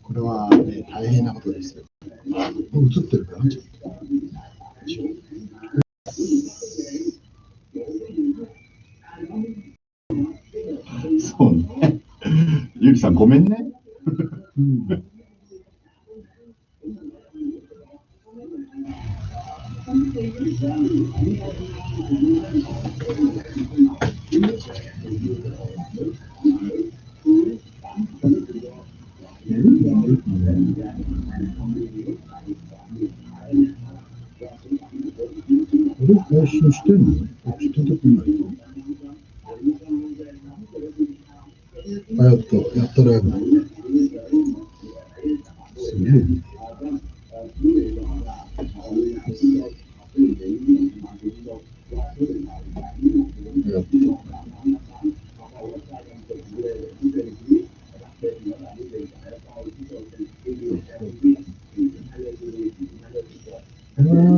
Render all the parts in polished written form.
これはね、大変なことですよ。映ってるかな、ちょっと。そうね。ゆきさん、ごめんね。配信してんの？こっち出てこないと。やったらやるの。すげえね。やった。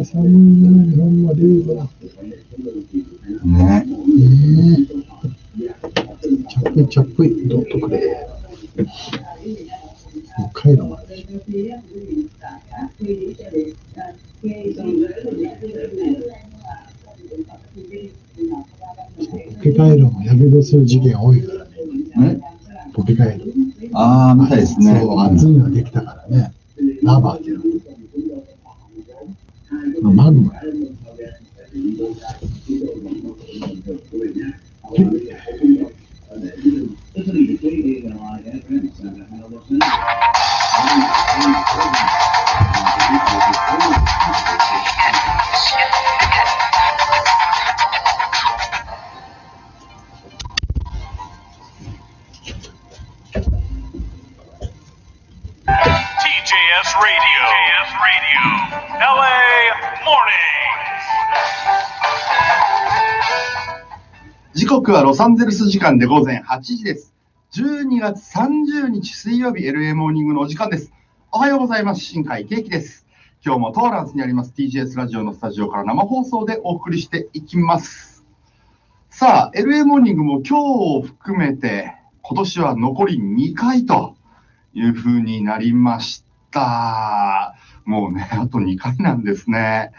そんな日本まで言うかね。ちゃっぷい、どっとくれ。北海道まで。ポケカエロもやけどする事件多いからね。ポケカエロ。ああ、みたいですね。そう、熱いのができたからね。ラバーっていうの。マグマ。TJS Radio, LA Mornings. 時刻はロサンゼルス時間で午前8時です。12月30日水曜日 LA モーニングのお時間です。おはようございます。新海圭樹です。今日もトーランスにあります TJS ラジオのスタジオから生放送でお送りしていきます。さあ、LA モーニングも今日を含めて今年は残り2回という風になりました。もうね、あと2回なんですね。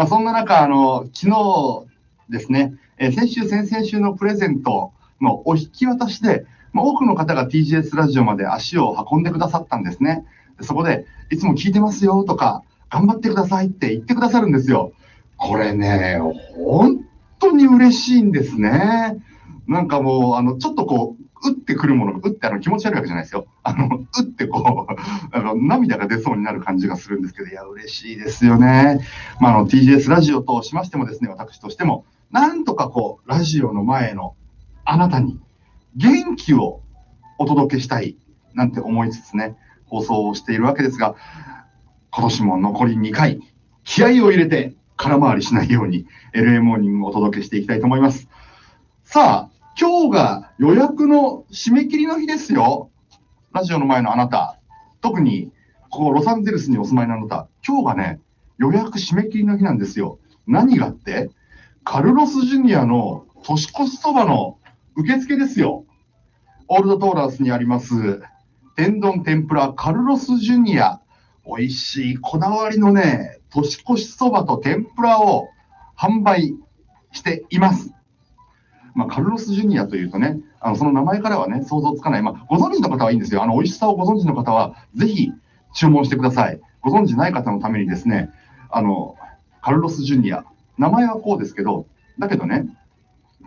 そんな中、昨日ですね、先週、先々週のプレゼントのお引き渡しで、多くの方が TGS ラジオまで足を運んでくださったんですね。そこで、いつも聞いてますよとか、頑張ってくださいって言ってくださるんですよ。これね、本当に嬉しいんですね。なんかもう、ちょっとこう、打ってくるものが、打って気持ち悪いわけじゃないですよ。打ってこう、涙が出そうになる感じがするんですけど、いや、嬉しいですよね。TGS ラジオとしましてもですね、私としても、なんとかこう、ラジオの前のあなたに元気をお届けしたいなんて思いつつね、放送をしているわけですが、今年も残り2回、気合を入れて空回りしないように LA モーニングをお届けしていきたいと思います。さあ、今日が予約の締め切りの日ですよ。ラジオの前のあなた、特にここロサンゼルスにお住まいのあなた、今日がね、予約締め切りの日なんですよ。何がって、カルロスジュニアの年越しそばの受付ですよ。オールドトーランスにあります天丼天ぷらカルロスジュニア、美味しいこだわりのね、年越しそばと天ぷらを販売しています。カルロスジュニアというとね、その名前からはね、想像つかない。ご存知の方はいいんですよ。美味しさをご存知の方は、ぜひ注文してください。ご存知ない方のためにですね、カルロスジュニア、名前はこうですけど、だけどね、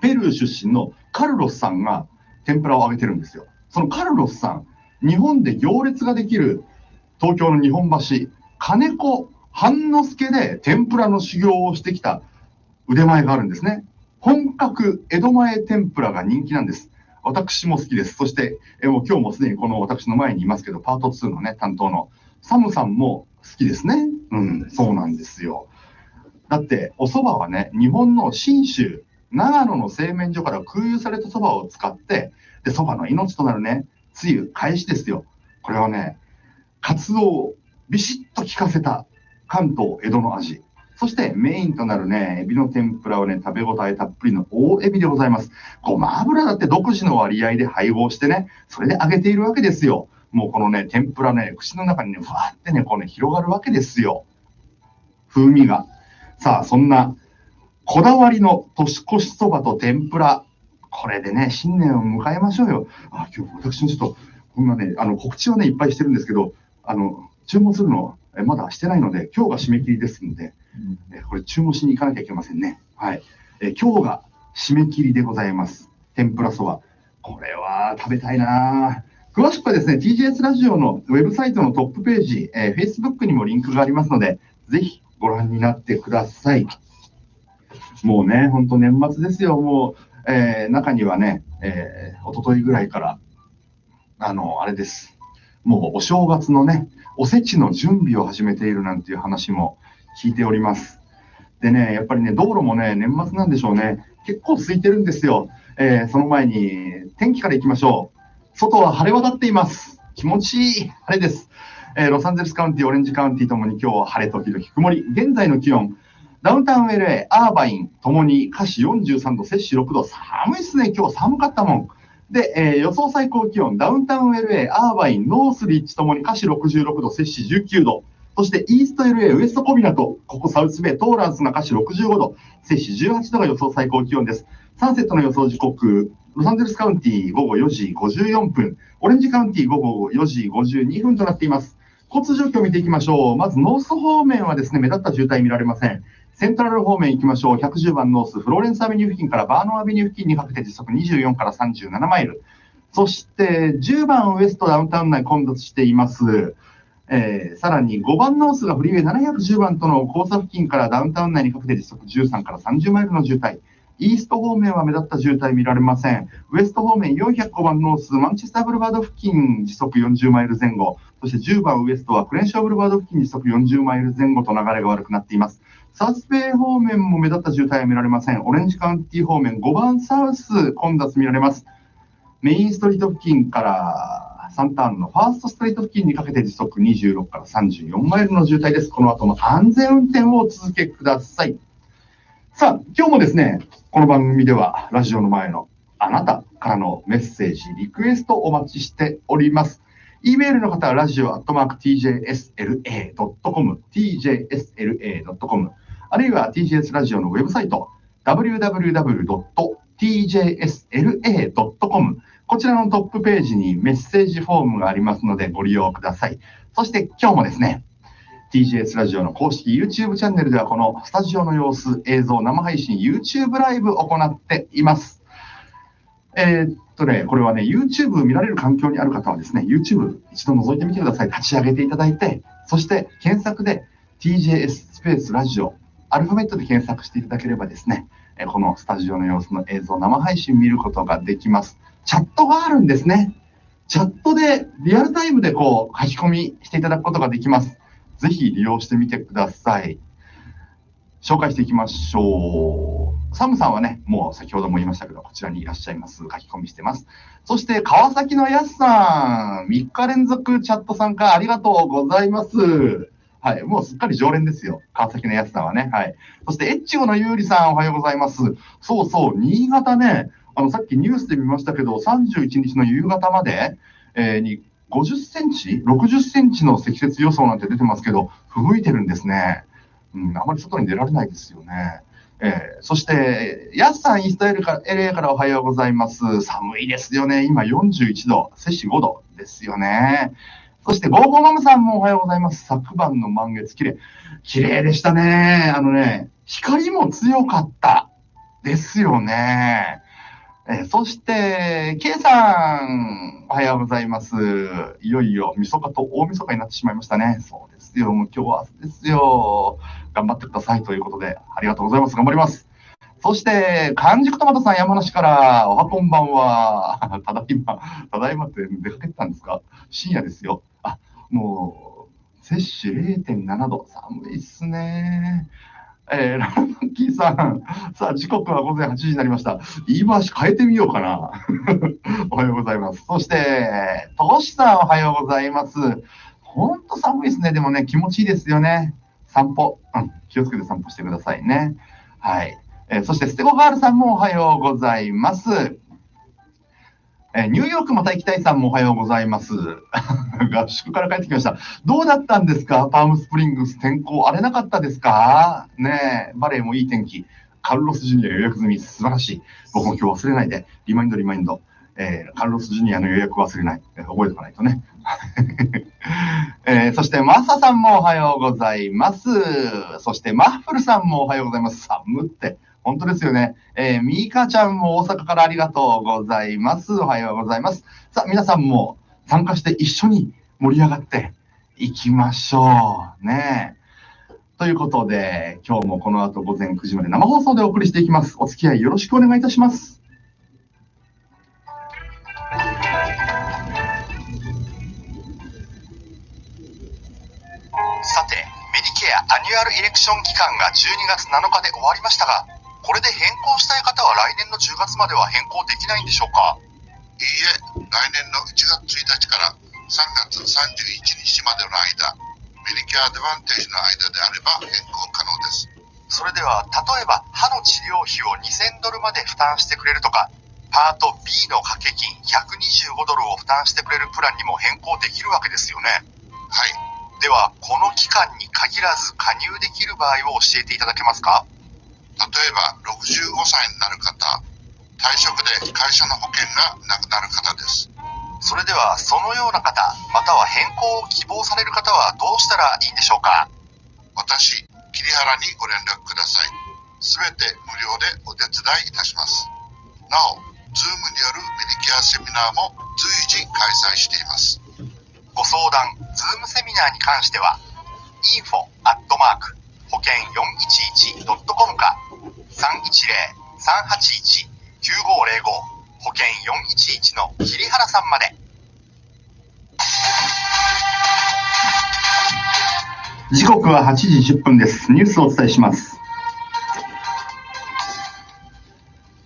ペルー出身のカルロスさんが天ぷらを揚げてるんですよ。そのカルロスさん、日本で行列ができる東京の日本橋、金子半之助で天ぷらの修行をしてきた腕前があるんですね。本格江戸前天ぷらが人気なんです。私も好きです。そして、もう今日もすでにこの私の前にいますけど、パート2のね、担当のサムさんも好きですね。そうなんですよ。だって、お蕎麦はね、日本の信州、長野の製麺所から空輸された蕎麦を使って、で、蕎麦の命となるね、つゆ、返しですよ。これはね、カツオをビシッと効かせた関東江戸の味。そしてメインとなるね、エビの天ぷらはね、食べ応えたっぷりの大エビでございます。ごま油だって独自の割合で配合してね、それで揚げているわけですよ。もうこのね、天ぷらね、口の中にね、ふわってね、こうね、広がるわけですよ。風味が。さあ、そんな、こだわりの年越しそばと天ぷら。これでね、新年を迎えましょうよ。今日私もちょっと、こんなね、告知はね、いっぱいしてるんですけど、注文するのまだしてないので、今日が締め切りですので、これ注文しに行かなきゃいけませんね。はい。今日が締め切りでございます。天ぷらそば。これは食べたいな。詳しくはですね、TGS ラジオのウェブサイトのトップページ、Facebook にもリンクがありますので、ぜひご覧になってください。もうね、ほんと年末ですよ。もう、中にはね、一昨日ぐらいから、あれです。もうお正月のね、おせちの準備を始めているなんていう話も聞いております。でね、やっぱりね、道路もね、年末なんでしょうね。結構空いてるんですよ。その前に天気からいきましょう。外は晴れ渡っています。気持ちいい晴れです。ロサンゼルスカウンティ、オレンジカウンティともに今日は晴れ時々曇り。現在の気温、ダウンタウン LA、アーバインともに華氏43度、摂氏6度。寒いっすね。今日寒かったもん。で、予想最高気温、ダウンタウン LA、アーバイン、ノースリッチともに華氏66度、摂氏19度。そしてイースト LA、ウエストコビナト、ここサウスベイ、トーランスが華氏65度、摂氏18度が予想最高気温です。サンセットの予想時刻、ロサンゼルスカウンティ午後4時54分、オレンジカウンティ午後4時52分となっています。交通状況を見ていきましょう。まずノース方面はですね、目立った渋滞見られません。セントラル方面行きましょう。110番ノース、フローレンスアベニュー付近からバーノンアベニュー付近にかけて時速24から37マイル。そして10番ウエストダウンタウン内混雑しています。さらに5番ノースがフリーウェイ710番との交差付近からダウンタウン内にかけて時速13から30マイルの渋滞。イースト方面は目立った渋滞見られません。ウエスト方面405番ノース、マンチェスターブルバード付近時速40マイル前後。そして10番ウエストはクレンショーブルバード付近時速40マイル前後と流れが悪くなっています。サウスベイ方面も目立った渋滞は見られません。オレンジカウンティ方面5番サウス混雑見られます。メインストリート付近からサンターンのファーストストリート付近にかけて時速26から34マイルの渋滞です。この後も安全運転をお続けください。さあ、今日もですね、この番組ではラジオの前のあなたからのメッセージ、リクエストお待ちしております。E メールの方はラジオ@tjsla.com、tjsla.com、あるいは TJS ラジオのウェブサイト、www.tjsla.com、こちらのトップページにメッセージフォームがありますのでご利用ください。そして今日もですね、TGS ラジオの公式 YouTube チャンネルではこのスタジオの様子、映像、生配信、YouTube ライブを行っています。これはね、YouTube 見られる環境にある方はですね、YouTube 一度覗いてみてください。立ち上げていただいて、そして検索で TJS スペースラジオ、アルファベットで検索していただければですね、このスタジオの様子の映像、生配信見ることができます。チャットがあるんですね。チャットでリアルタイムでこう書き込みしていただくことができます。ぜひ利用してみてください。紹介していきましょう。サムさんはね、もう先ほども言いましたけど、こちらにいらっしゃいます。書き込みしてます。そして、川崎のやすさん、3日連続チャット参加ありがとうございます。はい、もうすっかり常連ですよ。川崎のやすさんはね。はい。そして、越後のゆうりさん、おはようございます。そうそう、新潟ね、さっきニュースで見ましたけど、31日の夕方まで、に50センチ、60センチの積雪予想なんて出てますけど、吹雪いてるんですね。あまり外に出られないですよね。そして、ヤスさん、イースト LA からおはようございます。寒いですよね。今41度、摂氏5度ですよね。そして、ゴーゴーマムさんもおはようございます。昨晩の満月、綺麗でしたね。光も強かったですよね。そして、K さん、おはようございます。いよいよ、みそかと大晦日になってしまいましたね。そうですよ、もう今日は明日ですよ。頑張ってくださいということで、ありがとうございます。頑張ります。そして、完熟トマトさん、山梨から、おはこんばんは。ただいまって出かけてたんですか？深夜ですよ。もう、摂氏 0.7 度。寒いっすね。ララッキーさん。さあ、時刻は午前8時になりました。言い回し変えてみようかな。おはようございます。そして、トシさん、おはようございます。ほんと寒いですね。でもね、気持ちいいですよね。散歩。気をつけて散歩してくださいね。はい。そして、ステゴガールさんもおはようございます。ニューヨークまた行きたいさんもおはようございます。合宿から帰ってきました。どうだったんですか？パームスプリングス天候荒れなかったですかね？バレーもいい天気。カルロス・ジュニア予約済み、素晴らしい。僕も今日忘れないで、リマインド。カルロス・ジュニアの予約忘れない。覚えておかないとね。そして、マサさんもおはようございます。そして、マッフルさんもおはようございます。寒って。本当ですよね。ミカちゃんも大阪からありがとうございます。おはようございます。さあ、皆さんも参加して一緒に盛り上がっていきましょう。ね。ということで、今日もこの後午前9時まで生放送でお送りしていきます。お付き合いよろしくお願いいたします。さて、メディケアアニュアルイレクション期間が12月7日で終わりましたが、これで変更したい方は来年の10月までは変更できないんでしょうか？いいえ、来年の1月1日から3月31日までの間、メディケアアドバンテージの間であれば変更可能です。それでは、例えば歯の治療費を2000ドルまで負担してくれるとか、パート B の掛け金125ドルを負担してくれるプランにも変更できるわけですよね。はい。では、この期間に限らず加入できる場合を教えていただけますか？例えば、65歳になる方、退職で会社の保険がなくなる方です。それでは、そのような方、または変更を希望される方はどうしたらいいんでしょうか？私、桐原にご連絡ください。すべて無料でお手伝いいたします。なお、Zoom によるメディケアセミナーも随時開催しています。ご相談、Zoom セミナーに関しては、info@ 保険 411.com か、310-381-9505保険411の桐原さんまで。時刻は8時10分です。ニュースをお伝えします。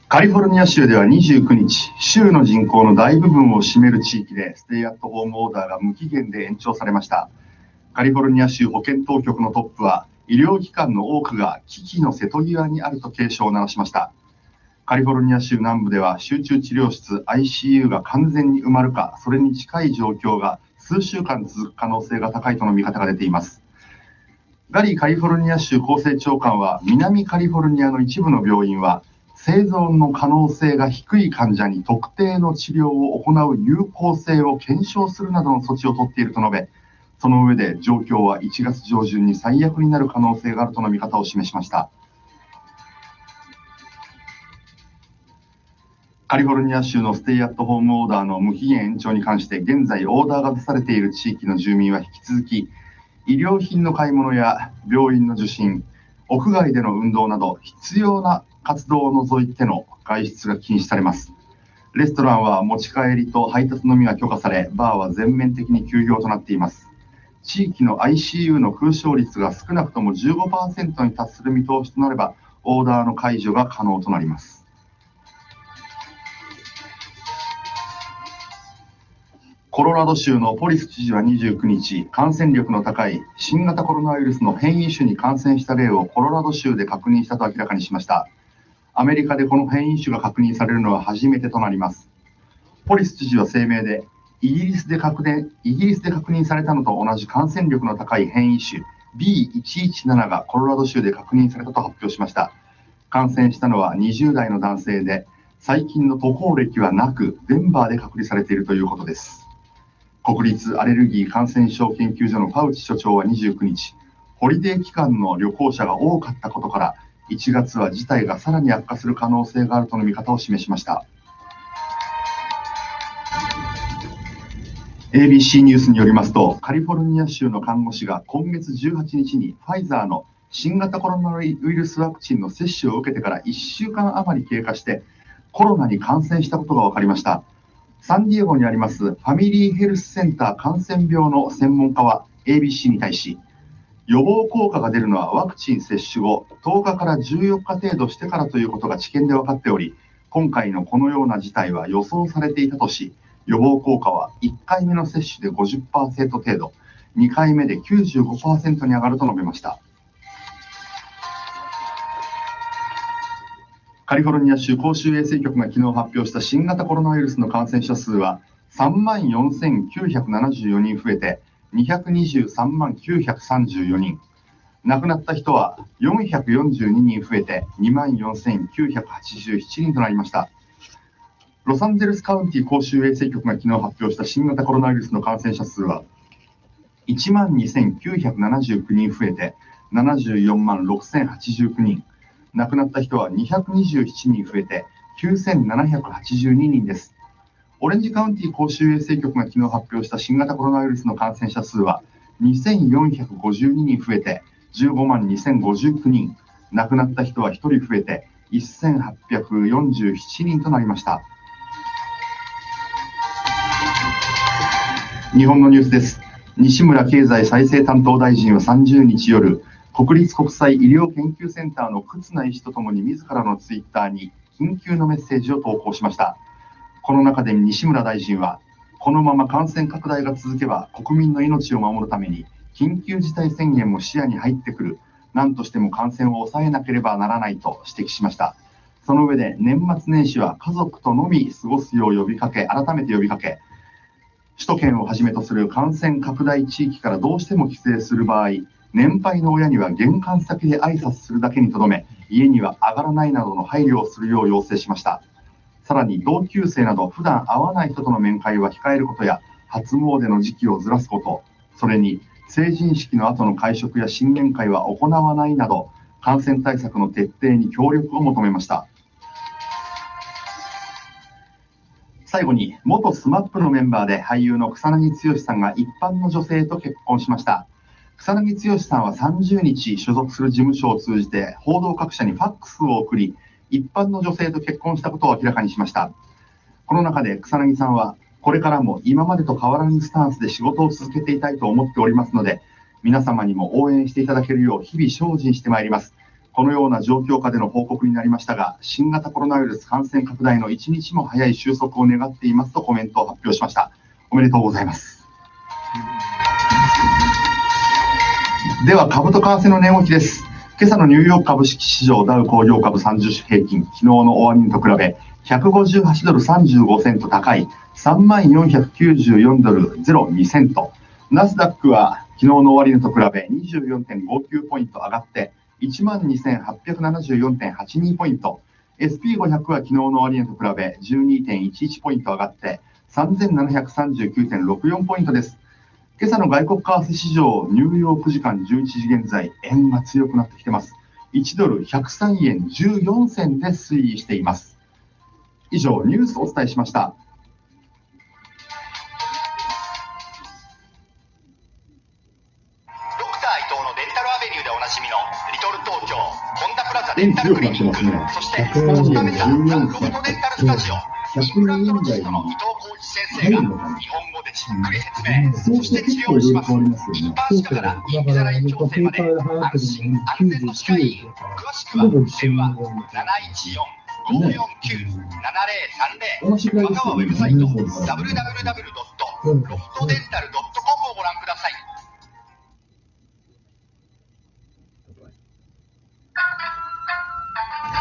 カリフォルニア州では29日、州の人口の大部分を占める地域でステイアットホームオーダーが無期限で延長されました。カリフォルニア州保健当局のトップは、医療機関の多くが危機の瀬戸際にあると警鐘を鳴らしました。カリフォルニア州南部では集中治療室 ICU が完全に埋まるか、それに近い状況が数週間続く可能性が高いとの見方が出ています。ガリーカリフォルニア州厚生長官は、南カリフォルニアの一部の病院は、生存の可能性が低い患者に特定の治療を行う有効性を検証するなどの措置を取っていると述べ、その上で状況は1月上旬に最悪になる可能性があるとの見方を示しました。カリフォルニア州のステイアットホームオーダーの無期限延長に関して、現在オーダーが出されている地域の住民は引き続き、医療品の買い物や病院の受診、屋外での運動など必要な活動を除いての外出が禁止されます。レストランは持ち帰りと配達のみが許可され、バーは全面的に休業となっています。地域の ICU の空床率が少なくとも 15% に達する見通しとなれば、オーダーの解除が可能となります。コロラド州のポリス知事は29日、感染力の高い新型コロナウイルスの変異種に感染した例をコロラド州で確認したと明らかにしました。アメリカでこの変異種が確認されるのは初めてとなります。ポリス知事は声明で、イギリスで確認されたのと同じ感染力の高い変異種 B117 がコロラド州で確認されたと発表しました。感染したのは20代の男性で、最近の渡航歴はなく、デンバーで隔離されているということです。国立アレルギー感染症研究所のファウチ所長は29日、ホリデー期間の旅行者が多かったことから、1月は事態がさらに悪化する可能性があるとの見方を示しました。ABC ニュースによりますと、カリフォルニア州の看護師が今月18日にファイザーの新型コロナウイルスワクチンの接種を受けてから1週間余り経過してコロナに感染したことが分かりました。サンディエゴにありますファミリーヘルスセンター感染病の専門家は ABC に対し、予防効果が出るのはワクチン接種後10日から14日程度してからということが知見で分かっており、今回のこのような事態は予想されていたとし、予防効果は1回目の接種で 50% 程度、2回目で 95% に上がると述べました。カリフォルニア州公衆衛生局が昨日発表した新型コロナウイルスの感染者数は34,974人増えて223万934人。亡くなった人は442人増えて24,987人となりました。ロサンゼルスカウンティ公衆衛生局が昨日発表した新型コロナウイルスの感染者数は12,979人増えて74万6,089人。亡くなった人は227人増えて9,782人です。オレンジカウンティ公衆衛生局が昨日発表した新型コロナウイルスの感染者数は2,452人増えて15万2,059人。亡くなった人は1人増えて1,847人となりました。日本のニュースです。西村経済再生担当大臣は30日夜、国立国際医療研究センターの忽那医師とともに自らのツイッターに緊急のメッセージを投稿しました。この中で西村大臣は、このまま感染拡大が続けば国民の命を守るために緊急事態宣言も視野に入ってくる。何としても感染を抑えなければならないと指摘しました。その上で年末年始は家族とのみ過ごすよう改めて呼びかけ、首都圏をはじめとする感染拡大地域からどうしても帰省する場合、年配の親には玄関先で挨拶するだけにとどめ、家には上がらないなどの配慮をするよう要請しました。さらに同級生など普段会わない人との面会は控えることや、初詣の時期をずらすこと、それに成人式の後の会食や新年会は行わないなど、感染対策の徹底に協力を求めました。最後に、元SMAPのメンバーで俳優の草薙剛さんが一般の女性と結婚しました。草薙剛さんは30日所属する事務所を通じて報道各社にファックスを送り、一般の女性と結婚したことを明らかにしました。この中で草薙さんは、これからも今までと変わらぬスタンスで仕事を続けていたいと思っておりますので、皆様にも応援していただけるよう日々精進してまいります。このような状況下での報告になりましたが、新型コロナウイルス感染拡大の一日も早い収束を願っていますとコメントを発表しました。おめでとうございます。では、株と為替の値動きです。今朝のニューヨーク株式市場ダウ工業株30種平均、昨日の終値と比べ158ドル35セント高い 3494 ドル02セント。ナスダックは昨日の終値と比べ 24.59 ポイント上がって12,874.82 ポイント。SP500 は昨日の終値と比べ 12.11 ポイント上がって3739.64 ポイントです。今朝の外国為替市場、ニューヨーク時間11時現在、円が強くなってきています。1ドル103円14銭で推移しています。以上、ニュースをお伝えしました。ドクター伊藤のデンタルアベニューでおなじみのリトル東京ホンダプラザデンタルクリニック、そしてコスタメザザ・ロフトデンタルスタジオ、インプラントロジストの伊藤浩一先生が日本語でじっくり説明、そして治療をします。一般歯科からインビザライン矯正まで安心安全の歯科医院。詳しくは電話714-549-7030、またはウェブサイト www.loftdental.com をご覧ください。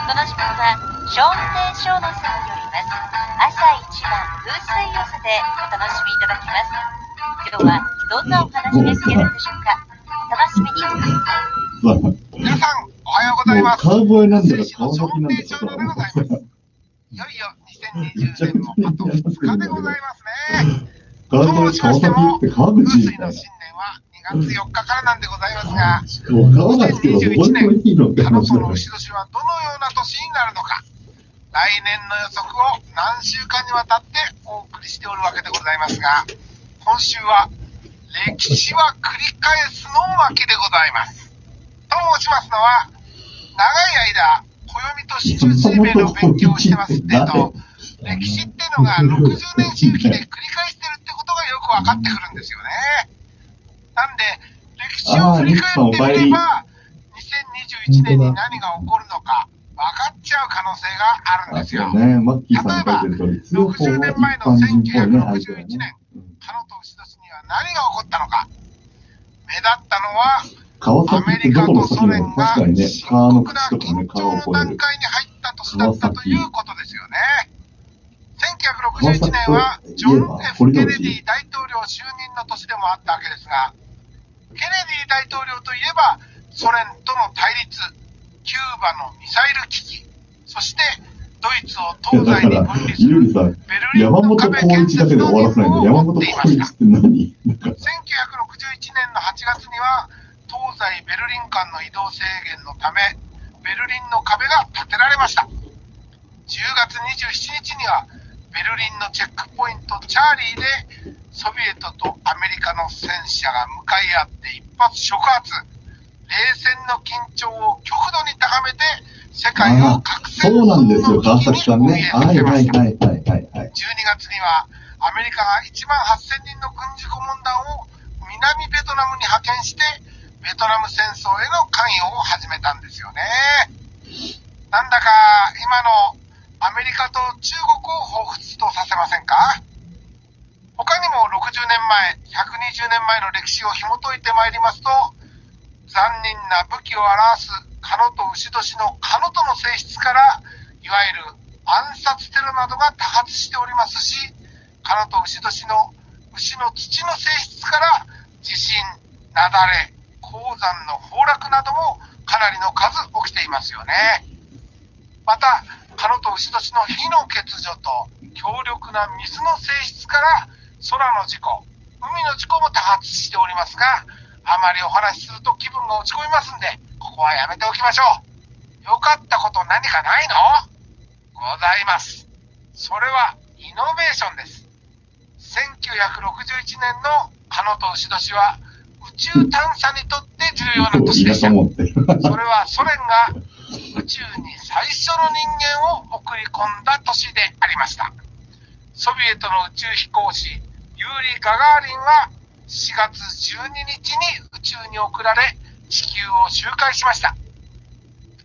この時間は小運転小野さんによります朝一番風水寄せでお楽しみいただきます。今日はどんなお話が聞けるんでしょうか。お楽しみに。皆さんおはようございます。川越なんだか川崎なんだかいよいよ2020年もあと2日でございますね。川越川崎って川口風水の新年は2月4日からなんでございますが、川がつけばどこでもいいのってタロ話だね。ットの牛年はどのような年になるのか、来年の予測を何週間にわたってお送りしておるわけでございますが、今週は歴史は繰り返すの巻でございます。と申しますのは、長い間暦と四柱推命の勉強をしてますってと、歴史ってのが60年周期で繰り返してるってことがよく分かってくるんですよね。なんで、歴史を振り返ってみれば、2021年に何が起こるのか分かっちゃう可能性があるんですよ。ね、マッキーさんが例えば、書いてる通り、60年前の1961年、カノと牛年には何が起こったのか。目立ったのは、川アメ崎ってどリカとこの先なの？ソ連が確かにね、深川の刻な口とかね、緊張の川を越える。段階に入った年年だったということですよね。1961年はジョン・ F ・ケネディ大統領就任の年でもあったわけですが、ケネディ大統領といえばソ連との対立、キューバのミサイル危機、そしてドイツを東西に分離するベルリンの壁建設の任務を持っていました。1961年の8月には東西ベルリン間の移動制限のためベルリンの壁が建てられました。10月27日にはベルリンのチェックポイントチャーリーでソビエトとアメリカの戦車が向かい合って一発触発、冷戦の緊張を極度に高めて世界を核戦争の危機に怯えさせました。12月にはアメリカが1万8000人の軍事顧問団を南ベトナムに派遣してベトナム戦争への関与を始めたんですよね。なんだか今のアメリカと中国を彷彿とさせませんか？他にも60年前、120年前の歴史を紐解いてまいりますと、残忍な武器を表すカノと牛年のカノとの性質から、いわゆる暗殺テロなどが多発しておりますし、カノと牛年の牛の土の性質から地震、雪崩、鉱山の崩落などもかなりの数起きていますよね。またカノと牛年の火の欠如と強力な水の性質から空の事故、海の事故も多発しておりますが、あまりお話しすると気分が落ち込みますんで、ここはやめておきましょう。よかったこと何かないの？ございます。それはイノベーションです。1961年のカノと牛年は宇宙探査にとって重要な年でした。それはソ連が宇宙に最初の人間を送り込んだ年でありました。ソビエトの宇宙飛行士ユーリ・ガガーリンは4月12日に宇宙に送られ地球を周回しました。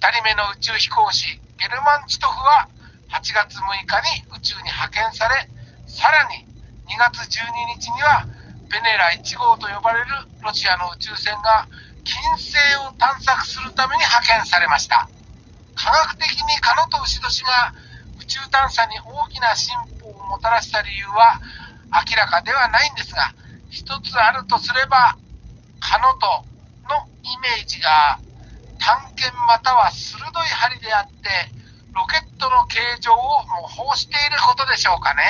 2人目の宇宙飛行士ゲルマン・チトフは8月6日に宇宙に派遣され、さらに2月12日にはベネラ1号と呼ばれるロシアの宇宙船が金星を探索するために派遣されました。科学的にカノと牛年が宇宙探査に大きな進歩をもたらした理由は明らかではないんですが、一つあるとすればカノトのイメージが探検または鋭い針であってロケットの形状を模倣していることでしょうかね。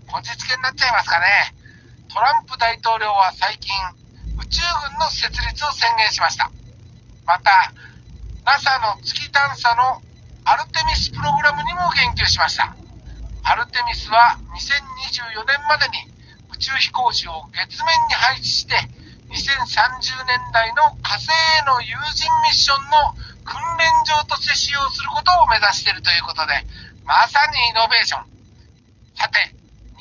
こじつけになっちゃいますかね。トランプ大統領は最近宇宙軍の設立を宣言しました。また NASA の月探査のアルテミスプログラムにも言及しました。アルテミスは2024年までに宇宙飛行士を月面に配置して2030年代の火星への有人ミッションの訓練場として使用することを目指しているということで、まさにイノベーション。さて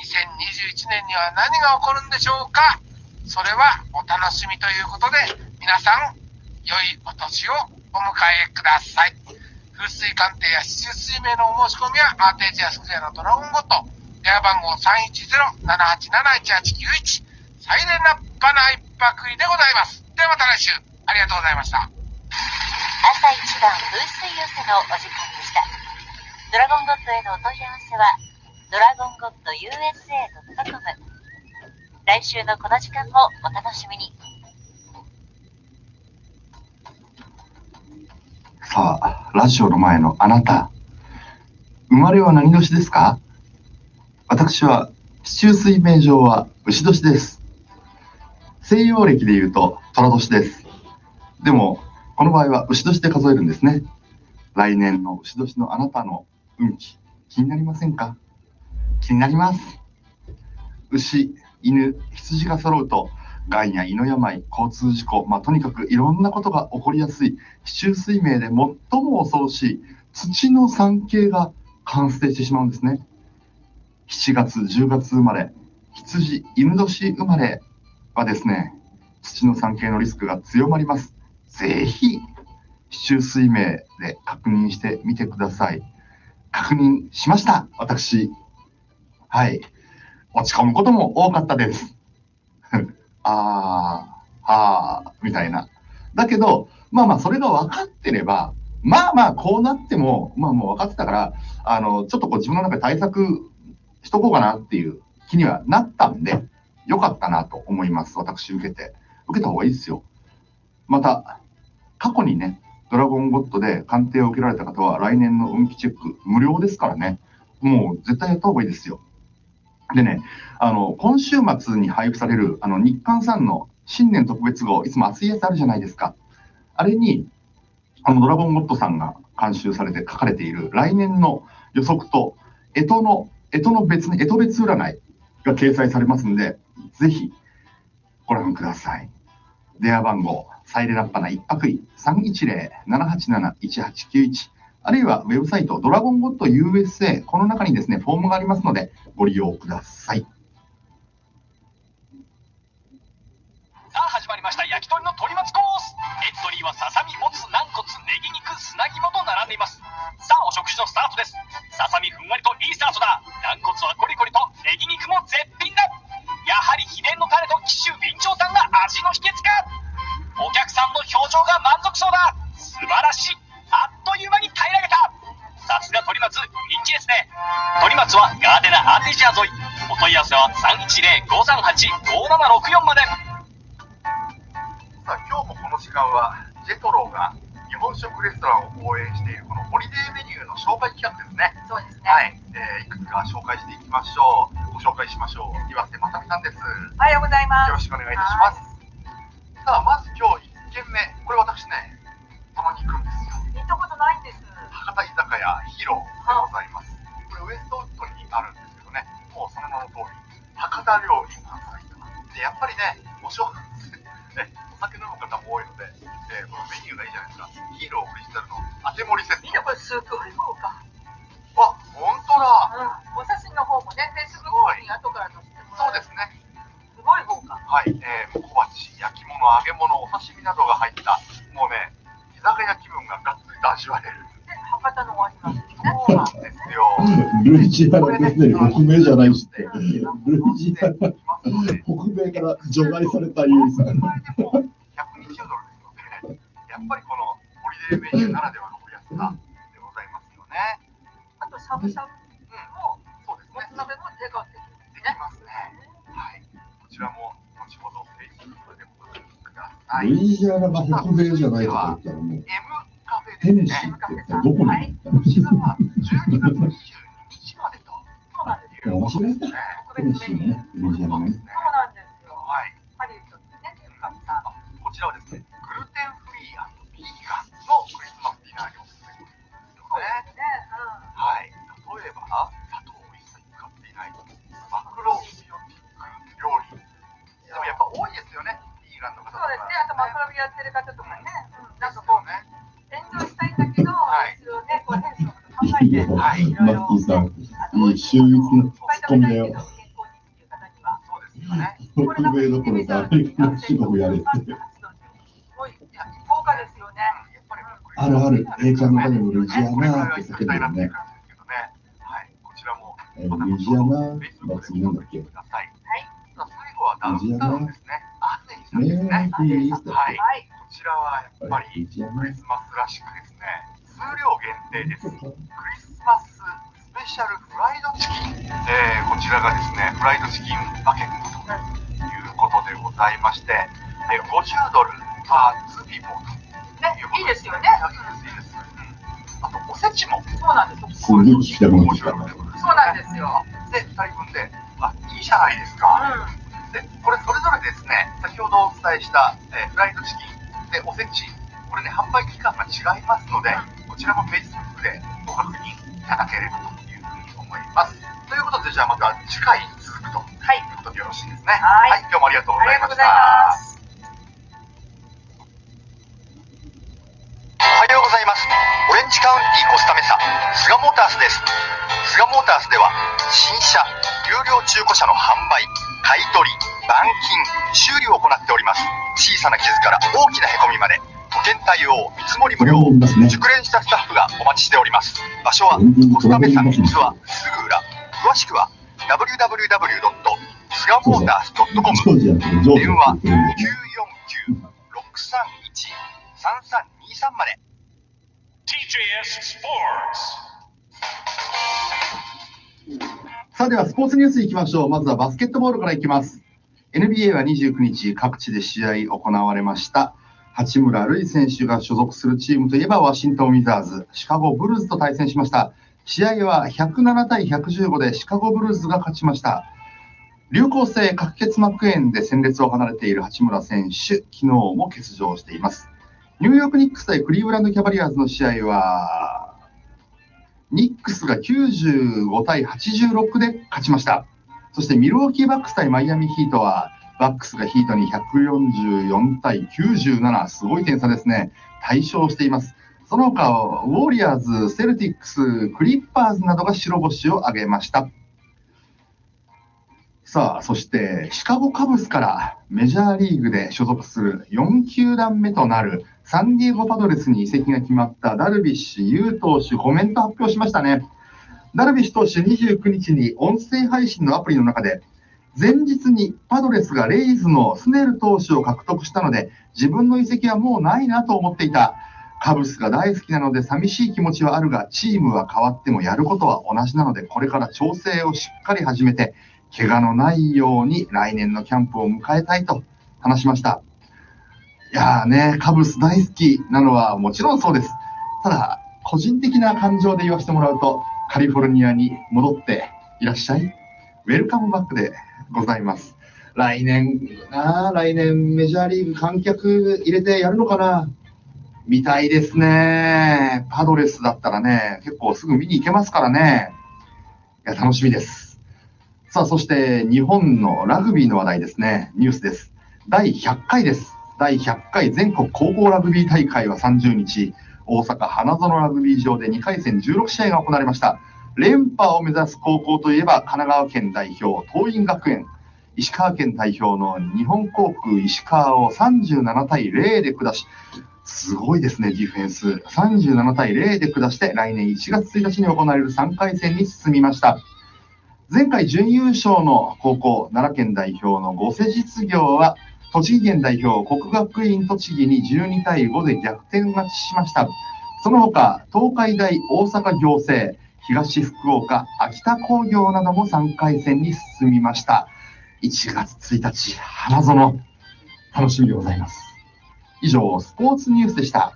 2021年には何が起こるんでしょうか。それはお楽しみということで、皆さん良いお年をお迎えください。風水鑑定や四柱推命のお申し込みはアーテージアスクエアのドラゴンゴット、電話番号 310-787-1891、サイレンラッパナ一泊でございます。ではまた来週、ありがとうございました。朝一番風水寄せのお時間でした。ドラゴンゴットへのお問い合わせはドラゴンゴット USA.com。 来週のこの時間もお楽しみに。さあ、ラジオの前のあなた、生まれは何年ですか？私は四柱推命上は牛年です。西洋暦でいうと寅年です。でもこの場合は牛年で数えるんですね。来年の牛年のあなたの運気、気になりませんか？気になります。牛、犬、羊が揃うとがんや胃の病、交通事故、とにかくいろんなことが起こりやすい四柱推命で最も恐ろしい土の産経が完成してしまうんですね。7月、10月生まれ、羊、犬年生まれはですね、土の産経のリスクが強まります。ぜひ四柱推命で確認してみてください。確認しました、私。はい。落ち込むことも多かったです。みたいな。だけど、それが分かってれば、まあまあ、こうなっても、まあもう分かってたから、ちょっとこう自分の中で対策しとこうかなっていう気にはなったんで、よかったなと思います。私、受けた方がいいですよ。また、過去にね、ドラゴンゴッドで鑑定を受けられた方は、来年の運気チェック無料ですからね。もう絶対やった方がいいですよ。でね、今週末に配布される、日刊さんの新年特別号、いつも熱いやつあるじゃないですか。あれに、ドラゴンゴッドさんが監修されて書かれている来年の予測と、干支別占いが掲載されますんで、ぜひご覧ください。電話番号、サイレラッパナ一泊位 310-787-1891、あるいはウェブサイトドラゴンゴッド USA、この中にですね、フォームがありますので、ご利用ください。さあ始まりました、焼き鳥の鳥松コース。エントリーはささみ、もつ、軟骨、ネギ肉、砂肝と並んでいます。さあお食事のスタートです。ささみふんわりといいスタートだ。軟骨はコリコリと、ネギ肉も絶品だ。やはり秘伝のタレと紀州備長炭が味の秘訣か。お客さんの表情が満足そうだ。素晴らしい。あっという間に平らげた。さすが鳥松、人気ですね。鳥松はガーデナアーティジア沿い。お問い合わせは310-538-5764まで。さあ、今日もこの時間はジェトロが日本食レストランを応援しているこのホリデーメニューの紹介企画ですね。そうですね。はい、いくつか紹介していきましょう。ご紹介しましょう。岩瀬まさみさんです。おはようございます。よろしくお願いいたします。さあ、まず今日1軒目、これ私ね、たまに行くんですよ。行ったことないんです。博多居酒屋ヒーローでございます。これウエストウッドにあるんですけどね、もうその名の通り、博多料理なんです。で、やっぱりね、お正月ね、お酒飲む方も多いので、このメニューがいいじゃないですか。ヒーローオリジナルの当て盛りセット。いいね、これすごい豪華。あ、本当だ。お写真の方もね、フェイスブックに後から載せてもらそうですね。すごい豪華。はい、小鉢、焼き物、揚げ物、お刺身などが入った、もうね、居酒屋気分ががっつりと味わえる。で、博多のお味なんですね。そうなんですよ。ルイジアナ先生、北米じゃないしって。ルイジアナ、北米から除外されたユーさん。120ドルですので、やっぱりこのホリデーメニューならではのお安さでございますよね。あと、しゃぶしゃぶも、そうですね。もつ鍋もテイクアウトできる。できますね。はい。こちらも後ほど Facebook でご確認ください。ルイジアナが北米じゃないとか言ったらもう、 M カフェテネですね。シーって言ったらどこに行ったの？こちらは12月22日までとそうなんですよ。面白いね。特テネ別メニュー。シーね、ルイジアナね。そうなんですよ。はい。ハリウッドでね、使った。こちらはですね、グルテンフリー&ビーガンのクリスマスディナーにおすすめですよそうでね。すね。はい。例えば、砂糖を一切使っていないマクロビオティック料理。でもやっぱ多いですよね、ビーガンの方とか。そうですね。あと、マクロビやってる方とかね。なんかこう、エンジョイしたいんだけど、一応ね、こう、ヘルスのこと考えて、はい。マッキーさん、いい秀逸なツッコミだよ。そうですよね。北米どころかアメリカの四国やれって。豪華ですよね。あるある、A ちゃんのためのルイジアナって叫んでるね。はい。こちらも、ルイジアナ、祭りなんだっけ？はい。最後はダウンタウンですね。アンネイさんですね。ねえ、いいですはい。ね。こちらはやっぱりクリスマスらしくですね、数量限定です。クリスマススペシャルフライドチキン。こちらがですね、フライドチキンバケットということでございまして、50ドルパー2ピーポーと。いいですよね。いいです。あと、おせちも。そうなんです。すごい聞きたくなってきた。そうなんですよ。で、2人分で、いいじゃないですか。で、これそれぞれですね、先ほどお伝えした、フライドチキンでおせち、これね、販売期間が違いますので、こちらも Facebook でご確認いただければというふうに思います。ということで、じゃあまた次回に続くということでよろしいですね。はい、今日もありがとうございました。おはようございます。オレンジカウンティコスタメサ菅モータースです。菅モータースでは新車有料中古車の販売、買い取り、板金、修理を行っております。小さな傷から大きなへこみまで保険対応、見積もり無料、熟練したスタッフがお待ちしております。場所はコスタメサ3つはすぐ裏。詳しくは www.sugamotors.com 電話 949-631-3323 まで。TBS TJS Sports. さあではスポーツニュースいきましょう。まずはバスケットボールからいきます。NBA は29日各地で試合行われました。八村塁選手が所属するチームといえばワシントン・ウィザーズ、シカゴ・ブルーズと対戦しました。試合は107対115でシカゴ・ブルーズが勝ちました。流行性角血膜炎で戦列を離れている八村選手、昨日も欠場しています。ニューヨークニックス対クリーブランドキャバリアーズの試合は、ニックスが95対86で勝ちました。そしてミルウォーキーバックス対マイアミヒートは、バックスがヒートに144対97、すごい点差ですね。大勝しています。その他、ウォリアーズ、セルティックス、クリッパーズなどが白星を挙げました。さあ、そしてシカゴカブスからメジャーリーグで所属する4球団目となるサンディエゴパドレスに移籍が決まったダルビッシュ有投手、コメント発表しましたね。ダルビッシュ投手29日に音声配信のアプリの中で、前日にパドレスがレイズのスネル投手を獲得したので、自分の移籍はもうないなと思っていた。カブスが大好きなので寂しい気持ちはあるが、チームは変わってもやることは同じなので、これから調整をしっかり始めて、怪我のないように来年のキャンプを迎えたいと話しました。いやーね、カブス大好きなのはもちろんそうです。ただ、個人的な感情で言わせてもらうと、カリフォルニアに戻っていらっしゃい。ウェルカムバックでございます。来年メジャーリーグ観客入れてやるのかな。見たいですね。パドレスだったらね、結構すぐ見に行けますからね。いや、楽しみです。さあ、そして日本のラグビーの話題ですね。ニュースです。第100回です。第100回全国高校ラグビー大会は30日、大阪花園ラグビー場で2回戦16試合が行われました。連覇を目指す高校といえば神奈川県代表桐蔭学園、石川県代表の日本航空石川を37対0で下し、すごいですね、ディフェンス。37対0で下して来年1月1日に行われる3回戦に進みました。前回準優勝の高校、奈良県代表の御瀬実業は栃木県代表国学院栃木に12対5で逆転勝ちしました。その他、東海大大阪仰星、東福岡、秋田工業なども3回戦に進みました。1月1日、花園、楽しみでございます。以上、スポーツニュースでした。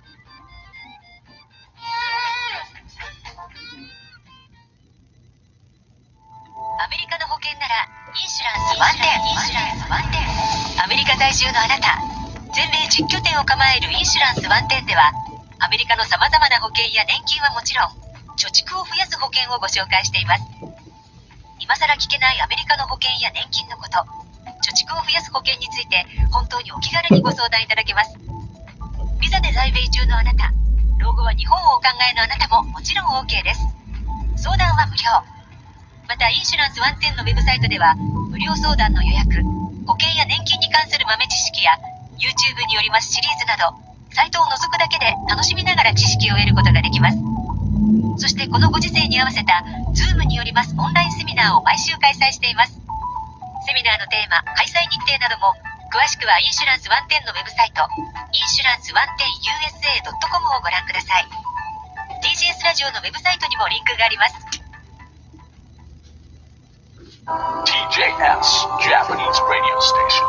アメリカの保険ならインシュランスワンテン。アメリカ在住のあなた、全米10拠点を構えるインシュランスワンテンでは、アメリカのさまざまな保険や年金はもちろん、貯蓄を増やす保険をご紹介しています。今さら聞けないアメリカの保険や年金のこと、貯蓄を増やす保険について本当にお気軽にご相談いただけます。ビザで在米中のあなた、老後は日本をお考えのあなたももちろん OK です。相談は無料。またインシュランスワンテンのウェブサイトでは無料相談の予約、保険や年金に関する豆知識や YouTube によりますシリーズなど、サイトを覗くだけで楽しみながら知識を得ることができます。そしてこのご時世に合わせた Zoom によりますオンラインセミナーを毎週開催しています。セミナーのテーマ、開催日程なども詳しくはインシュランスワンテンのウェブサイト、インシュランスワンテン USA.com をご覧ください。TGS ラジオのウェブサイトにもリンクがあります。TJS Japanese Radio Station.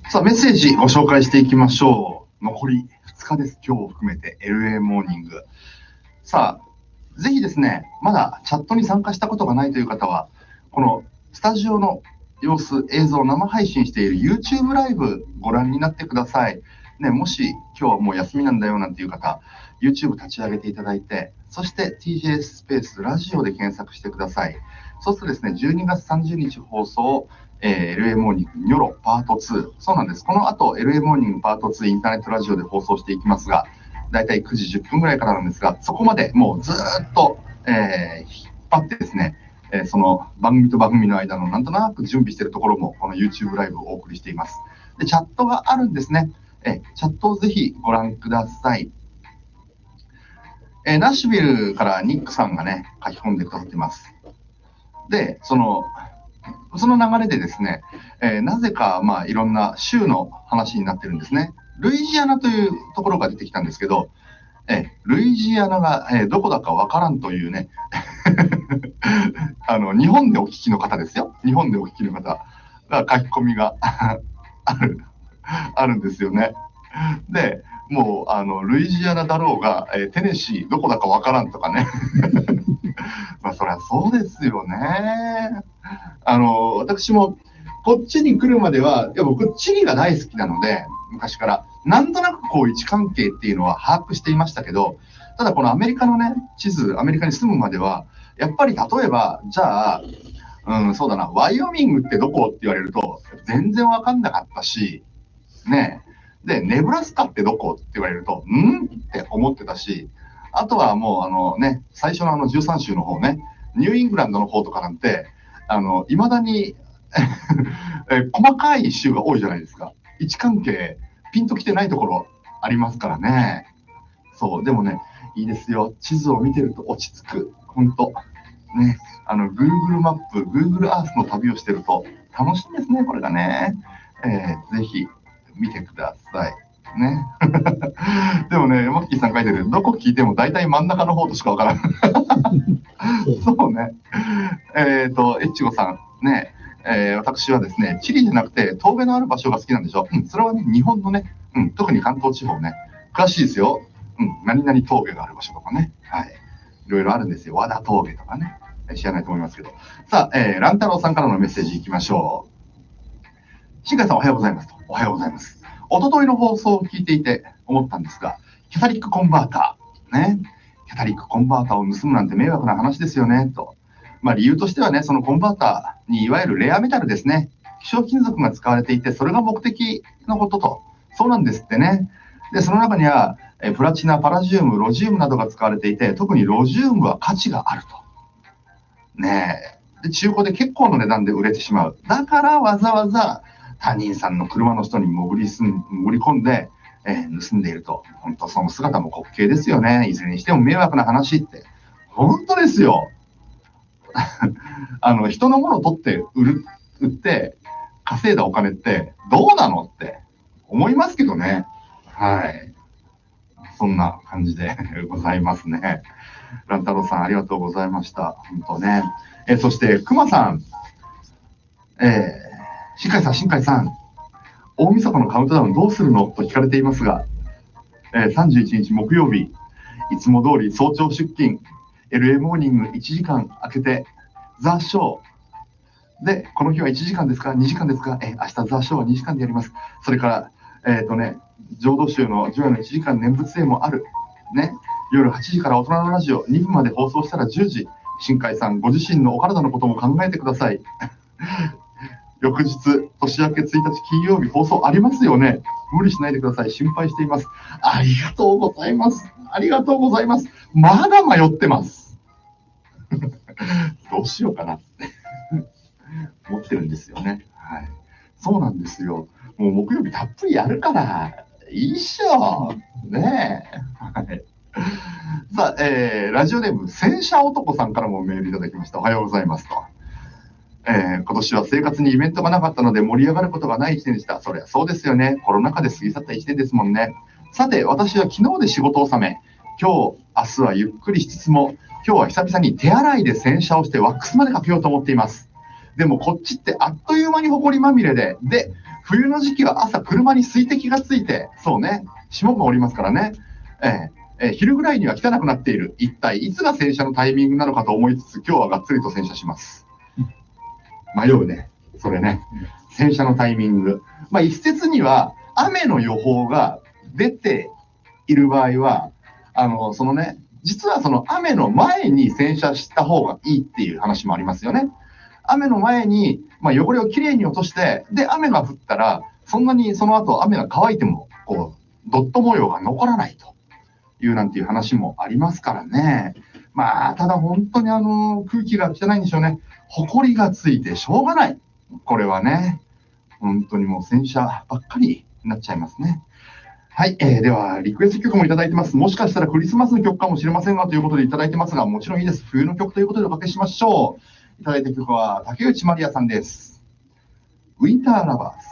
さあ、メッセージご紹介していきましょう。残り2日です。今日を含めて LA モーニング。さあ、ぜひですね、まだチャットに参加したことがないという方は、このスタジオの様子、映像を生配信している YouTube ライブご覧になってください。ね、もし今日はもう休みなんだよなんていう方、YouTube 立ち上げていただいて、そして TJS スペースラジオで検索してください。そうするとですね、12月30日放送、LA モーニングニョロパート2。そうなんです。この後 LA モーニングパート2インターネットラジオで放送していきますが、だいたい9時10分ぐらいからなんですが、そこまでもうずっと、引っ張ってですね、その番組と番組の間のなんとなく準備しているところもこの YouTube ライブをお送りしています。で、チャットがあるんですね。チャットをぜひご覧ください。ナッシュビルからニックさんがね、書き込んでくださっています。で、そのその流れでですね、なぜか、まあ、いろんな州の話になってるんですね。ルイジアナというところが出てきたんですけど、ルイジアナが、どこだかわからんというね、日本でお聞きの方ですよ。日本でお聞きの方が書き込みがあるんですよね。で、もう、ルイジアナだろうが、テネシーどこだかわからんとかね。まあ、そりゃそうですよね。私も、こっちに来るまでは、いや僕、地理が大好きなので、昔から、なんとなくこう、位置関係っていうのは把握していましたけど、ただこのアメリカのね、地図、アメリカに住むまでは、やっぱり例えば、じゃあ、そうだな、ワイオミングってどこって言われると、全然わかんなかったし、ねで、ネブラスカってどこって言われると、って思ってたし、あとはもう最初の13州の方ね、ニューイングランドの方とかなんて、未だに細かい州が多いじゃないですか。位置関係、ピンときてないところありますからね。そう、でもね、いいですよ。地図を見てると落ち着く。本当ね、Google マップ、Google Earth の旅をしてると楽しいですね、これがね。ぜひ見てください。ね。でもね、マッキーさん書いてる、どこ聞いても大体真ん中の方としかわからん。そうね。エッチゴさん、ね、私はですね、チリじゃなくて峠のある場所が好きなんでしょ。それはね、日本のね、特に関東地方ね、詳しいですよ。何々峠がある場所とかね。はい。いろいろあるんですよ。和田峠とかね。知らないと思いますけど。さあ、乱太郎さんからのメッセージいきましょう。新海さんおはようございますと。おはようございます。一昨日の放送を聞いていて思ったんですが、キャタリックコンバーター。ね。キャタリックコンバーターを盗むなんて迷惑な話ですよね、と。まあ理由としてはね、そのコンバーターにいわゆるレアメタルですね。希少金属が使われていて、それが目的のことと。そうなんですってね。で、その中には、プラチナ、パラジウム、ロジウムなどが使われていて、特にロジウムは価値があると。ねえ。で、中古で結構の値段で売れてしまう。だからわざわざ他人さんの車の人に潜り込んで、盗んでいると。本当その姿も滑稽ですよね。いずれにしても迷惑な話って。本当ですよ。人のものを取って売って稼いだお金ってどうなのって思いますけどね。はい。そんな感じでございますね。乱太郎さんありがとうございました。本当ね。そして熊さん、新海さん、大晦日のカウントダウンどうするのと聞かれていますが、31日木曜日、いつも通り早朝出勤、LA モーニング1時間空けて、ザ・ショー。で、この日は1時間ですか ?2 時間ですか明日ザ・ショーは2時間でやります。それから、浄土宗の除夜の1時間念仏会もある。ね。夜8時から大人のラジオ2分まで放送したら10時。新海さん、ご自身のお体のことも考えてください。翌日、年明け1日金曜日放送ありますよね。無理しないでください。心配しています。ありがとうございます。ありがとうございます。まだ迷ってます。どうしようかなって思ってるんですよね。はい。そうなんですよ。もう木曜日たっぷりやるから、いいっしょ。ねえ。はい。さあ、ラジオネーム、戦車男さんからもメールいただきました。おはようございますと。今年は生活にイベントがなかったので盛り上がることがない1年でした。そりゃそうですよね。コロナ禍で過ぎ去った1年ですもんね。さて、私は昨日で仕事を収め、今日、明日はゆっくりしつつも、今日は久々に手洗いで洗車をしてワックスまでかけようと思っています。でもこっちってあっという間に埃まみれで、冬の時期は朝車に水滴がついて、そうね、霜が降りますからね。昼ぐらいには汚くなっている。一体いつが洗車のタイミングなのかと思いつつ、今日はがっつりと洗車します。迷うね。それね。洗車のタイミング。まあ一説には雨の予報が出ている場合は、実はその雨の前に洗車した方がいいっていう話もありますよね。雨の前に、汚れをきれいに落として、で、雨が降ったら、そんなにその後雨が乾いても、ドット模様が残らないというなんていう話もありますからね。ただ本当に空気が汚いんでしょうね。埃がついてしょうがない。これはね、本当にもう洗車ばっかりになっちゃいますね。はい、では、リクエスト曲もいただいてます。もしかしたらクリスマスの曲かもしれませんがということでいただいてますが、もちろんいいです。冬の曲ということでおかけしましょう。いただいた曲は竹内まりやさんです。ウィンターラバーズ。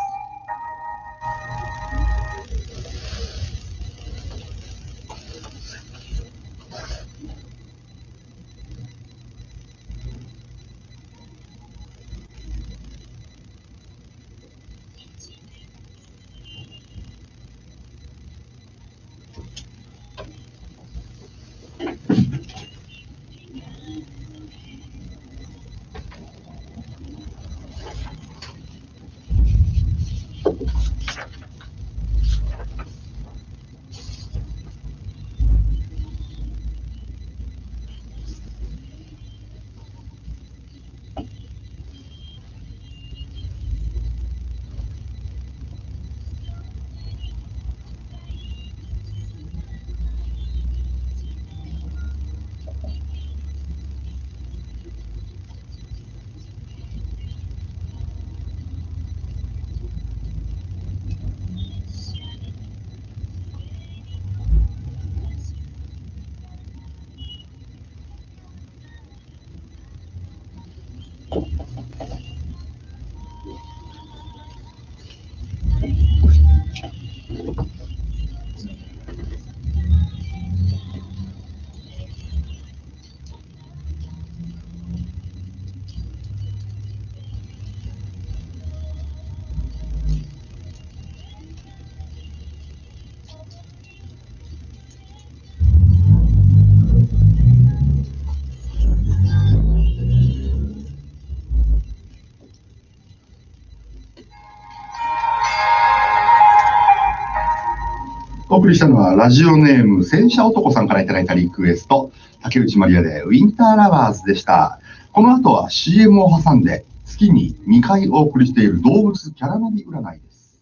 お送りしたのはラジオネーム戦車男さんからいただいたリクエスト、竹内まりやでウィンターラバーズでした。この後は CM を挟んで月に2回お送りしている動物キャラナビ占いです。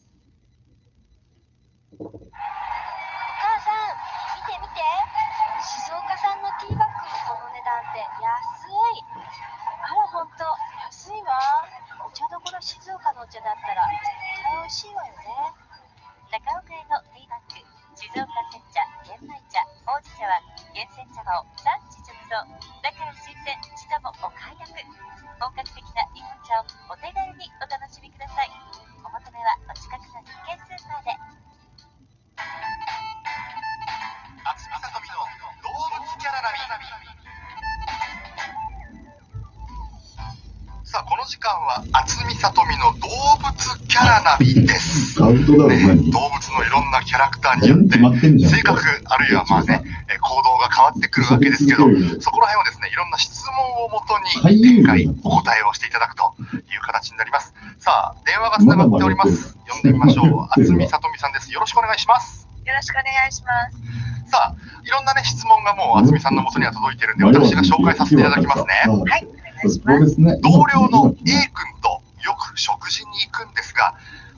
お母さん、見て見て、静岡産のティーバッグのこの値段って安い。あら、ほんと安いわ。お茶どころ静岡のお茶だったら絶対美味しいわよね。中岡屋のティーバッグ、静岡煎茶、玄米茶、ほうじ茶は厳選茶葉を産地直送。だから新鮮、しかもお買い得。本格的な日本茶をお手軽にお楽しみください。お求めはお近くの日系スーパーで。渥美さとみの動物キャラナビ。さあ、この時間は渥美さとみの動物キャラナビです。カウントダウン前に動物のいろんなキャラクターによって性格あるいはまあね、行動が変わってくるわけですけど、そこら辺をですね、いろんな質問をもとに展開、お答えをしていただくという形になります。さあ、電話がつながっております。呼んでみましょう。渥美さとみさんです。よろしくお願いします。よろしくお願いします。さあ、いろんなね、質問がもう渥美さんのもとには届いてるんで、私が紹介させていただきますね。はい、お願いします。同僚の A 君とよく食事に行くんですが、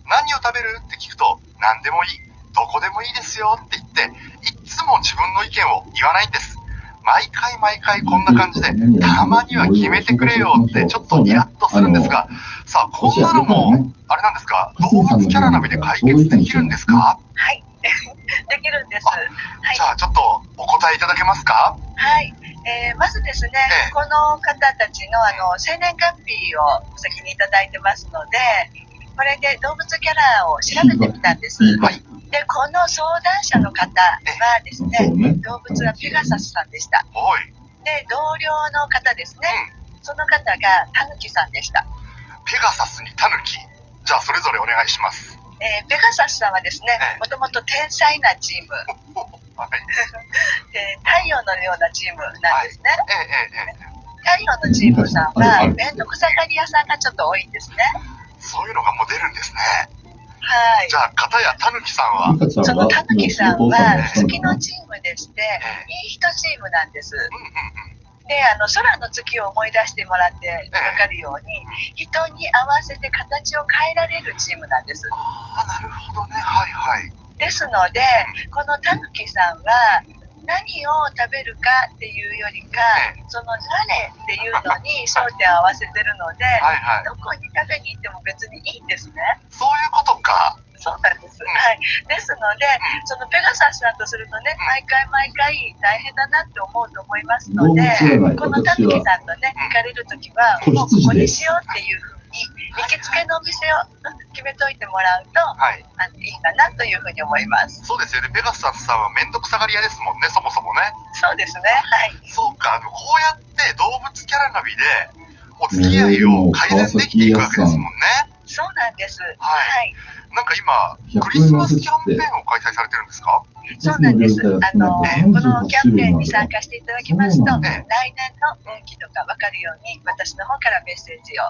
何を食べるって聞くと、何でもいい、どこでもいいですよって言って、いつも自分の意見を言わないんです。毎回こんな感じで、たまには決めてくれよってちょっとイラッとするんですが、さあ、こんなのも、あれなんですか、動物キャラナビで解決できるんですか？はい、できるんです。はい、じゃあ、ちょっとお答えいただけますか？はい、まずですね、この方たちの生年月日を先にいただいてますので、これで動物キャラを調べてみたんです。はい。で、この相談者の方はですね、動物はペガサスさんでした。はい。で、同僚の方ですね、その方がタヌキさんでした。ペガサスにタヌキ。じゃあ、それぞれお願いします。ペガサスさんはですね、もともと天才なチーム。はい。太陽のようなチームなんですね。太陽のチームさんは、めんどくさがり屋さんがちょっと多いんですね。そういうのがもう出るんですね。はい。じゃあ、片やタヌキさんは、そのタヌキさんは月のチームでして、いい人チームなんです。で、空の月を思い出してもらってわかるように、人に合わせて形を変えられるチームなんです。ああ、なるほどね。はいはい。ですので、このタヌキさんは、何を食べるかっていうよりか、その誰っていうのに焦点を合わせてるので、どこに食べに行っても別にいいんですね。そういうことか。そうなんです。はい。ですので、そのペガサスさんとするとね、毎回大変だなって思うと思いますので、このたぬきさんとね、行かれるときは、もうここにしようっていうふうに、行きつけのお店を決めといてもらうと、いいかなというふうに思います。そうですよね。ペガサスさんはめんどくさがり屋ですもんね、そもそもね。そうですね。はい。そうか、こうやって動物キャラナビでお付き合いを改善できていくわけですもんね。そうなんです。はい。なんか今、クリスマスキャンペーンを開催されてるんですか？そうなんです。このキャンペーンに参加していただきますと、来年の運気とか分かるように、私の方からメッセージを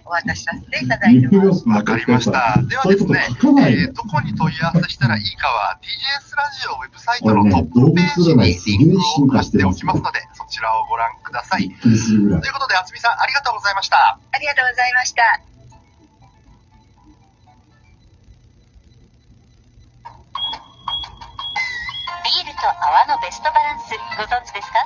お渡しさせていただいてます。わかりました。ではですね、どこに問い合わせしたらいいかは、TJS ラジオウェブサイトのトップページにリンクを貼っておきますので、そちらをご覧ください。ということで、渥美さん、ありがとうございました。ありがとうございました。ビールと泡のベストバランスご存知ですか？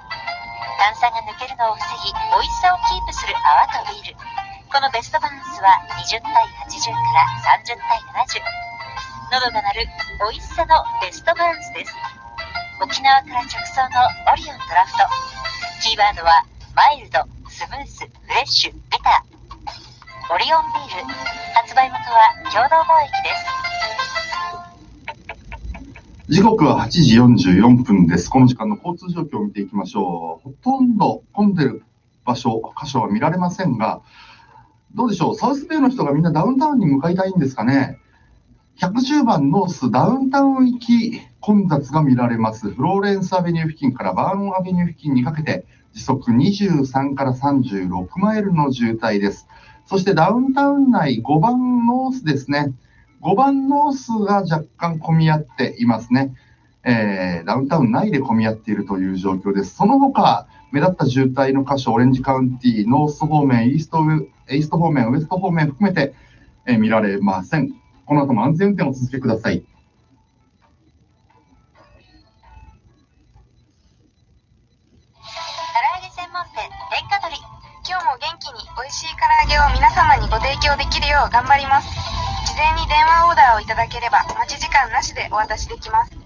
炭酸が抜けるのを防ぎ、美味しさをキープする泡とビール。このベストバランスは20対80から30対70。喉が鳴る美味しさのベストバランスです。沖縄から直送のオリオンドラフト。キーワードはマイルド、スムース、フレッシュ、ビター。オリオンビール。発売元は共同貿易です。時刻は8時44分です。この時間の交通状況を見ていきましょう。ほとんど混んでる箇所は見られませんが、どうでしょう、サウスベイの人がみんなダウンタウンに向かいたいんですかね。110番ノースダウンタウン行き混雑が見られます。フローレンスアベニュー付近からバーンアベニュー付近にかけて時速23から36マイルの渋滞です。そしてダウンタウン内5番ノースですね。5番ノースが若干混み合っていますね。ダウンタウン内で混み合っているという状況です。その他、目立った渋滞の箇所、オレンジカウンティ、ノース方面、イースト方面、ウエスト方面含めて、見られません。この後も安全運転をお続けください。唐揚げ専門店、天下鳥。今日も元気に美味しい唐揚げを皆様にご提供できるよう頑張ります。事前に電話オーダーをいただければ待ち時間なしでお渡しできます。天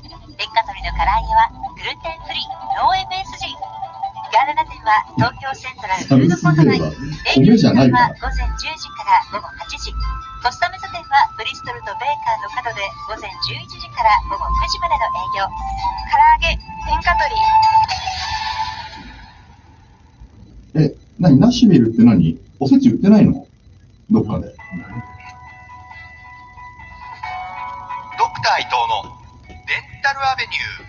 下鳥の唐揚げはグルテンフリー、ノー MSG。ガーデナ店は東京セントラルフードコート内。営業時間は午前10時から午後8時。コスタメザ店はブリストルとベーカーの角で午前11時から午後9時までの営業。唐揚げ、天下鳥。ナッシュビルって何？おせち売ってないの？どっかで。ドクター伊藤のデンタルアベニュー。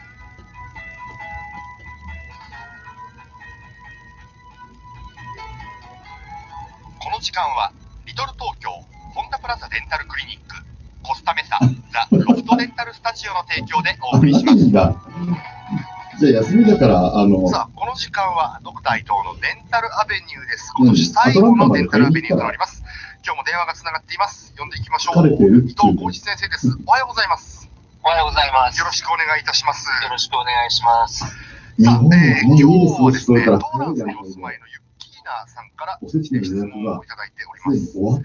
この時間はリトル東京ホンダプラザデンタルクリニックコスタメサザ・ロフトデンタルスタジオの提供でお送りします。じゃあ休みだからさあこの時間はドクター伊藤のデンタルアベニューです。今年最後のデンタルアベニューとなります。今日も電話がつながっています。呼んでいきましょう。伊藤浩一先生です。おはようございます。おはようございます。よろしくお願いいたします。よろしくお願いします。さあ、今日はですね、トーランスにお住まいのユッキーナさんから質問をいただいております。今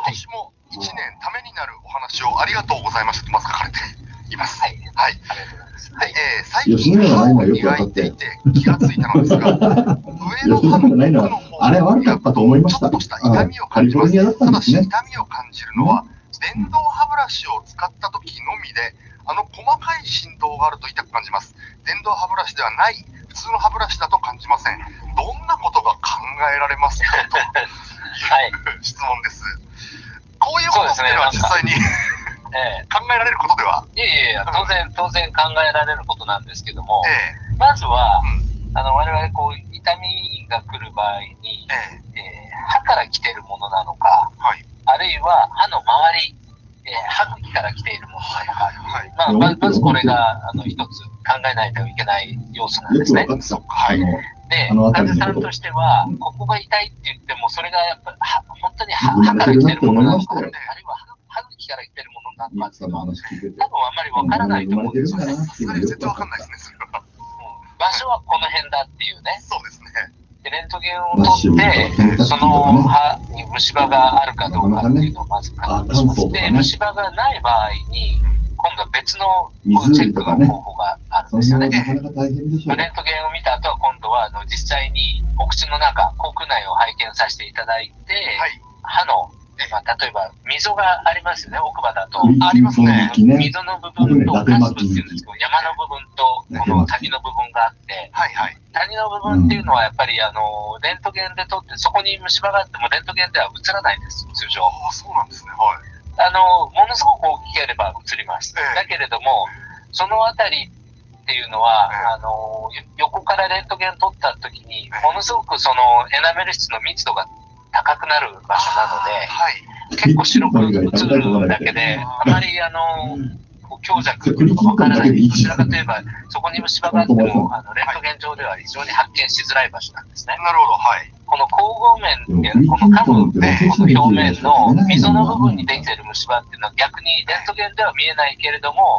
年も1年ためになるお話をありがとうございましたとまず書かれています。はい。はい。ありがとうございます。はい。最近歯を磨いていて気がついたのですが、上の歯の奥の方あれ悪かったと思いました。ちょっとした痛みを感じます。ただし痛みを感じるのは電動歯ブラシを使った時のみで、細かい振動があると痛く感じます。電動歯ブラシではない普通の歯ブラシだと感じません。どんなことが考えられますかという質問です。こういうことっていうのは実際に考えられることでは？いやいや、当然考えられることなんですけども、まずは、我々こう痛みが来る場合に、歯から来ているものなのか、あるいは歯の周り、歯茎から来ているものなのか、まずこれが一つ考えないといけない要素なんですね。で、患者さんとしては、ここが痛いって言っても、それがやっぱり本当に歯から来ているものなのか、あるいは歯茎から来ているものなのかっていうのは、多分あんまりわからないと思うんですよね。絶対わかんないですね、それは。んだっていうね。そうですね。でレントゲンを取って、その歯に虫歯があるかどうかっていうのをまず確認します。で、虫歯がない場合に、今度は別のチェックの方法があるんですよね。レントゲンを見た後は今度は実際にお口の中、口腔内を拝見させていただいて、歯の、まあ、例えば溝がありますよね、奥歯だと。ありますね。溝の部分とカスプっていうんですけど、山の部分とこの谷の部分があって、谷の部分っていうのはやっぱりレントゲンで撮って、そこに虫歯があってもレントゲンでは映らないんです、通常。そうなんですね。はい。ものすごく大きければ映ります。だけれども、そのあたりっていうのは、横からレントゲン撮った時に、ものすごくそのエナメル質の密度が高くなる場所なので、結構白く映るだけで、あまり強弱というかわからない。どちらかといえば、そこに虫歯があっても、レントゲン上では非常に発見しづらい場所なんですね。なるほど、はい。この咬合面で、この噛む、この表面の溝の部分にできている虫歯っていうのは逆にレントゲンでは見えないけれども、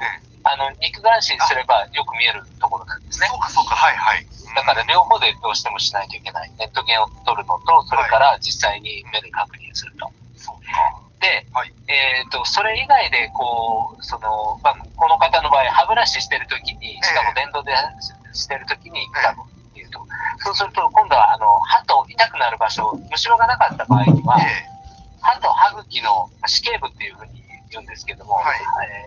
肉眼視すればよく見えるところなんですね。そうか、そうか、はい、はい。だから両方でどうしてもしないといけない。レントゲンを取るのと、それから実際に目で確認すると。そうか。で、それ以外で、この方の場合、歯ブラシしてるときに、しかも電動でしてるときに痛むっていうと、そうすると、今度は歯と痛くなる場所、虫歯がなかった場合には、歯と歯茎の歯茎部っていうふうに言うんですけども、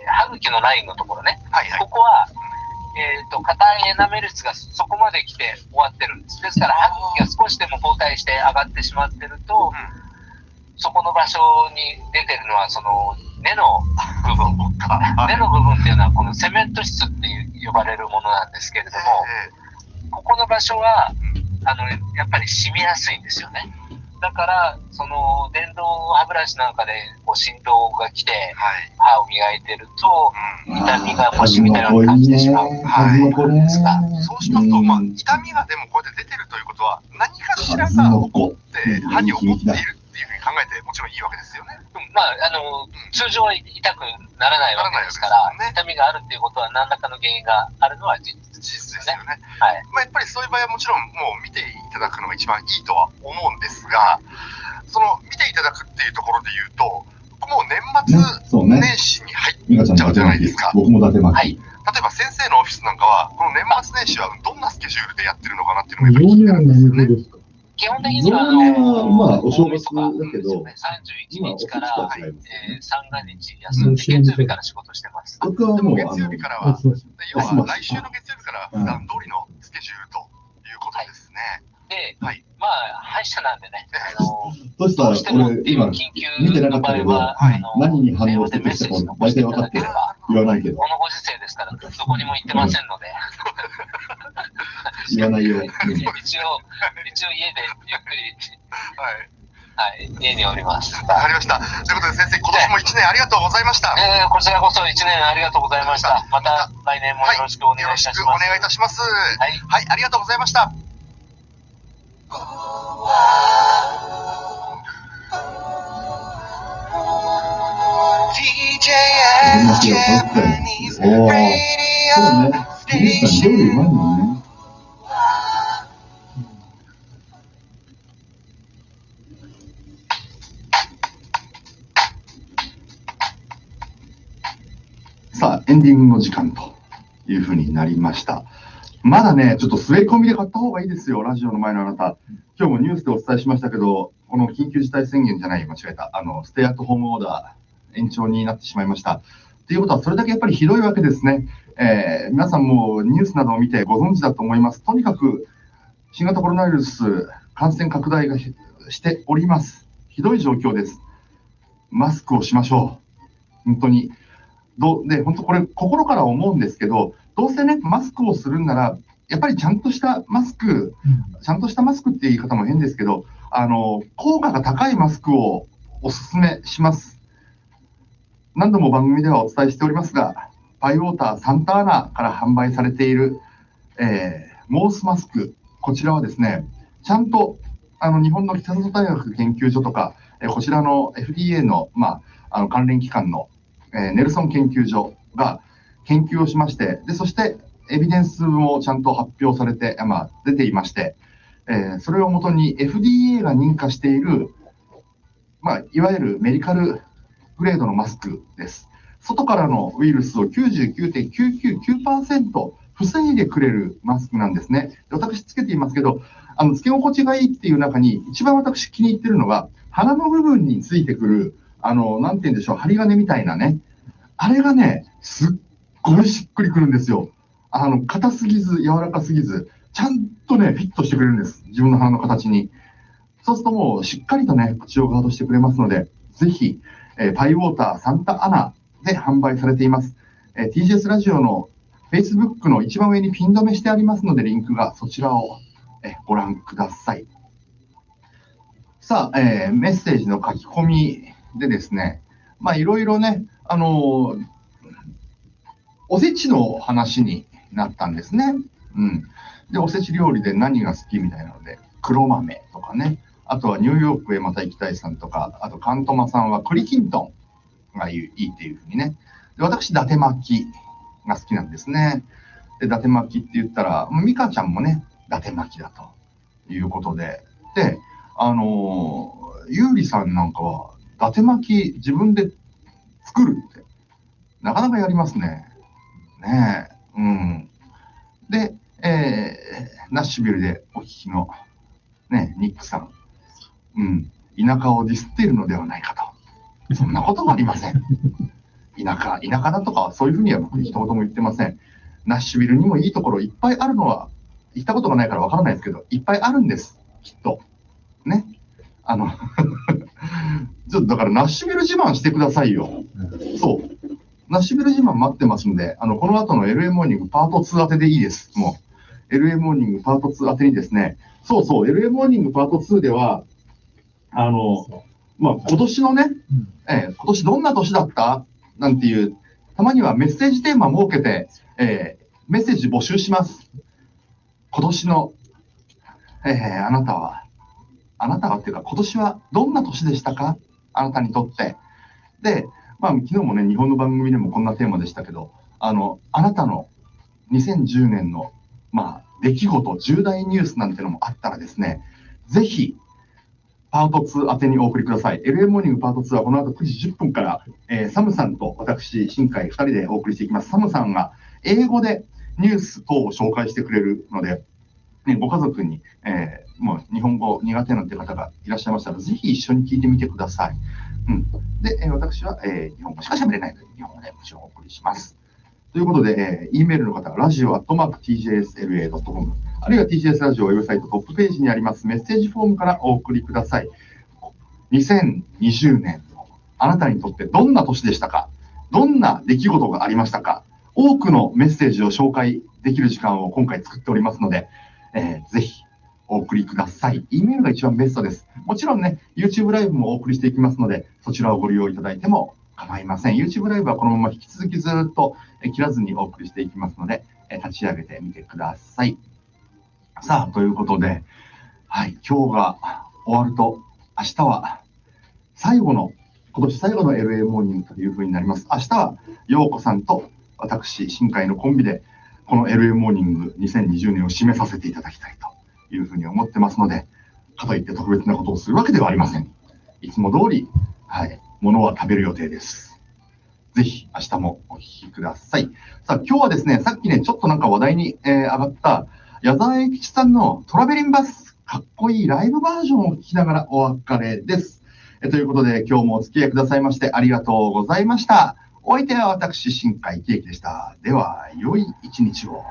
歯茎のラインのところね、ここは、硬いエナメル質がそこまで来て終わってるんです。ですから、歯茎が少しでも後退して上がってしまってると、そこの場所に出てるのは、その根の部分。根の部分っていうのは、このセメント質って呼ばれるものなんですけれども、ここの場所は、やっぱり染みやすいんですよね。だから、その電動歯ブラシなんかでこう振動が来て、歯を磨いてると、痛みがもしみたいな感じてしまう。ですが、そうしますと、まあ、痛みがでもこうやって出てるということは、何かしらが起こって、歯に起こっているっていうふうに考えてもちろんいいわけですよね。まあ、通常は痛くならないわけですから、痛みがあるっていうことは何らかの原因があるのは事実ですよね。はい。まあ、やっぱりそういう場合はもちろんもう見ていただくのが一番いいとは思うんですが、その見ていただくっていうところで言うと、もう年末年始に入っちゃうじゃないですか。僕も立てます。例えば先生のオフィスなんかは、この年末年始はどんなスケジュールでやってるのかなっていうのがやっぱり気になるんですよね。基本的には、まあ、お正月だけど、31日から三が日休んで、月曜日から仕事してます。僕はもう、月曜日からは、要は来週の月曜日から普段通りのスケジュールということですね。で、まあ、歯医者なんでね、どうしたら、俺、今、見てなかったけど、何に反応してくるか大体分かってる。言わないけど。このご時世ですから、どこにも行ってませんので。言わないよ。一応家でゆっくり、家におります。わかりました。ということで先生、今年も1年ありがとうございました。こちらこそ1年ありがとうございました。また来年もよろしくお願いいたします。よろしくお願いいたします。はい、ありがとうございました。そうね。ミスター料理うまいもんね。さあ、エンディングの時間というふうになりました。まだね、ちょっと据え込みで買った方がいいですよ、ラジオの前のあなた。今日もニュースでお伝えしましたけど、この緊急事態宣言じゃない、間違えた、ステイアットホームオーダー、延長になってしまいました。ということは、それだけやっぱりひどいわけですね。皆さんもニュースなどを見てご存知だと思います。とにかく、新型コロナウイルス感染拡大がしております。ひどい状況です。マスクをしましょう。本当に。で、本当これ、心から思うんですけど、どうせね、マスクをするんなら、やっぱりちゃんとしたマスクっていう言い方も変ですけど、効果が高いマスクをお勧めします。何度も番組ではお伝えしておりますが、バイウォーターサンタアナから販売されている、モースマスク、こちらはですね、ちゃんと日本の北里大学研究所とか、こちらの FDA の、関連機関の、ネルソン研究所が研究をしまして、でそして、エビデンスもちゃんと発表されて、出ていまして、それをもとに FDA が認可している、いわゆるメディカルグレードのマスクです。外からのウイルスを 99.999% 防いでくれるマスクなんですね。私つけていますけど、つけ心地がいいっていう中に、一番私気に入ってるのが、鼻の部分についてくる、なんて言うんでしょう、針金みたいなね。あれがね、すっごいしっくりくるんですよ。硬すぎず、柔らかすぎず、ちゃんとね、フィットしてくれるんです。自分の鼻の形に。そうするともう、しっかりとね、口をガードしてくれますので、ぜひ、パイウォーターサンタアナで販売されています。TGS ラジオの Facebook の一番上にピン止めしてありますので、リンクがそちらをご覧ください。さあ、メッセージの書き込みでですね、いろいろね、おせちの話になったんですね。で、おせち料理で何が好きみたいなので、黒豆とかね、あとはニューヨークへまた行きたいさんとか、あとカントマさんは栗きんとんがいいっていうふうにね。で、私、伊達巻きが好きなんですね。で、伊達巻きって言ったら、美香ちゃんもね、伊達巻きだということで、で、ゆうりさんなんかは、伊達巻き自分で作るって、なかなかやりますね。ねえ。で、ナッシュビルでお聞きの、ね、ニックさん。田舎をディスっているのではないかと。そんなこともありません。田舎だとかはそういうふうには僕一言も言ってません。ナッシュビルにもいいところいっぱいあるのは、行ったことがないからわからないですけど、いっぱいあるんです。きっと。ね。ちょっとだからナッシュビル自慢してくださいよ。そう。ナッシュビル自慢待ってますんで、この後の LA モーニングパート2当てでいいです。もう。LA モーニングパート2当てにですね、そうそう、LA モーニングパート2では、今年のね、今年どんな年だったなんていう、たまにはメッセージテーマ設けて、メッセージ募集します。今年の、あなたはっていうか、今年はどんな年でしたかあなたにとって。で、昨日もね、日本の番組でもこんなテーマでしたけど、あなたの2010年の、出来事、重大ニュースなんてのもあったらですね、ぜひ、パート2宛てにお送りください。LA モーニングパート2はこの後9時10分から、サムさんと私、新海2人でお送りしていきます。サムさんが英語でニュース等を紹介してくれるので、ご家族に、もう日本語苦手なんて方がいらっしゃいましたら、ぜひ一緒に聞いてみてください。で、私は、日本語しか喋れないので、日本語でもちろんお送りします。ということで、E メールの方は、radio@tjsla.com、あるいは TJS ラジオウェブサイトトップページにありますメッセージフォームからお送りください。2020年のあなたにとってどんな年でしたか？どんな出来事がありましたか？多くのメッセージを紹介できる時間を今回作っておりますので、ぜひお送りください。E メールが一番ベストです。もちろんね、YouTube ライブもお送りしていきますので、そちらをご利用いただいても構いません。YouTube ライブはこのまま引き続きずっと切らずにお送りしていきますので、立ち上げてみてください。さあ、ということで、今日が終わると、明日は今年最後の LA モーニングというふうになります。明日は、陽子さんと私、新海のコンビで、この LA モーニング2020年を締めさせていただきたいというふうに思ってますので、かといって特別なことをするわけではありません。いつも通り、ものは食べる予定です。ぜひ、明日もお聞きください。さあ、今日はですね、さっきね、ちょっとなんか話題に、上がった、矢沢永吉さんのトラベリンバス、かっこいいライブバージョンを聞きながらお別れです。ということで、今日もお付き合いくださいましてありがとうございました。お相手は私、新海圭樹でした。では、良い一日を。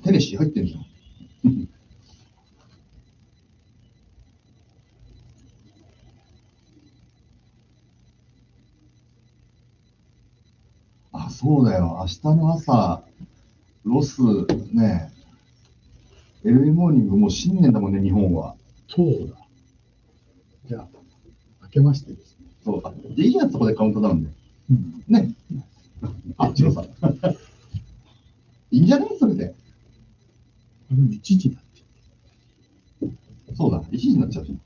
テネシー入ってるじゃん。あ、そうだよ。明日の朝、ロスね、LA モーニングもう新年だもんね、日本は。そうだ。じゃあ、明けましてですね。そう。いいじゃん、そこでカウントダウンで。ね。あ、チロさん。いいんじゃないそれで。1時だって。そうだ、1時になっちゃうじゃん。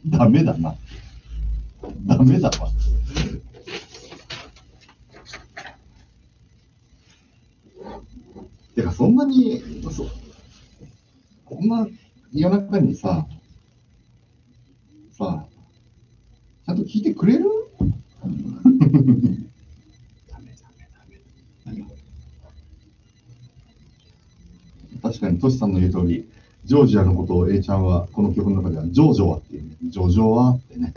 ダメだな。ダメだわ。てか、そんなに、こんな夜中にさ、ちゃんと聞いてくれる？確かに、トシさんの言う通り、ジョージアのことを A ちゃんは、この曲の中では、ジョージョアっていうね、ジョジョアってね。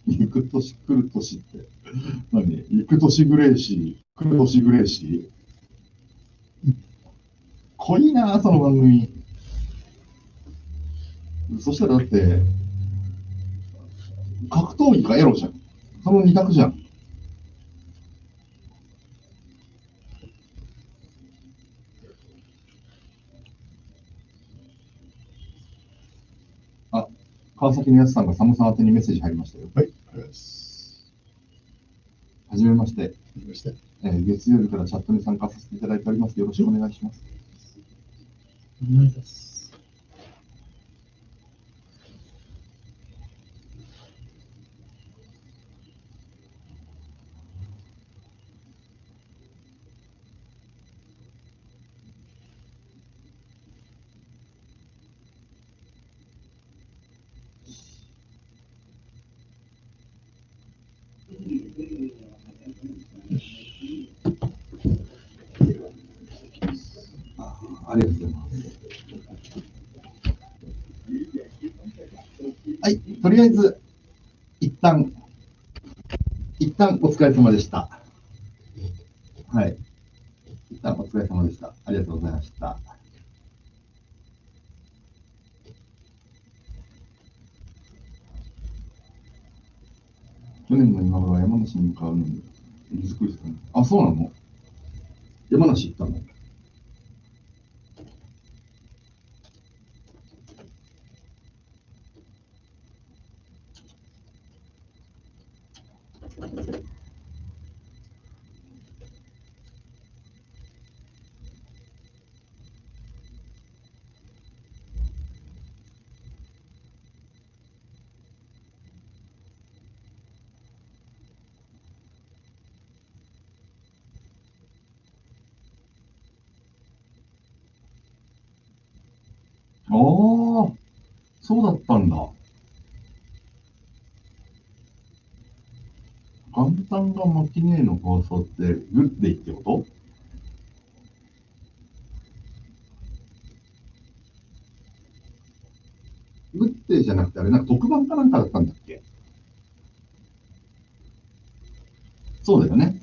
行く年来る年って、何？行く年グレーシー、来る年グレーシー。濃いな、その番組。そしたらだって、格闘技かエロじゃん。その二択じゃん。あ、川崎のやつさんがサムさん宛てにメッセージ入りましたよ。はい。はじめまして。月曜日からチャットに参加させていただいております。よろしくお願いします。お願いします。ありがとうございます。はい、とりあえず、一旦お疲れ様でした。はい。一旦お疲れ様でした。ありがとうございました。去年の今頃は山梨に向かうのに、荷造りですかね。あ、そうなの？山梨行ったの？ああ、そうだったんだ。元旦がマキネーの放送ってグッデイってこと？グッデイじゃなくてあれ、なんか特番かなんかだったんだっけ？そうだよね。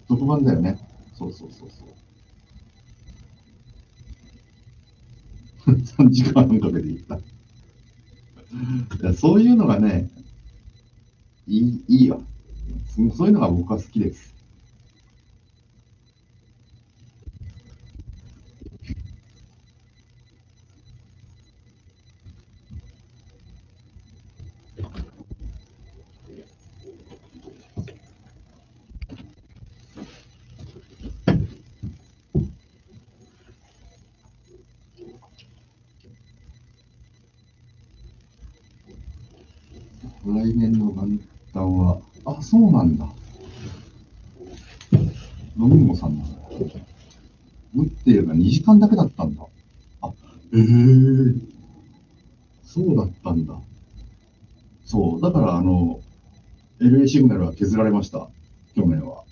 特番だよね。そうそうそうそう。3時間半かけて行った。いや、そういうのがね、いいよ。そういうのが僕は好きです。来年の元旦は、あ、そうなんだ。ドミンゴさんなんだ。グッデイが2時間だけだったんだ。あ、そうだったんだ。そう、だからLA シグナルは削られました、去年は。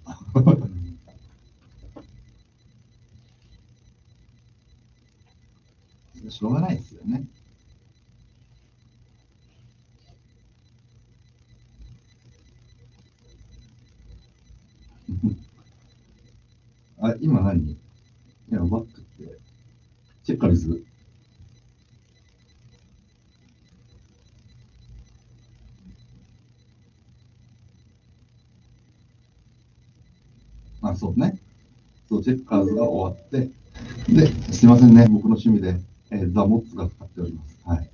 しょうがないですよね。あ、今何？いや、バックって、チェッカーズ。あ、そうね。そう、チェッカーズが終わって、で、すいませんね、僕の趣味で、ザ・モッツがかかっております。はい。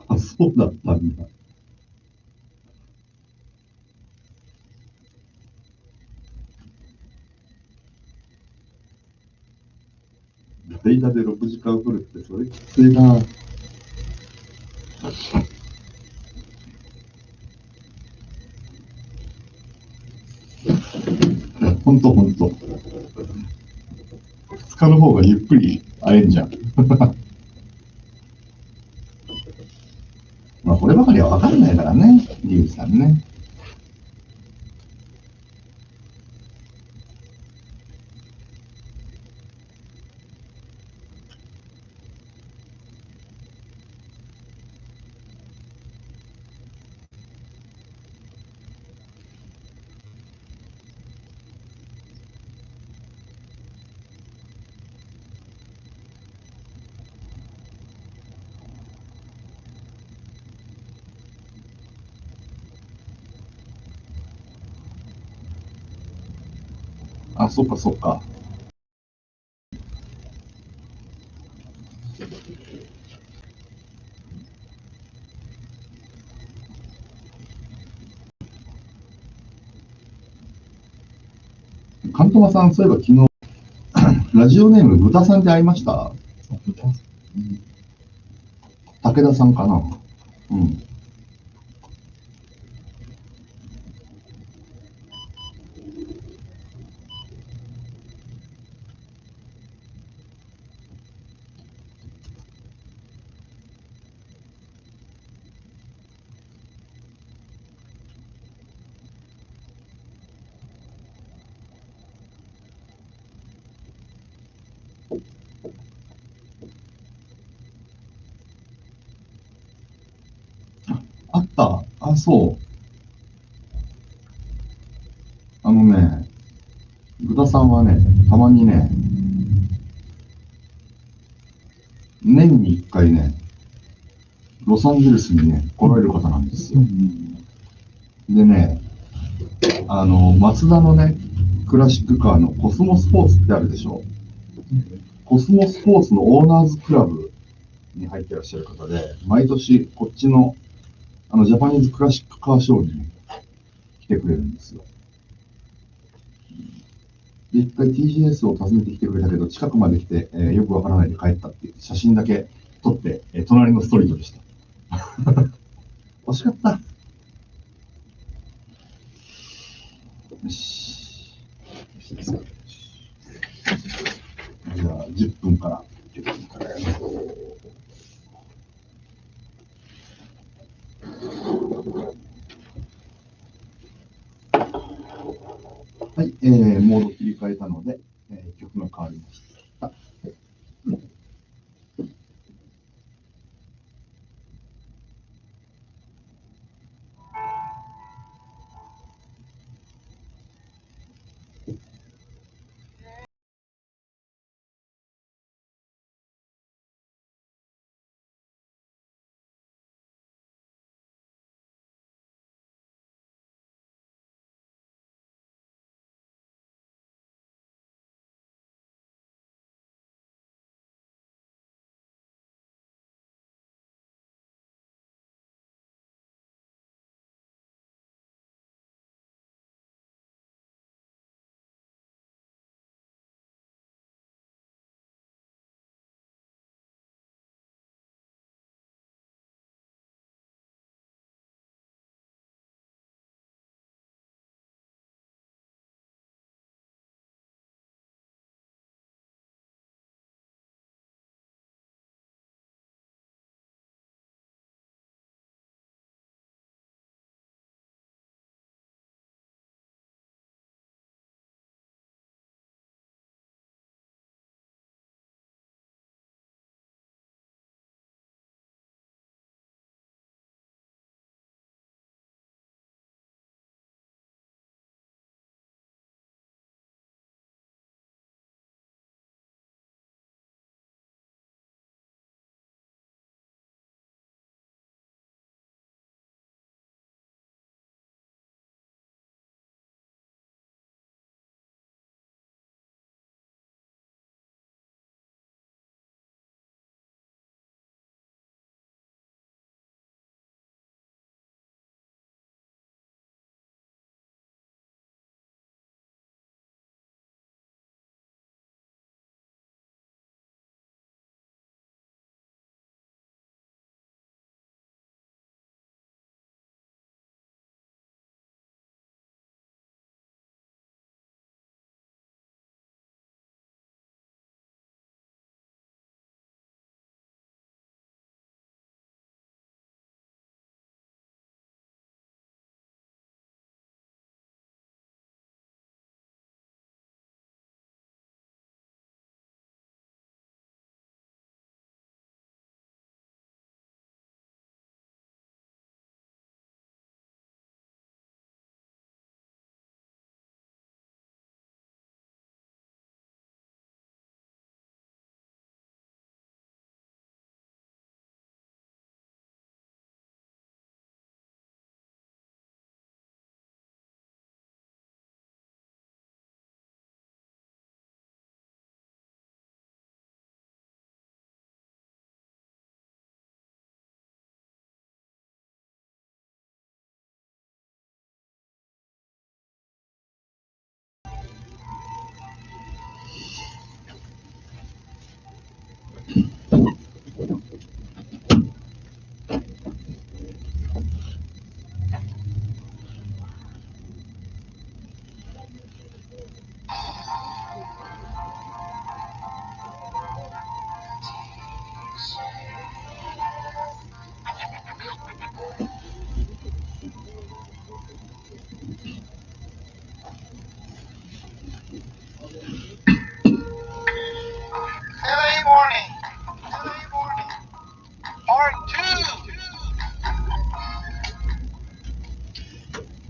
あ、そうだったんだ。代打で6時間フルって、それきついな。ほんと。2日の方がゆっくり会えんじゃん。まあ、こればかりは分かんないからね、リュウさんね。あ、そっかそっか。カントマさん、そういえば昨日、ラジオネーム、豚さんで会いました？武田さんかな。うん。あった。あ、そう。豚さんはね、たまにね、年に1回ね、ロサンゼルスにね、来られる方なんですよ。でね、マツダのね、クラシックカーのコスモスポーツってあるでしょ。コスモスポーツのオーナーズクラブに入ってらっしゃる方で、毎年こっちのジャパニーズクラシックカーショーに来てくれるんですよ。で、一回 TGS を訪ねてきてくれたけど、近くまで来て、よくわからないで帰ったっていう写真だけ撮って、隣のストリートでした。惜しかった。よし。じゃあ、10分から。はい、モード切り替えたので、曲が変わりました。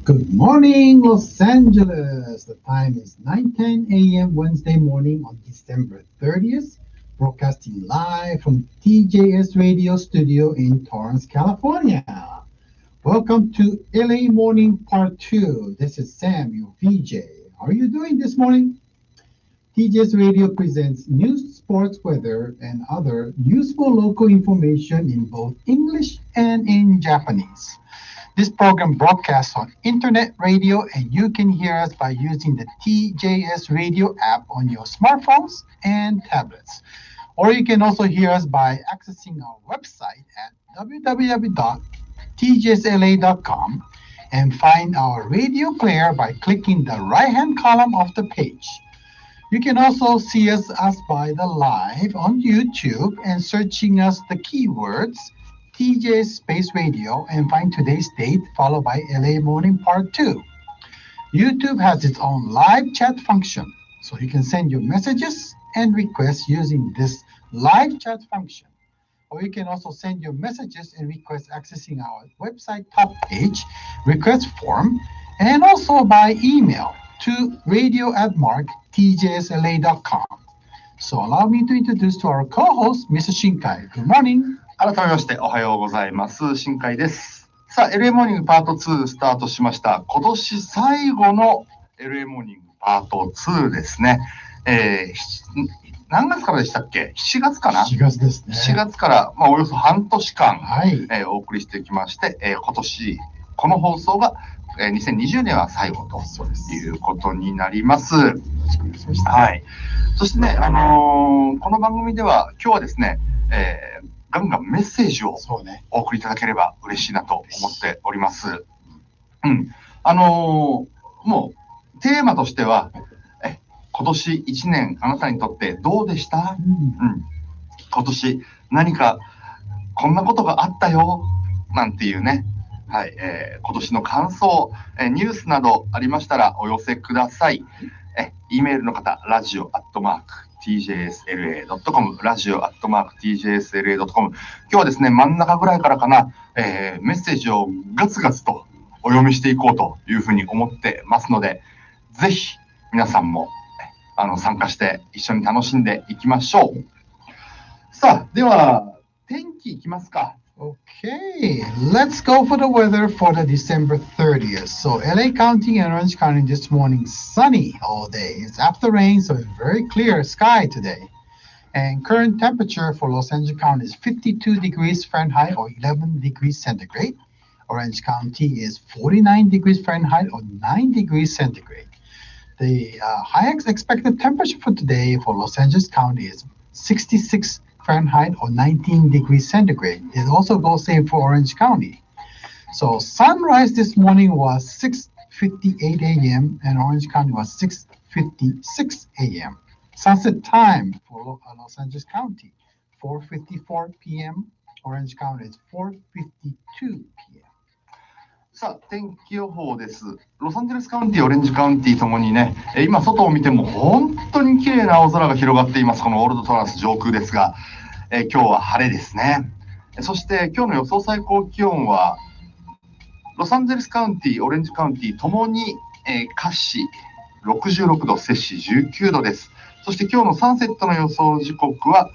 Good morning, Los Angeles. The time is 9:10 a.m. Wednesday morning on December 30th, broadcasting live from TJS Radio Studio in Torrance, California. Welcome to LA Morning Part 2. This is Sam, your VJ. How are you doing this morning? TJS Radio presents news, sports, weather, and other useful local information in both English and in Japanese. This program broadcasts on internet radio, and you can hear us by using the TJS Radio app on your smartphones and tablets. Or you can also hear us by accessing our website at www.tjsla.com and find our radio player by clicking the right-hand column of the page. You can also see us by the live on YouTube and searching us the keywords TJS Space Radio and find today's date followed by LA Morning Part 2. YouTube has its own live chat function, so you can send your messages and requests using this live chat function. Or you can also send your messages and requests accessing our website top page, request form, and also by email to radio@tjsla.com. So allow me to introduce to our co-host, Mr. Shinkai. Good morning. 改めましておはようございます。新海です。さあ、LA モーニングパート2スタートしました。今年最後の LA モーニングパート2ですね。何月からでしたっけ ?7 月かな ?7 月ですね。7月から、およそ半年間、はい、お送りしてきまして、今年、この放送が、2020年は最後ということになります。はい。そしてね、この番組では今日はですね、ガンガンメッセージをお送りいただければ嬉しいなと思っております。うん。もうテーマとしては、今年1年あなたにとってどうでした？うん。今年何かこんなことがあったよなんていうね、はい、今年の感想、ニュースなどありましたらお寄せください。E メールの方、radio@tjsla.com、radio@tjsla.com。今日はですね、真ん中ぐらいからかな、メッセージをガツガツとお読みしていこうというふうに思ってますので、ぜひ皆さんも参加して一緒に楽しんでいきましょう。さあ、では天気いきますか。Okay, let's go for the weather for the December 30th. So LA County and Orange County this morning, sunny all day. It's after rain, so it's very clear sky today. And current temperature for Los Angeles County is 52 degrees Fahrenheit or 11 degrees centigrade. Orange County is 49 degrees Fahrenheit or 9 degrees centigrade. The highest expected temperature for today for Los Angeles County is 66 Fahrenheit or 19 degrees centigrade. It also goes same for Orange County. So sunrise this morning was 6:58 a.m. and Orange County was 6:56 a.m. Sunset time for Los Angeles County, 4:54 p.m. Orange County is 4:52 p.m. さあ、天気予報です。ロサンゼルスカウンティ、オレンジカウンティともにね、今外を見ても本当に綺麗な青空が広がっています。このオールドトランス上空ですが、今日は晴れですね。そして今日の予想最高気温は、ロサンゼルスカウンティ、オレンジカウンティともに、華氏66度、摂氏19度です。そして今日のサンセットの予想時刻は、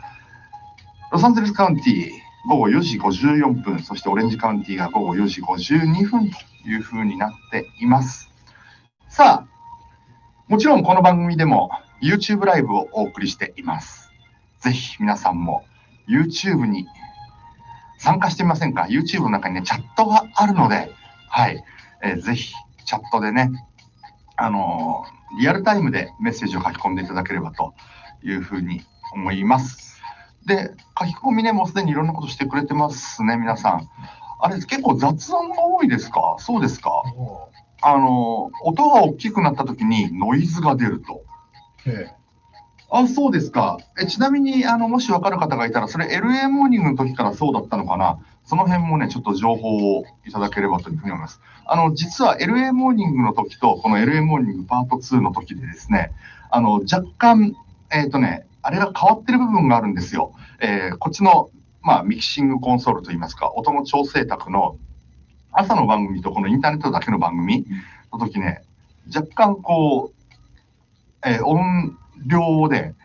ロサンゼルスカウンティ、午後4時54分、そしてオレンジカウンティが午後4時52分というふうになっています。さあ、もちろんこの番組でも YouTube ライブをお送りしています。ぜひ皆さんも YouTube に参加してみませんか？ YouTube の中にね、チャットがあるので、はい、ぜひチャットでね、リアルタイムでメッセージを書き込んでいただければというふうに思います。で、書き込みね、もうすでにいろんなことしてくれてますね、皆さん。あれ、結構雑音が多いですか？そうですか？音が大きくなった時にノイズが出ると。あ、そうですか。ちなみに、もし分かる方がいたら、それ LA モーニングの時からそうだったのかな？その辺もね、ちょっと情報をいただければというふうに思います。実は LA モーニングの時と、この LA モーニングパート2の時でですね、若干、あれが変わってる部分があるんですよ。こっちの、ミキシングコンソールといいますか、音の調整卓の、朝の番組とこのインターネットだけの番組の時ね、若干こう、音量をね、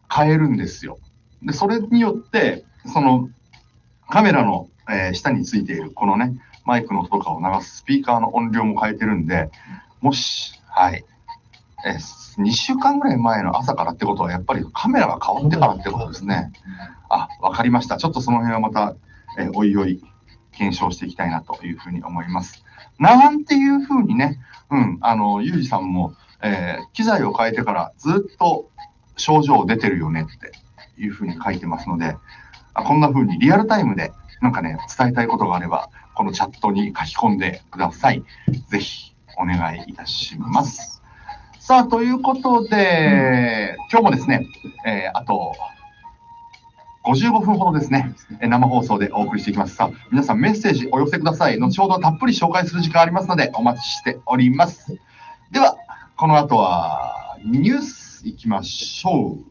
変えるんですよ。で、それによって、そのカメラの、下についているこのね、マイクの音とかを流すスピーカーの音量も変えてるんで、もし、はい、2週間ぐらい前の朝からってことは、やっぱりカメラが変わってからってことですね。あ、わかりました。ちょっとその辺はまた、おいおい検証していきたいなというふうに思います。なんていうふうにね、ゆうじさんも、機材を変えてからずっと症状出てるよねっていうふうに書いてますので、こんなふうにリアルタイムでなんかね、伝えたいことがあれば、このチャットに書き込んでください。ぜひお願いいたします。さあ、ということで、今日もですね、あと55分ほどですね、生放送でお送りしていきます。さあ、皆さんメッセージお寄せください。後ほどたっぷり紹介する時間ありますので、お待ちしております。では、この後はニュースいきましょう。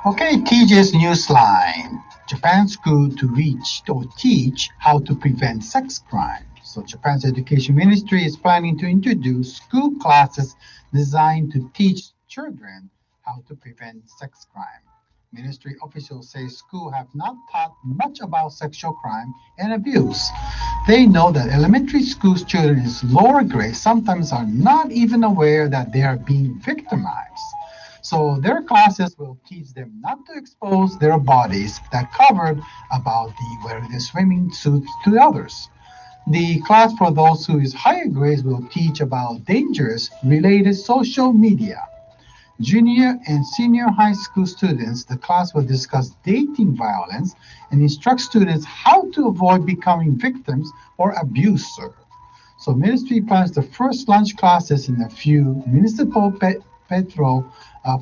Okay, TJ's Newsline. Japan school to reach or teach how to prevent sex crime. So Japan's education ministry is planning to introduce school classes designed to teach children how to prevent sex crime. Ministry officials say schools have not taught much about sexual crime and abuse. They know that elementary school children in lower grades sometimes are not even aware that they are being victimized. So their classes will teach them not to expose their bodies that covered about wearing the swimming suits to others. The class for those who is higher grades will teach about dangerous related social media. Junior and senior high school students, the class will discuss dating violence and instruct students how to avoid becoming victims or abusers. So ministry plans the first lunch classes in a few municipal petrol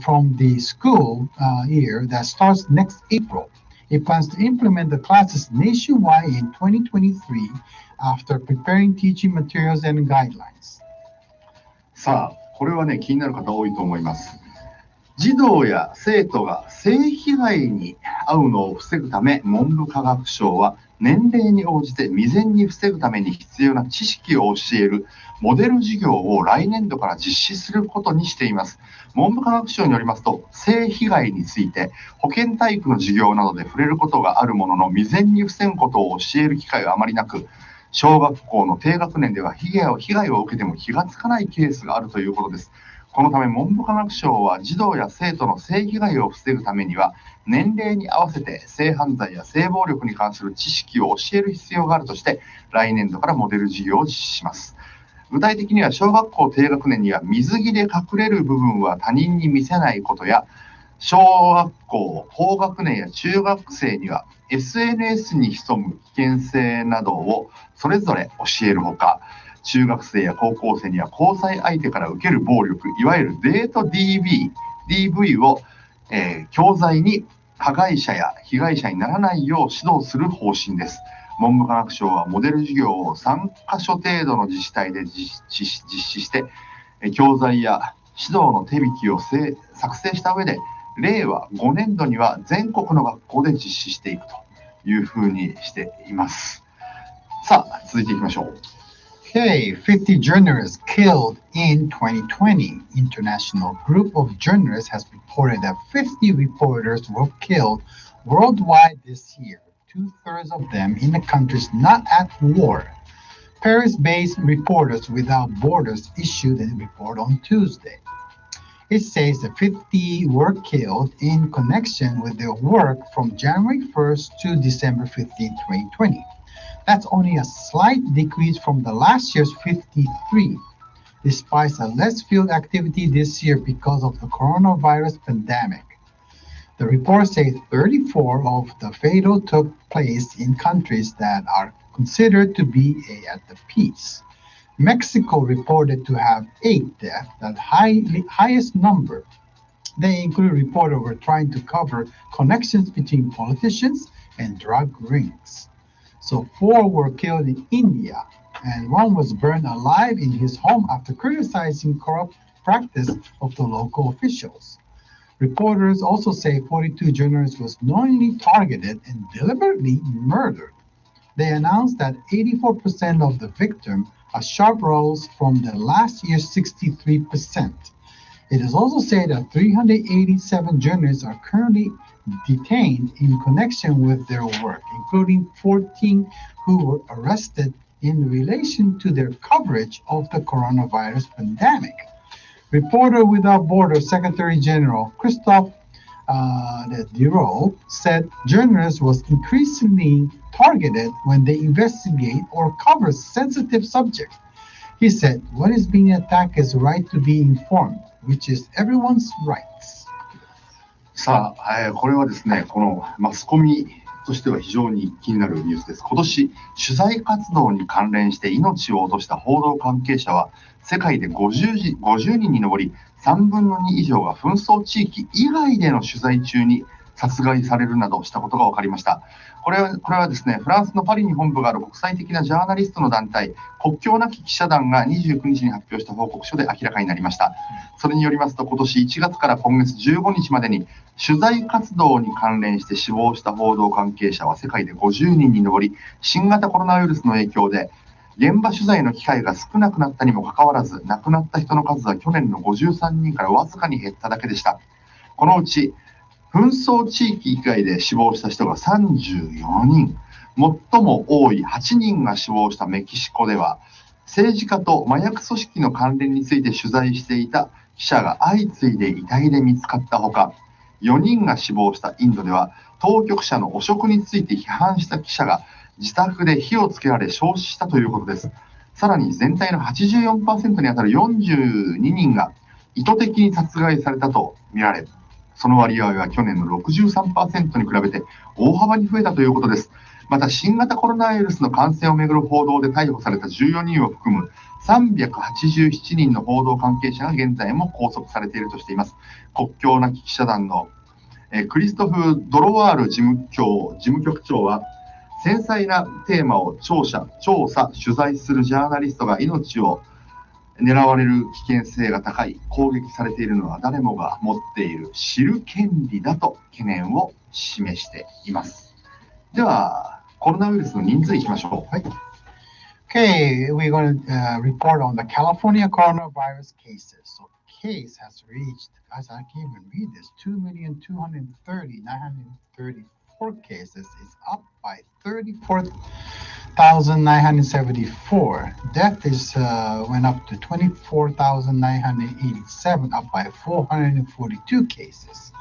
from the school year that starts next April. It plans to implement the classes nationwide in 2023 after preparing teaching materials and guidelines. さあ、これはね、気になる方多いと思います。児童や生徒が性被害に遭うのを防ぐため、文部科学省は年齢に応じて未然に防ぐために必要な知識を教えるモデル授業を来年度から実施することにしています。文部科学省によりますと、性被害について保健体育の授業などで触れることがあるものの、未然に防ぐことを教える機会はあまりなく、小学校の低学年では被害を受けても気がつかないケースがあるということです。このため文部科学省は児童や生徒の性被害を防ぐためには、年齢に合わせて性犯罪や性暴力に関する知識を教える必要があるとして、来年度からモデル授業を実施します。具体的には、小学校低学年には水着で隠れる部分は他人に見せないことや、小学校高学年や中学生には SNS に潜む危険性などをそれぞれ教えるほか、中学生や高校生には交際相手から受ける暴力、いわゆるデート DV を、教材に加害者や被害者にならないよう指導する方針です。文部科学省はモデル授業を3カ所程度の自治体で実施して、教材や指導の手引きを作成した上で、令和5年度には全国の学校で実施していくというふうにしています。さあ、続いていきましょう。Okay, 50 journalists killed in 2020. International group of journalists has reported that 50 reporters were killed worldwide this year, 2/3 of them in the countries not at war. Paris-based Reporters Without Borders issued a report on Tuesday. It says that 50 were killed in connection with their work from January 1st to December 15, 2020. That's only a slight decrease from the last year's 53, despite a less field activity this year because of the coronavirus pandemic. The report says 34 of the fatal took place in countries that are considered to be at the peace. Mexico reported to have 8 deaths, the highest number. They include reporters who were trying to cover connections between politicians and drug rings. So 4 were killed in India, and 1 was burned alive in his home after criticizing corrupt practice of the local officials. Reporters also say 42 journalists was knowingly targeted and deliberately murdered. They announced that 84% of the victims are sharp rose from the last year's 63%. It is also said that 387 journalists are currently detained in connection with their work, including 14 who were arrested in relation to their coverage of the coronavirus pandemic. Reporter Without Borders Secretary General Christophe Dirault said journalists was increasingly targeted when they investigate or cover sensitive subjects. He said, what is being attacked is the right to be informed, which is everyone's rights. さあ、これはですね、このマスコミとしては非常に気になるニュースです。今年、取材活動に関連して命を落とした報道関係者は、世界で50人に上り、3分の2以上が紛争地域以外での取材中に殺害されるなどしたことが分かりました。これはですね、フランスのパリに本部がある国際的なジャーナリストの団体、国境なき記者団が29日に発表した報告書で明らかになりました。それによりますと、今年1月から今月15日までに、取材活動に関連して死亡した報道関係者は世界で50人に上り、新型コロナウイルスの影響で、現場取材の機会が少なくなったにもかかわらず、亡くなった人の数は去年の53人からわずかに減っただけでした。このうち、紛争地域以外で死亡した人が34人、最も多い8人が死亡したメキシコでは、政治家と麻薬組織の関連について取材していた記者が相次いで遺体で見つかったほか、4人が死亡したインドでは、当局者の汚職について批判した記者が自宅で火をつけられ焼死したということです。さらに全体の 84% にあたる42人が意図的に殺害されたとみられ、その割合は去年の 63% に比べて大幅に増えたということです。また新型コロナウイルスの感染をめぐる報道で逮捕された14人を含む387人の報道関係者が現在も拘束されているとしています。国境なき記者団のクリストフ・ドロワール事務局長は、繊細なテーマを調査、取材するジャーナリストが命を狙われる危険性が高い、攻撃されているのは誰もが持っている知る権利だと懸念を示しています。では、コロナウイルスの人数いきましょう。はい。Okay, we're going to report on the California coronavirus cases. So case has reached, as I can't even read this, 2,230,934 cases is up by 34,974. Death is went up to 24,987, up by 442 cases.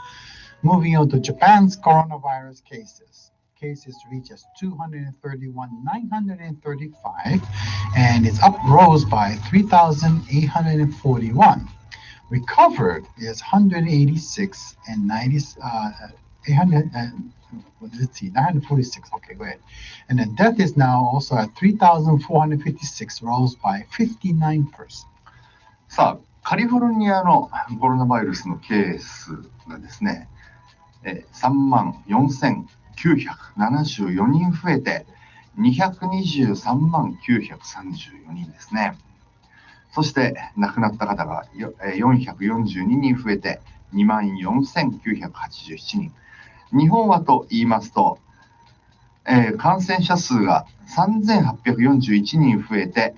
Moving on to Japan's coronavirus cases. Cases reach as 231,935, and it's up rose by 3,841. Recovered is 186 and 946. Okay, go ahead. And then death is now also at 3,456, rose by 59%. さあ、カリフォルニアのコロナウイルスのケースがですね、34,974人増えて、223,934人ですね。そして亡くなった方が442人増えて 24,987 人。日本はと言いますと、感染者数が 3,841 人増えて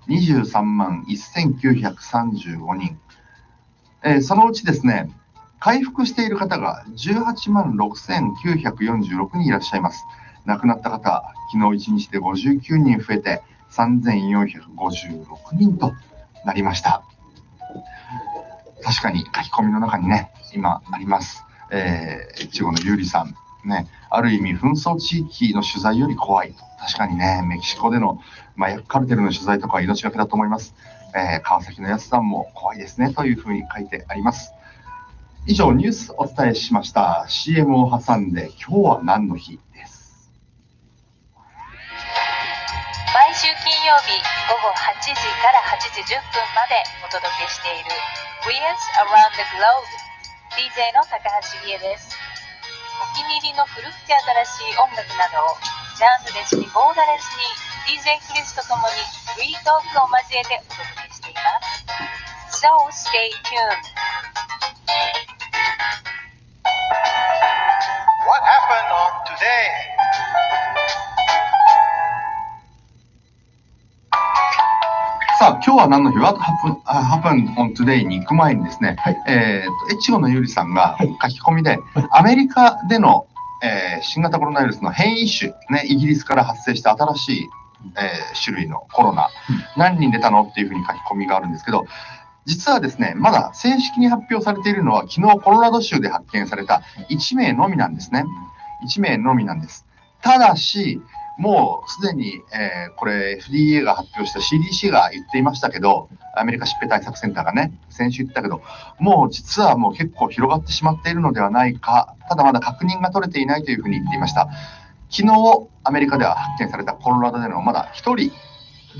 231,935 人。そのうちですね、回復している方が 186,946 人いらっしゃいます。亡くなった方、昨日1日で59人増えて 3,456 人となりました。確かに書き込みの中にね、今あります。越後のゆうりさん。ね、ある意味紛争地域の取材より怖いと。確かにね、メキシコでの麻薬カルテルの取材とかは命がけだと思います。川崎のやすさんも怖いですねというふうに書いてあります。以上ニュースお伝えしました。 CM を挟んで今日は何の日です。毎週金曜日午後8時から8時10分までお届けしている Weirds Around the Globe DJ の高橋理恵です。お気に入りの古くて新しい音楽などをジャンルレスにボーダレスに DJ クリスとともにフリートークを交えてお届けしています。So stay tuned. は何の日 ?What happened on today に行く前にですね、越後のゆりさんが書き込みで、アメリカでの、新型コロナウイルスの変異種、ね、イギリスから発生した新しい、種類のコロナ、何人出たのっていうふうに書き込みがあるんですけど、実はですね、まだ正式に発表されているのは、昨日コロラド州で発見された1名のみなんですね。1名のみなんです。ただし、もうすでに、これ FDA が発表した CDC が言っていましたけど、アメリカ疾病対策センターがね、先週言ったけど、もう実はもう結構広がってしまっているのではないか、ただまだ確認が取れていないというふうに言っていました。昨日、アメリカでは発見されたコロラドでのまだ1人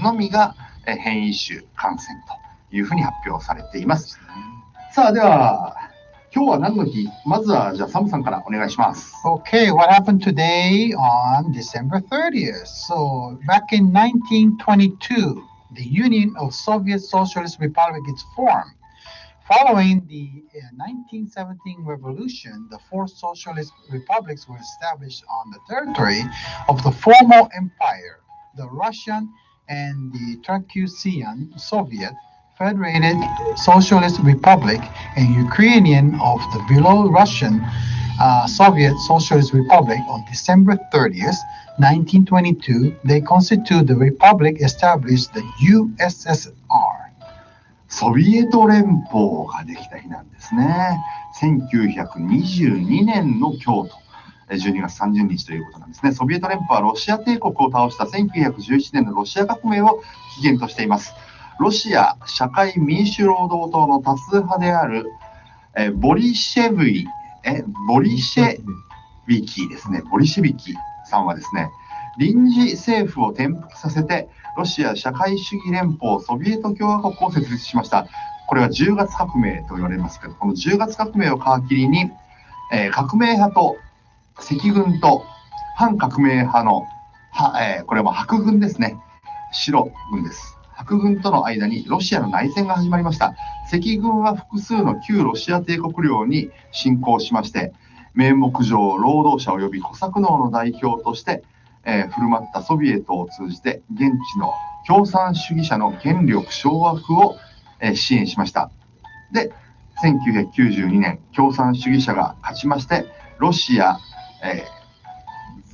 のみが変異種感染というふうに発表されています。さあ、では、今日は何の日？まずはじゃあサムさんからお願いします。Okay, what happened today on December 30th? So, back in 1922, the Union of Soviet Socialist Republics is formed. Following the 1917 revolution, the four socialist republics were established on the territory of the former empire, the Russian and the Transcaucasian Soviet Federated Socialist Republic and Ukrainian of the Belarusian Soviet Socialist Republic on December 30th, 1922, they constitute the republic established the USSR. ソビエト連邦ができた日なんですね。1922年の今日と12月30日ということなんですね。ソビエト連邦はロシア帝国を倒した1911年のロシア革命を起源としています。ロシア社会民主労働党の多数派であるボリシェビキですね。ボリシェビキさんはですね、臨時政府を転覆させてロシア社会主義連邦ソビエト共和国を設立しました。これは10月革命と言われますけど、この10月革命を皮切りに、革命派と赤軍と反革命派の、これは白軍ですね。白軍です。白軍との間にロシアの内戦が始まりました。赤軍は複数の旧ロシア帝国領に侵攻しまして、名目上労働者及び小作農の代表として、振る舞ったソビエトを通じて現地の共産主義者の権力掌握を、支援しました。で、1992年共産主義者が勝ちまして、ロシア、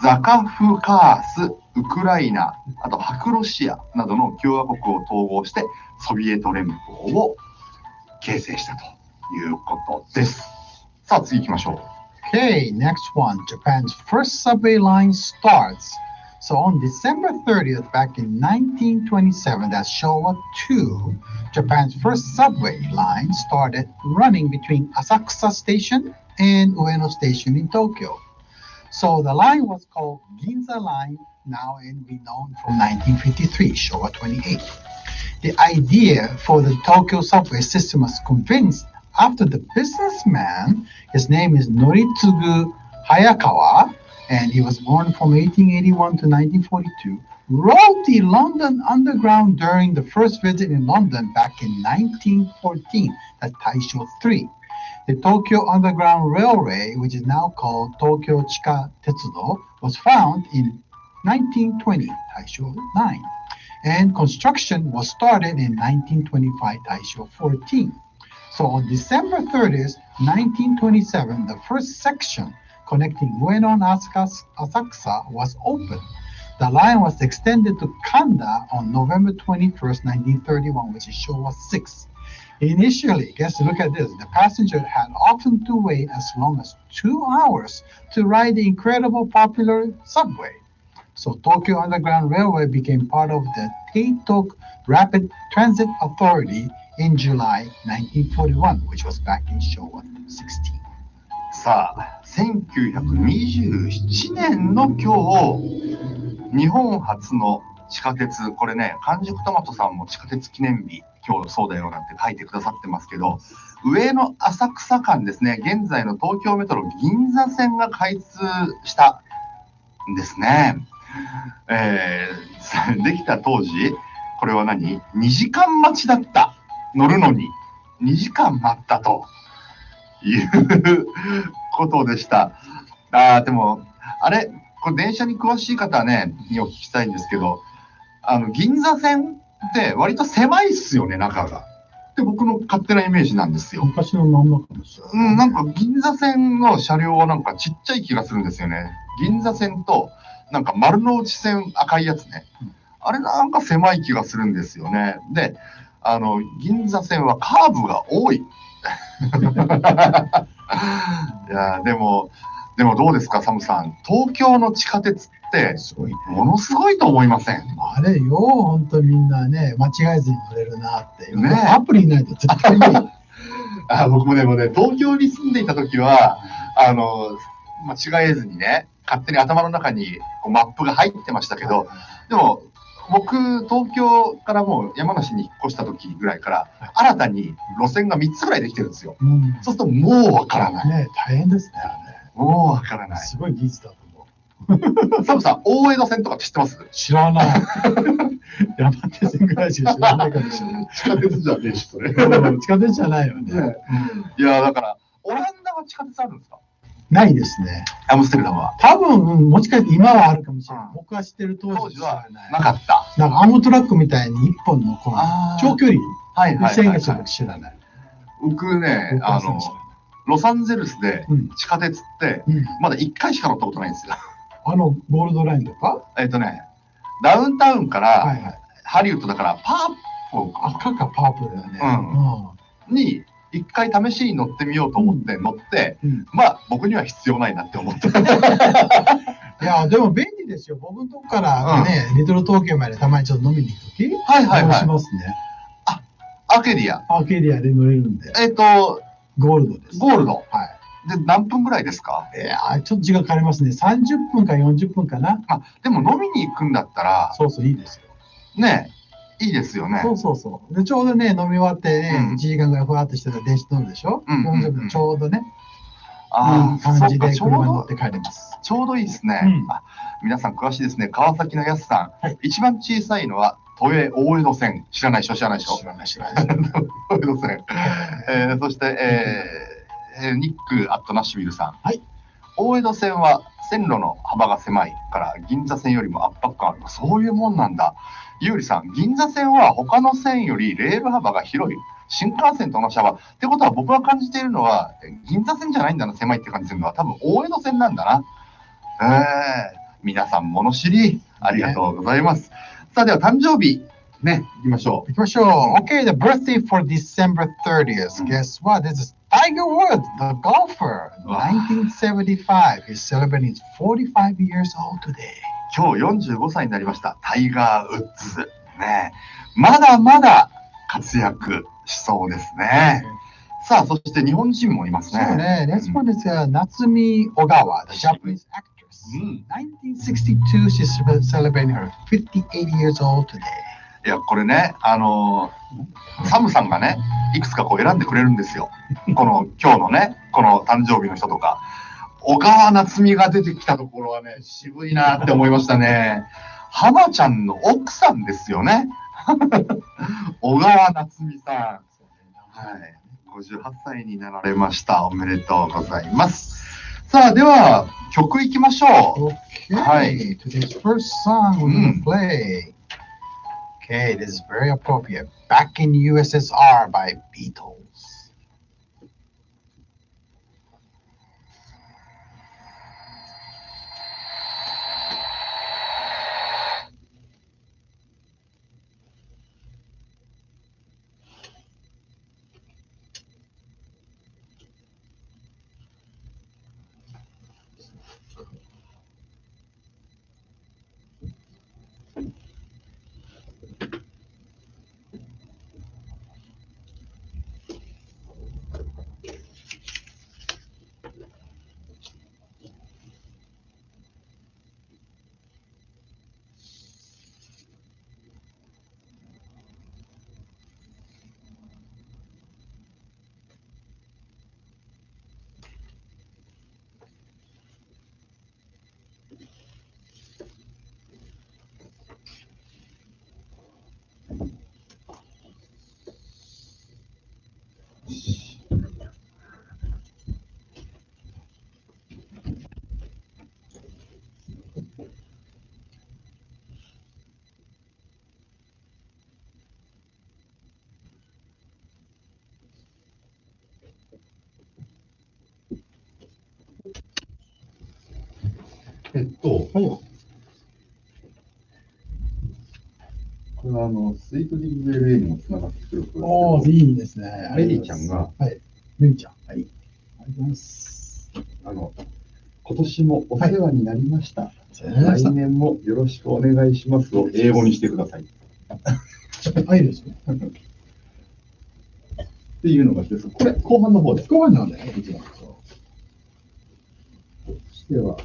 ザカフカース、ウクライナ、あと白ロシアなどの共和国を統合してソビエト連邦を形成したということです。さあ次行きましょう。Okay, next one. Japan's first subway line starts. So on December 30th, back in 1927, that's Showa 2, Japan's first subway line started running between Asakusa Station and Ueno Station in Tokyo. So the line was called Ginza Line, now and renowned from 1953, Showa 28. The idea for the Tokyo subway system was convinced after the businessman, his name is Noritsugu Hayakawa, and he was born from 1881 to 1942, rode the London Underground during the first visit in London back in 1914, that's Taisho 3. The Tokyo Underground Railway, which is now called Tokyo Chika Tetsudo, was found in 1920, Taisho 9, and construction was started in 1925, Taisho 14. So on December 30th, 1927, the first section connecting Ueno and Asakusa was opened. The line was extended to Kanda on November 21st, 1931, which is Showa 6. Initially, guess look at this, the passenger had often to wait as long as 2 hours to ride the incredible popular subway. So Tokyo Underground Railway became part of the Teitok Rapid Transit Authority in July 1941, which was back in Showa 16. さあ、1927年の今日、日本初の地下鉄、これね、完熟トマトさんも地下鉄記念日、今日そうだよなんて書いてくださってますけど、上野浅草間ですね、現在の東京メトロ銀座線が開通したんですね。できた当時、これは2時間待ちだった。乗るのに2時間待ったということでした。でも、これ電車に詳しい方はね、にお聞きしたいんですけど、銀座線って割と狭いっすよね、中が。って僕の勝手なイメージなんですよ。昔のまんまかもしれない。なんか銀座線の車両はなんかちっちゃい気がするんですよね。銀座線となんか丸の内線赤いやつね。あれなんか狭い気がするんですよね。で、銀座線はカーブが多い。いや、でもどうですか、サムさん。東京の地下鉄ってものすごいと思いません？あれよ、本当みんなね、間違えずに乗れるなって。ね、アプリないと絶対無理。僕もでもね、東京に住んでいた時は、間違えずにね、勝手に頭の中にこうマップが入ってましたけど、でも、僕、東京からもう山梨に引っ越した時ぐらいから、新たに路線が3つぐらいできてるんですよ。そうするともうわからない。ね、大変ですね、もうわからない。すごい技術だと思う。サムさん、大江戸線とか知ってます？知らない。山手線ぐらいしか知らないかもしれない。地下鉄じゃねえし、それ。地下鉄じゃないよね。いや、だから、オランダは地下鉄あるんですか？ないですね。アムステルダムは。多分、もしかして今はあるかもしれない。僕は知ってる当時はなかった。なんかアームトラックみたいに一本のこの長距離線が知らない。僕ね、ロサンゼルスで地下鉄ってまだ1回しか乗ったことないんですよ。ゴールドラインとか？ダウンタウンからハリウッドだからパープル。赤かパープルだね。に一回試しに乗ってみようと思って乗って、まあ僕には必要ないなって思って。いや、でも便利ですよ。僕のとこからね、リトル東京までたまにちょっと飲みに行くとき、しますね。アーケディア。アーケディアで乗れるんで。ゴールドです。ゴールド。で、何分ぐらいですか？いや、ちょっと時間かかりますね。30分か40分かな。でも飲みに行くんだったら。そうそう、いいですよ。ねいいですよね。そう。で、ちょうどね、飲み終わってね、1時間ぐらいふわっとしてたら電車乗るでしょ？ちょうどね、いい感じで車乗って帰れます。ちょうどいいですね。皆さん詳しいですね。川崎のやすさん。一番小さいのは、都営大江戸線。知らないでしょ？知らない。大江戸線。そして、ニック・アット・ナッシュビルさん。大江戸線は線路の幅が狭いから銀座線よりも圧迫感ある。そういうもんなんだ。ゆうりさん、銀座線は他の線よりレール幅が広い。新幹線と同じ幅。ってことは僕が感じているのは、銀座線じゃないんだな、狭いって感じするのは、多分大江戸線なんだな。皆さん物知り、ありがとうございます。さあ、では誕生日、ね、行きましょう。Okay, the birthday for December 30th. Guess what? This is Tiger Woods, the golfer. 1975. He's celebrating his 45 years old today. 今日45歳になりました。タイガー・ウッズ。ね。まだまだ活躍しそうですね。さあ、そして日本人もいますね。そうね。Next one is Natsumi Ogawa, the Japanese actress. 1962, she's celebrating her 58 years old today. いや、これね、サムさんがね、いくつかこう選んでくれるんですよ。今日のね、この誕生日の人とか。小川夏美が出てきたところはね、渋いなって思いましたね。浜ちゃんの奥さんですよね。小川夏美さん。はい。58歳になられました。おめでとうございます。さあ、では、曲いきましょう。はい。Today's first song we're going to play. Okay, this is very appropriate. Back in USSR by Beatles. これはスイートディング LA にもつながってくることですけど、おー、いいですね。メリーちゃんが、はい。メリーちゃん。はい。ありがとうございます。今年もお世話になりました。来来年もよろしくお願いしますを英語にしてください。はい、いいですね。っていうのが一つ。これ、後半の方です。後半なんだよね、こちら。そしては、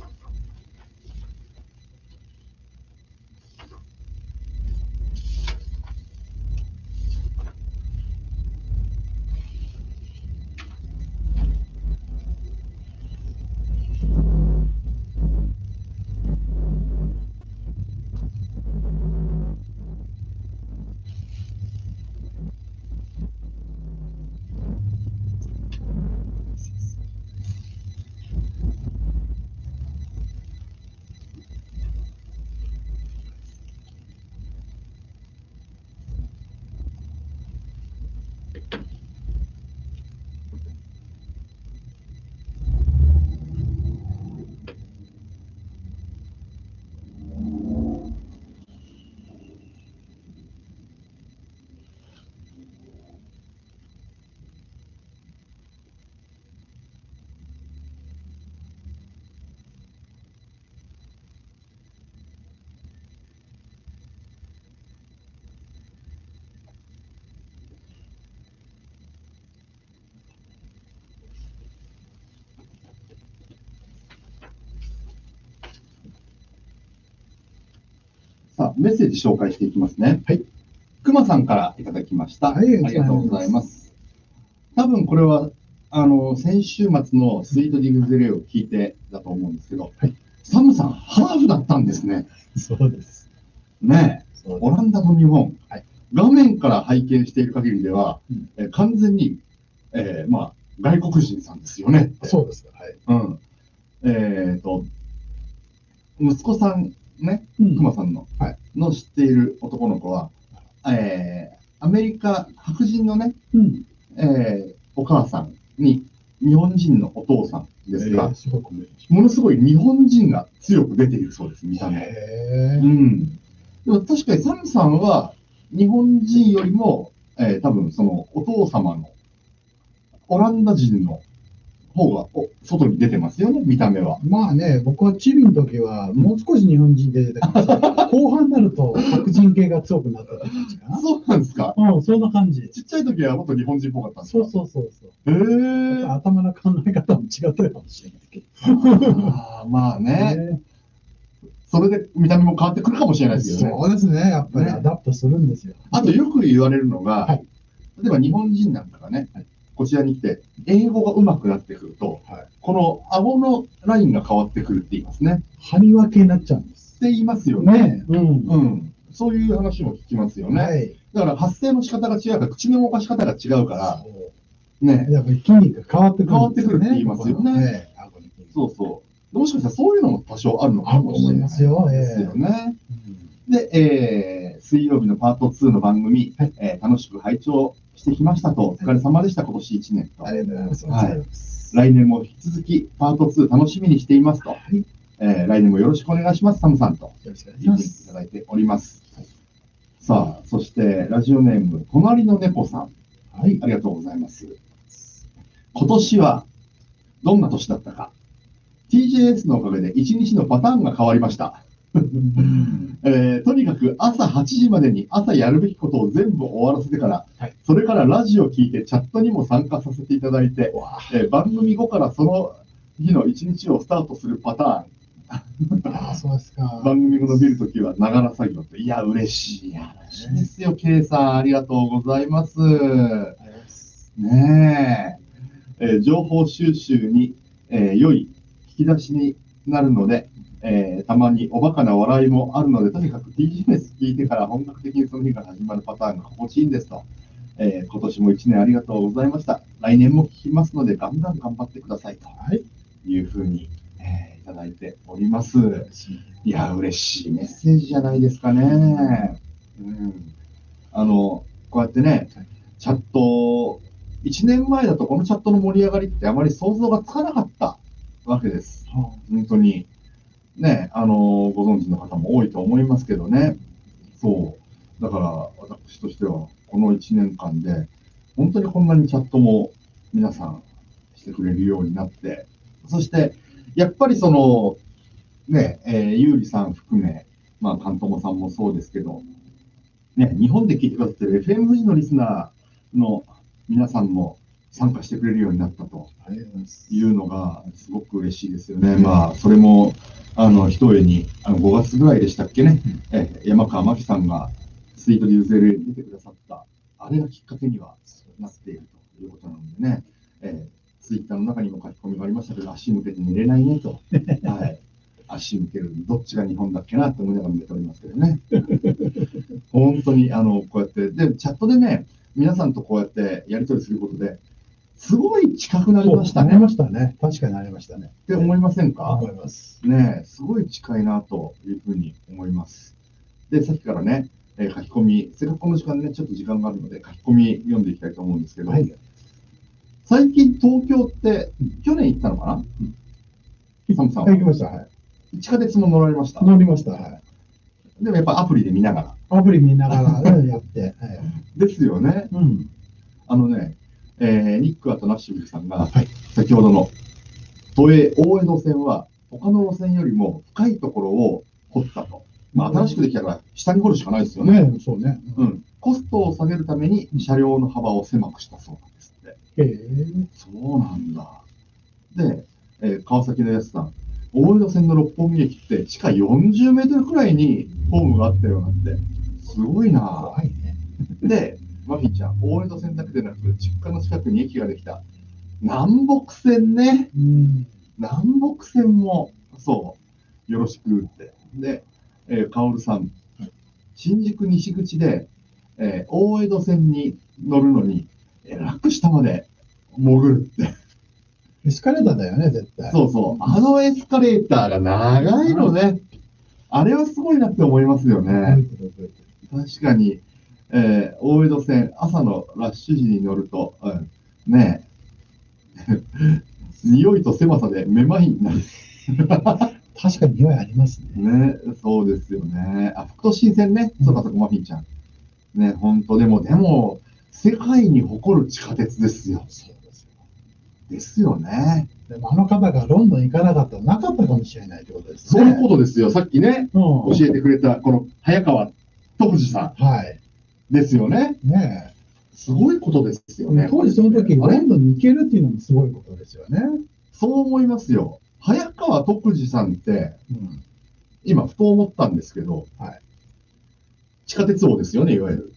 さあ、メッセージ紹介していきますね。はい。くまさんからいただきました。はい、ありがとうございます。多分これは、先週末のスイートディングゼレを聞いてだと思うんですけど、はい、サムさん、ハーフだったんですね。そうです。ねえ、オランダと日本、はい、画面から拝見している限りでは、完全に、まあ、外国人さんですよね。そうですか。はい。息子さん、ね、くまさんの、はい、の知っている男の子は、アメリカ、白人のね、お母さんに日本人のお父さんですが、ものすごい日本人が強く出ているそうです、見た目。でも確かにサムさんは日本人よりも、多分そのお父様のオランダ人の方が外に出てますよね、見た目は。まあね、僕はチビの時はもう少し日本人で出てます後半になると白人系が強くなったって感じかな。そうなんですか。うん、そんな感じ。ちっちゃい時はもっと日本人っぽかったんですか。そう。頭の考え方も違ったかもしれないけど。まあね。それで見た目も変わってくるかもしれないですけどね。そうですね、やっぱりアダプトするんですよ。あとよく言われるのが、例えば日本人なんかがね、こちらに来て、英語が上手くなってくると、この顎のラインが変わってくるって言いますね。張り分けになっちゃうんです。って言いますよね。そういう話も聞きますよね。だから発声の仕方が違うから、口の動かし方が違うから、ね。やっぱり筋肉が変わってくる。変わってくるって言いますよね。そうそう。もしかしたらそういうのも多少あるのかもしれないですよね。で、水曜日のパート2の番組、楽しく拝聴してきましたと、お疲れ様でした、今年1年と。ありがとうございます。来年も引き続きパート2楽しみにしていますと。来年もよろしくお願いします、サムさんと。よろしくお願いします。いただいております。さあ、そしてラジオネーム、隣の猫さん。ありがとうございます。今年はどんな年だったか。TJS のおかげで1日のパターンが変わりました。とにかく朝8時までに朝やるべきことを全部終わらせてから、それからラジオを聞いてチャットにも参加させていただいて、番組後からその日の1日をスタートするパターン。そうですか。番組が伸びるときはながら作業って、いや、嬉しい話ですよ、K さん、ありがとうございます。ねえ、情報収集に、良い引き出しになるので、たまにおバカな笑いもあるので、とにかく TGS 聞いてから本格的にその日から始まるパターンが心地いいんですと。今年も1年ありがとうございました。来年も聞きますので、ガンガン頑張ってくださいというふうに、いただいております。いや、嬉しいメッセージじゃないですかね。こうやってね、チャット、1年前だとこのチャットの盛り上がりってあまり想像がつかなかったわけです。本当に。ね、ご存知の方も多いと思いますけどね。そう。だから、私としては、この1年間で、本当にこんなにチャットも皆さんしてくれるようになって、そして、やっぱりその、ね、ゆうりさん含め、まあ、かんともさんもそうですけど、ね、日本で聞いてくださってる FM 富士のリスナーの皆さんも参加してくれるようになったというのがすごく嬉しいですよね。まあ、それも、ひとえに、5月ぐらいでしたっけね、山川真紀さんがスイートデューズ LA に出てくださった、あれがきっかけにはなっているということなのでね、ツイッターの中にも書き込みがありましたけど、足向けて寝れないねと。はい、足向ける、どっちが日本だっけなって思いながら見ておりますけどね。本当にこうやって、で、チャットでね、皆さんとこうやってやり取りすることで、すごい近くなりましたね。なりましたね。確かになりましたね。って思いませんか？思います。ね、すごい近いなというふうに思います。で、さっきからね、書き込み、せっかくこの時間ね、ちょっと時間があるので、書き込み読んでいきたいと思うんですけど、はい、最近東京って、去年行ったのかな？サムさんは。行きました、はい。地下鉄も乗られました？乗りました、はい。でもやっぱアプリで見ながら。アプリ見ながら、やって。はい、ですよね。うん。ニック・アトナッシュルさんが、はい、先ほどの都営大江戸線は他の路線よりも深いところを掘ったと。まあ、新しくできたから下に掘るしかないですよね。そうね。うん。コストを下げるために車両の幅を狭くしたそうなんですって。へえ。そうなんだ。で、川崎のやつさん、大江戸線の六本木駅って地下40メートルくらいにホームがあったようなんて、すごいな。怖いね。で、マフィンちゃん、大江戸線だけでなく、実家の近くに駅ができた南北線ね。うん、南北線も、そう、よろしくって。で、カオルさん、新宿西口で、大江戸線に乗るのに、楽下まで潜るって。エスカレーターだよね、絶対。そうそう。エスカレーターが長いのね。あれはすごいなって思いますよね。確かに。大江戸線、朝のラッシュ時に乗ると、ねえ、匂いと狭さでめまいになる。確かに匂いありますね。ね、そうですよね。副都心線ね、そうかそうか、マフィンちゃん。ね、本当でも、世界に誇る地下鉄ですよ。そうですよ。ですよね。でも方がロンドン行かなかったらなかったかもしれないってことですね。そういうことですよ。さっきね、教えてくれた、この早川徳次さん。はい。ですよね。ねえ。すごいことですよね。当時その時、ロンドンに行けるっていうのもすごいことですよね。そう思いますよ。早川徳次さんって、今、ふと思ったんですけど、はい、地下鉄王ですよね、いわゆる。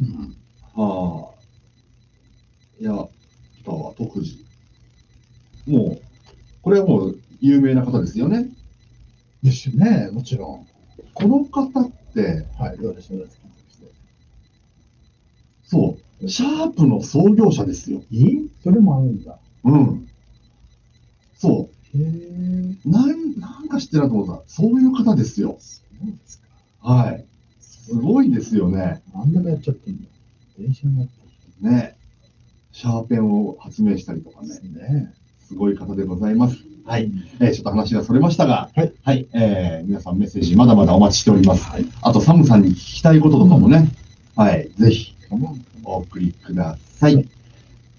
いや、徳次。もう、これはもう有名な方ですよね。ですよね、もちろん。この方って、はい、どうでしょう。そう、シャープの創業者ですよ。それもあるんだ。うん。そう。なんか知ってるなと思った。そういう方ですよ。そうですか。はい。すごいですよね。何でもやっちゃってんだ。電車になってる。ね。シャーペンを発明したりとかね。すごい方でございます。はい。ちょっと話がそれましたが、はい。はい。皆さんメッセージまだまだお待ちしております。はい。あと、サムさんに聞きたいこととかもね、はい。ぜひ、お送りください。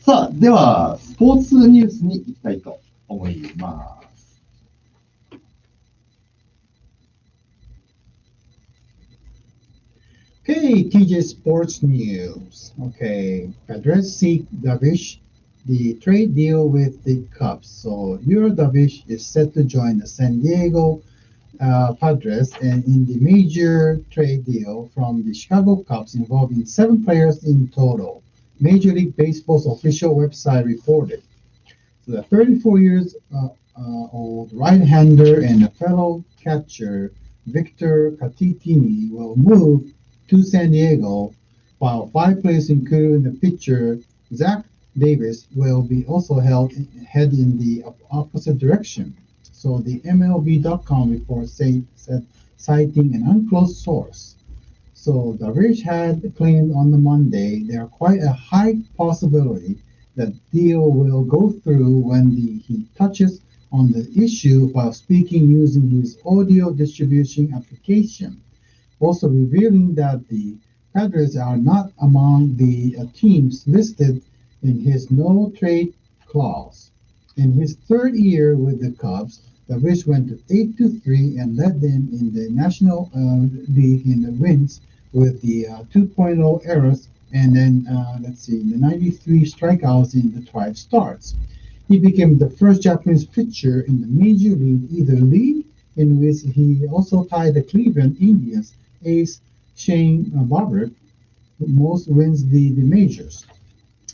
さあ、では、スポーツニュースに行きたいと思います。Okay, TJ Sports News. Okay, Padres seek Darvish the trade deal with the Cubs. So, your Darvish is set to join the San Diego Padres and in the major trade deal from the Chicago Cubs involving 7 players in total. Major League Baseball's official website reported. So the 34 years old right-hander and a fellow catcher Victor Catitini will move to San Diego, while 5 players, including the pitcher Zach Davis, will be also head in the opposite direction. So the MLB.com report said, citing an unclosed source. So Darvish had claimed on the Monday there are quite a high possibility that deal will go through when he touches on the issue while speaking using his audio distribution application, also revealing that the Padres are not among the teams listed in his no trade clause. In his third year with the Cubs, Darvish went to 8-3 and led them in the National League in the wins with the 2.0 errors and then, the 93 strikeouts in the 12 starts. He became the first Japanese pitcher in the Major League, in which he also tied the Cleveland Indians ace Shane Bobert, who most wins the majors.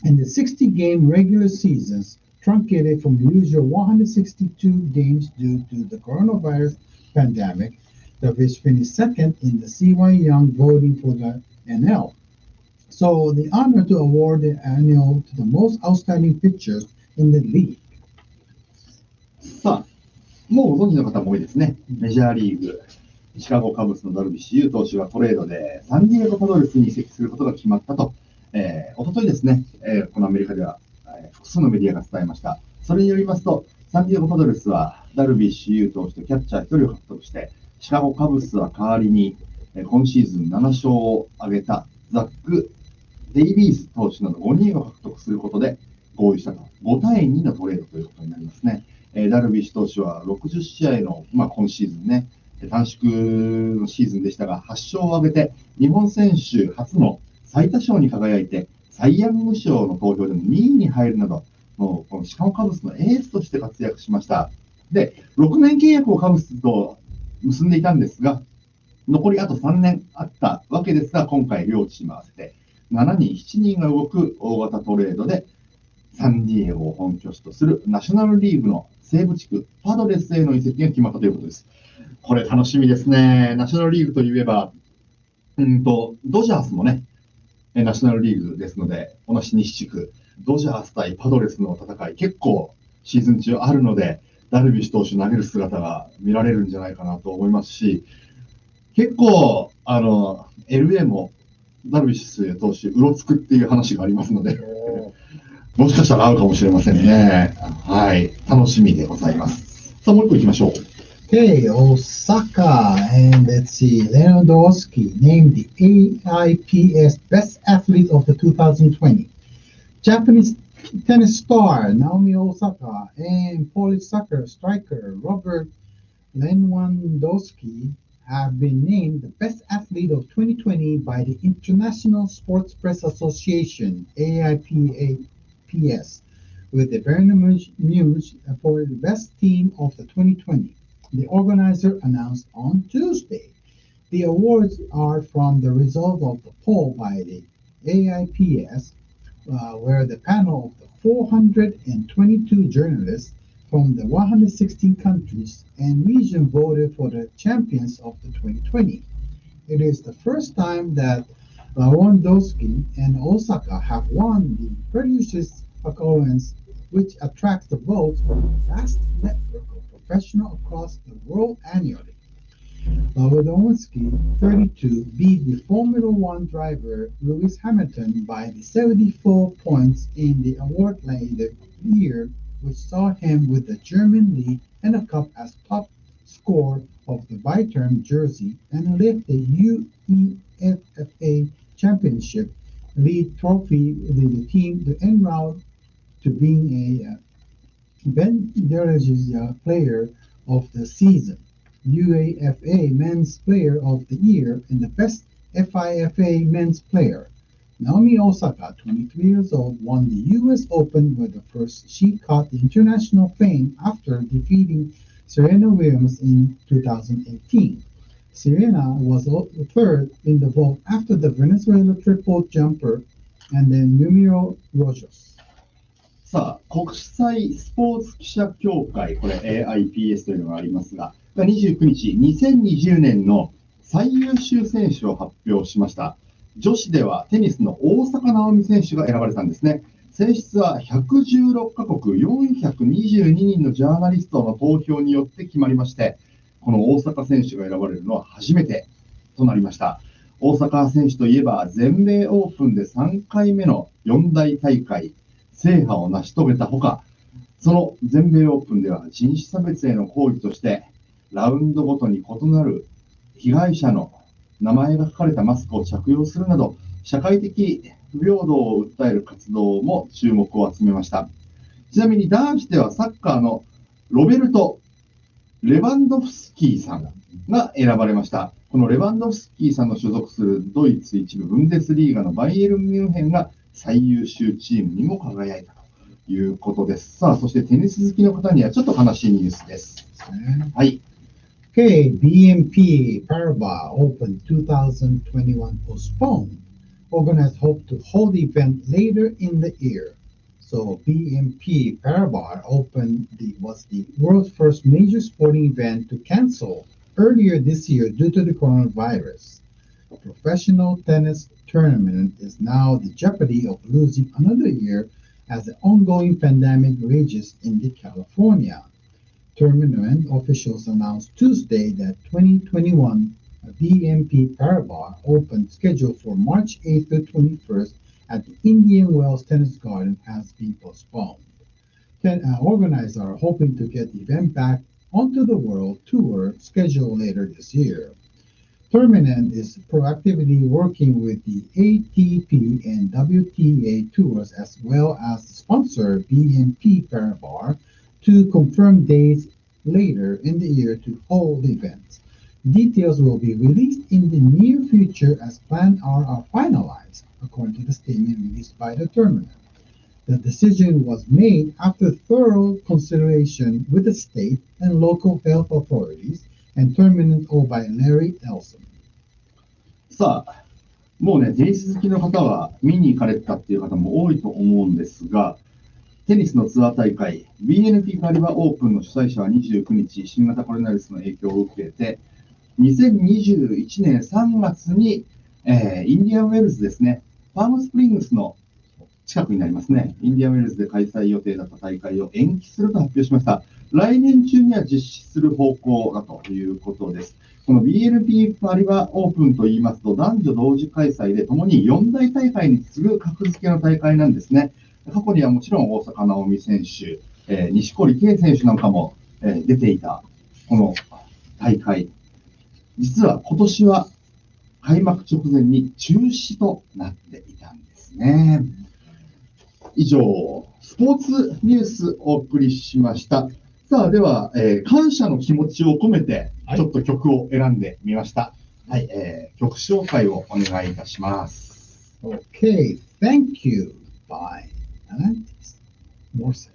In the 60-game regular seasons, truncated from the usual 162 games due to the coronavirus pandemic, Darvish finished second in the CY Young voting for the NL. So the honor to award the annual to the most outstanding pitcher in the league. さあ、もうご存知の方も多いですね。メジャーリーグ、シカゴカブスのダルビッシュ有投手がトレードでサンディエゴパドレスに移籍することが決まったと、おとといですね、このアメリカでは、複数のメディアが伝えました。それによりますと、サンディエゴパドレスはダルビッシュ有投手とキャッチャー1人を獲得して、シカゴカブスは代わりに、今シーズン7勝を挙げたザック・デイビーズ投手など5人を獲得することで合意したと。5対2のトレードということになりますね。ダルビッシュ投手は60試合の、今シーズンね、短縮のシーズンでしたが、8勝を挙げて、日本選手初の最多勝に輝いて、サイ・ヤング賞の投票でも2位に入るなど、もうこのシカゴカブスのエースとして活躍しました。で、6年契約をカブスと結んでいたんですが、残りあと3年あったわけですが、今回両チーム合わせて7人、7人が動く大型トレードで、サンディエゴを本拠地とするナショナルリーグの西部地区、パドレスへの移籍が決まったということです。これ楽しみですね。ナショナルリーグといえば、ドジャースもね、ナショナルリーグですので、同じ西地区、ドジャース対パドレスの戦い、結構シーズン中あるので、ダルビッシュ投手投げる姿が見られるんじゃないかなと思いますし、結構、LA もダルビッシュ投手、うろつくっていう話がありますので、もしかしたら合うかもしれませんね。はい、楽しみでございます。さあ、もう一個行きましょう。Okay, Osaka, and let's see, Lewandowski named the AIPS Best Athlete of the 2020. Japanese tennis star Naomi Osaka and Polish soccer striker Robert Lewandowski have been named the Best Athlete of 2020 by the International Sports Press Association, AIPS, with the Bayern Munich for the best team of the 2020. The organizer announced on Tuesday. The awards are from the result of the poll by the AIPS, where the panel of the 422 journalists from the 116 countries and region voted for the champions of the 2020. It is the first time that Lewandowski and Osaka have won the prestigious occurrence, which attracts the votes from a vast network of professionals across the world annually. Lewandowski, 32, beat the Formula One driver Lewis Hamilton by the 74 points in the award later year, which saw him with the German league and a cup as top scorer of the bi-term jersey and lift the UEFA Championship lead trophy with the team to en route to being a Bundesliga player of the season, UEFA Men's Player of the Year, and the Best FIFA Men's Player. Naomi Osaka, 23 years old, won the U.S. Open with the first she caught the international fame after defeating Serena Williams in 2018. Serena was third in the vote after the Venezuela triple jumper and then Numero Rogers. さあ、国際スポーツ記者協会、これ AIPS というのがありますが、29日、2020年の最優秀選手を発表しました。女子ではテニスの大坂なおみ選手が選ばれたんですね。選出は116カ国422人のジャーナリストの投票によって決まりまして、この大坂選手が選ばれるのは初めてとなりました。大坂選手といえば全米オープンで3回目の四大大会制覇を成し遂げたほか、その全米オープンでは人種差別への抗議として、ラウンドごとに異なる被害者の名前が書かれたマスクを着用するなど、社会的不平等を訴える活動も注目を集めました。ちなみに男子ではサッカーのロベルト・レバンドフスキーさんが選ばれました。このレバンドフスキーさんの所属するドイツ一部ブンデスリーガのバイエルン・ミュンヘンが最優秀チームにも輝いたということです。さあ、そしてテニス好きの方にはちょっと悲しいニュースです。はい。Okay, BNP Paribas Open 2021 postponed. Organizers hope to hold the event later in the year. So BNP Paribas Open was the world's first major sporting event to cancel earlier this year due to the coronavirus. A professional tennis tournament is now the jeopardy of losing another year as the ongoing pandemic rages in California. Tournament officials announced Tuesday that 2021 BNP Paribas Open scheduled for March 8th to 21st at the Indian Wells Tennis Garden has been postponed. Organizers are hoping to get the event back onto the world tour scheduled later this year. Tournament is proactively working with the ATP and WTA tours as well as the sponsor BNP Paribas to confirm dates later in the year to hold events. Details will be released in the near future as plans are finalized, according to the statement released by the tournament. The decision was made after thorough consideration with the state and local health authorities and tournament owned by Larry Ellison. さあ、もうね、テニス好きの方は見に行かれたっていう方も多いと思うんですが、テニスのツアー大会、BNP パリバオープンの主催者は29日、新型コロナウイルスの影響を受けて、2021年3月に、インディアンウェルズですね、パームスプリングスの近くになりますね、インディアンウェルズで開催予定だった大会を延期すると発表しました。来年中には実施する方向だということです。この BNP パリバオープンといいますと、男女同時開催でともに4大大会に次ぐ格付けの大会なんですね。過去にはもちろん大坂なおみ選手、錦織圭選手なんかも、出ていたこの大会。実は今年は開幕直前に中止となっていたんですね。以上、スポーツニュースをお送りしました。さあ、では、感謝の気持ちを込めて、ちょっと曲を選んでみました。はい、曲紹介をお願いいたします。Okay, thank you. Bye. More say.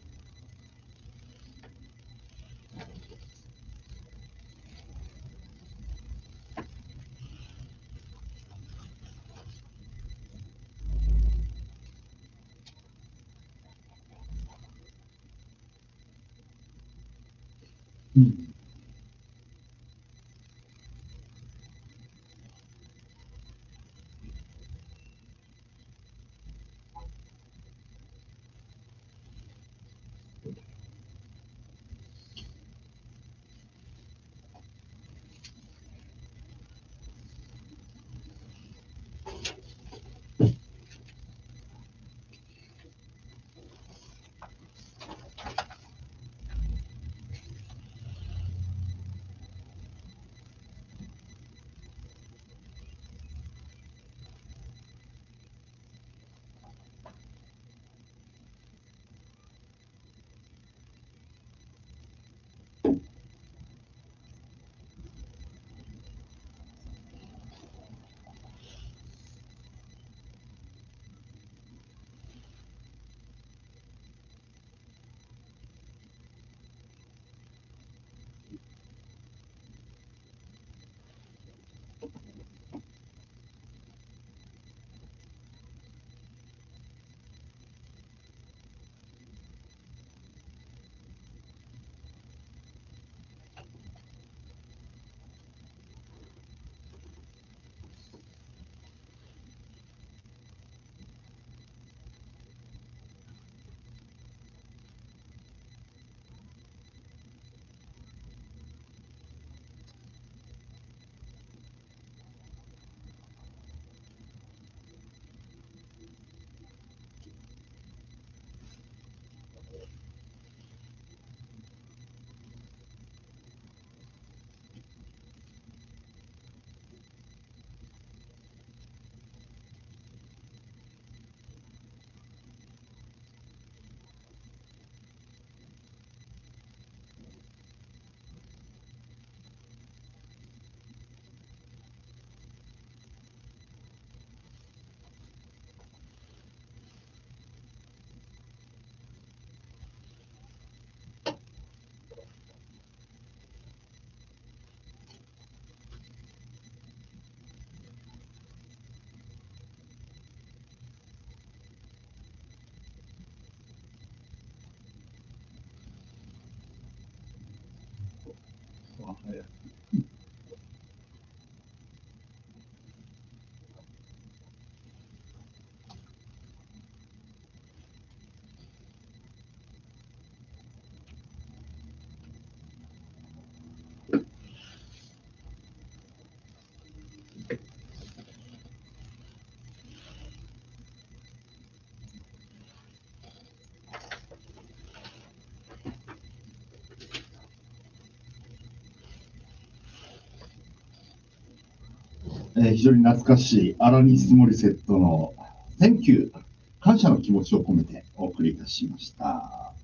非常に懐かしいアラニス・モリセットの Thank you 感謝の気持ちを込めてお送りいたしました。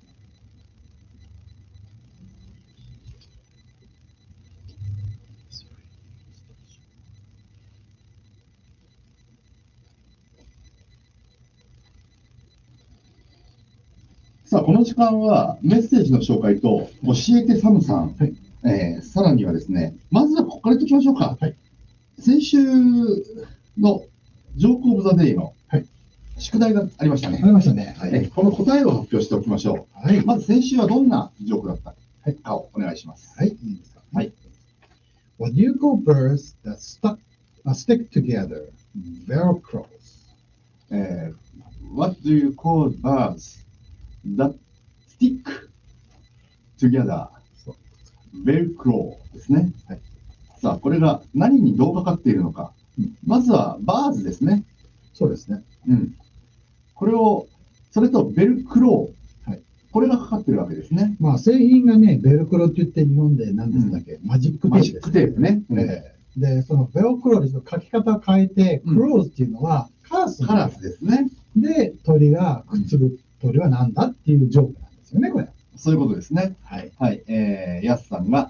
さあ、この時間はメッセージの紹介と教えてサムさん、さらにはですね、まずはここからいっておきましょうか。先週のジョーク・オブ・ザ・デイの宿題がありましたね。ありましたね。この答えを発表しておきましょう。まず先週はどんなジョークだったかをお願いします。はい、いいですか。What do you call birds that stick together? Velcros. What do you call birds that stick together? Velcro ですね。さあ、これが何にどうかかっているのか。まずはバーズですね。そうですね。これを、それとベルクロー。これがかかってるわけですね。まあ、製品がね、ベルクロって言って日本で何ですかっけ、マジックテープです。マジックテープね。で、そのベルクロで書き方を変えて、クローズっていうのはカラス。カラスですね。で、鳥がくっつく鳥は何だっていうジョークなんですよね、これ。そういうことですね。ヤスさんが、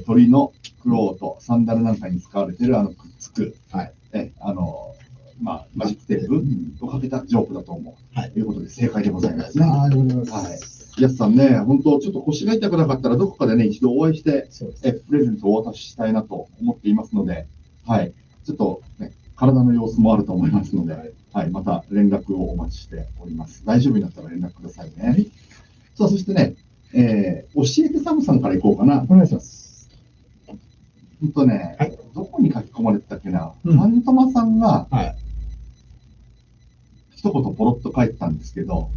鳥のクローとサンダルなんかに使われているくっつく、マジックテープをかけたジョークだと思う。ということで正解でございますね。ヤスさんね、本当ちょっと腰が痛くなかったらどこかでね、一度お会いして、プレゼントをお渡ししたいなと思っていますので、ちょっとね、体の様子もあると思いますので、また連絡をお待ちしております。大丈夫になったら連絡くださいね。さあ、そしてね、教えてサムさんからいこうかな。お願いします。どこに書き込まれてたっけな、ファントマさんが、一言ポロッと書いてたんですけど、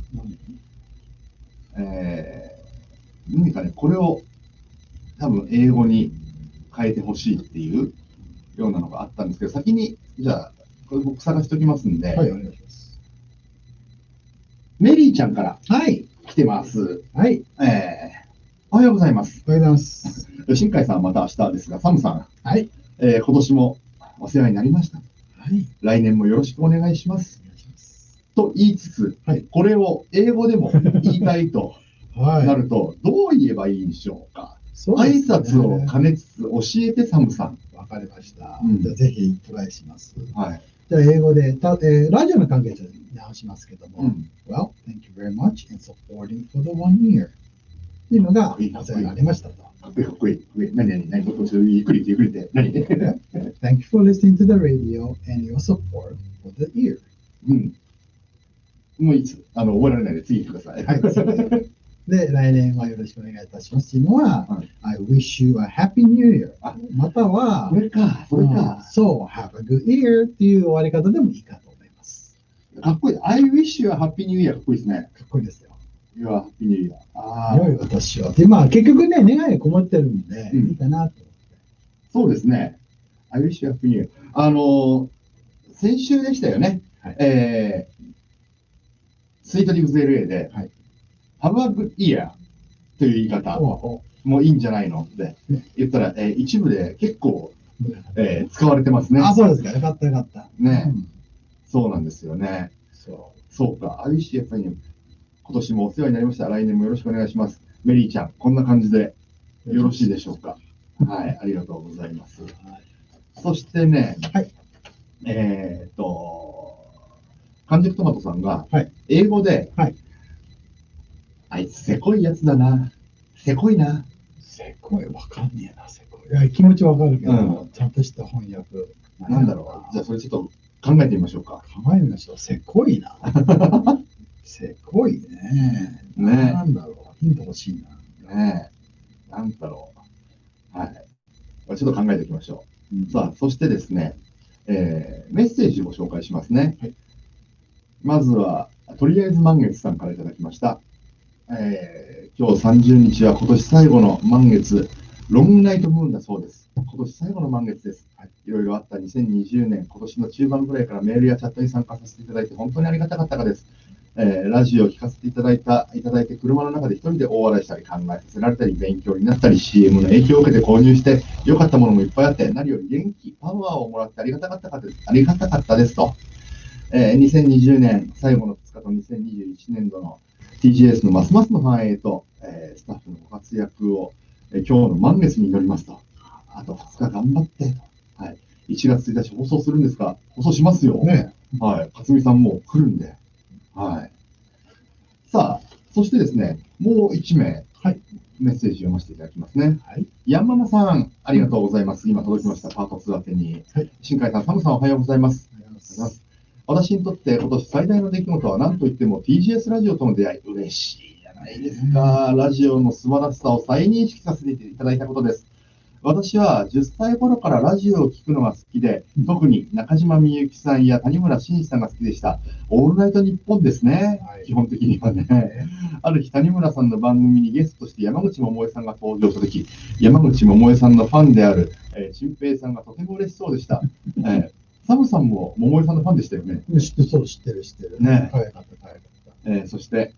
何かね、これを多分英語に変えてほしいっていうようなのがあったんですけど、先に、じゃあ、これ僕探しておきますんで、お願いします。メリーちゃんから来てます。おはようございます。おはようございます。新海さんはまた明日ですが、サムさん、今年もお世話になりました。来年もよろしくお願いします。と言いつつ、これを英語でも言いたいとなると、どう言えばいいんでしょうか。挨拶を兼ねつつ教えてサムさん。わかりました。じゃあぜひトライします。じゃあ英語で、ラジオの関係者に直しますけども、Well, thank you very much in supporting for the 1 year. っていうのがお世話になりましたと。かっこいい。何ゆっくりゆっくりって。何Thank you for listening to the radio and your support for the year. もういつ覚えられないので次行ってください。で、来年はよろしくお願いいたしますっていうのは、I wish you a happy new year. または、それか。そう、have a good year っていう終わり方でもいいかと思います。かっこいい。I wish you a happy new year かっこいいですね。かっこいいですよ。You are happy new year. 良いお年を。で、まあ結局ね、願いがこもってるんで、いいかなと思って。そうですね。I wish you a happy new year. 先週でしたよね。スイートリブズ LA で、Have a good year という言い方もいいんじゃないのって言ったら、一部で結構、使われてますね。そうですか。よかったよかった。ね、そうなんですよね。そうか。I wish you a happy new year. 今年もお世話になりました。来年もよろしくお願いします。メリーちゃん、こんな感じでよろしいでしょうか。ありがとうございます。そしてね、完熟トマトさんが、英語で、あいつせこいやつだな。せこいな。せこい、わかんねえな、せこい。いや、気持ちわかるけど、ちゃんとした翻訳。なんだろう。じゃあ、それちょっと考えてみましょうか。考えてみましょう。せこいな。せこいね。なんだろう。ヒント欲しいな。なんだろう。ちょっと考えておきましょう。さあ、そしてですね、メッセージをご紹介しますね。まずは、とりあえず満月さんからいただきました。今日30日は今年最後の満月、ロングナイトムーンだそうです。今年最後の満月です。いろいろあった2020年、今年の中盤ぐらいからメールやチャットに参加させていただいて本当にありがたかったです。ラジオを聞かせていただいて、車の中で一人で大笑いしたり考えさせられたり、勉強になったり、CM の影響を受けて購入して良かったものもいっぱいあって、何より元気、パワーをもらってありがたかったですと。2020年最後の2日と2021年度の TGS のますますの繁栄と、スタッフのご活躍を、今日の満月に祈りますと。あと2日頑張ってと。はい、1月1日放送するんですか？放送しますよ。ね、はい、勝美さんも来るんで。はい。さあ、そしてですね、もう1名、はい、メッセージ読ませていただきますね。はい。ヤンママさん、ありがとうございます。今届きました、パート2宛てに。はい。新海さん、サムさん、おはようございます。おはようございます。私にとって今年最大の出来事は何といっても TGS ラジオとの出会い、嬉しいじゃないですか。ラジオの素晴らしさを再認識させていただいたことです。私は10歳頃からラジオを聞くのが好きで、特に中島みゆきさんや谷村新司さんが好きでした。オールナイトニッポンですね、はい、基本的にはね。ある日、谷村さんの番組にゲストとして山口百恵さんが登場したとき、山口百恵さんのファンである陳平さんがとても嬉しそうでした。サムさんも百恵さんのファンでしたよね。知ってる。ね。そして、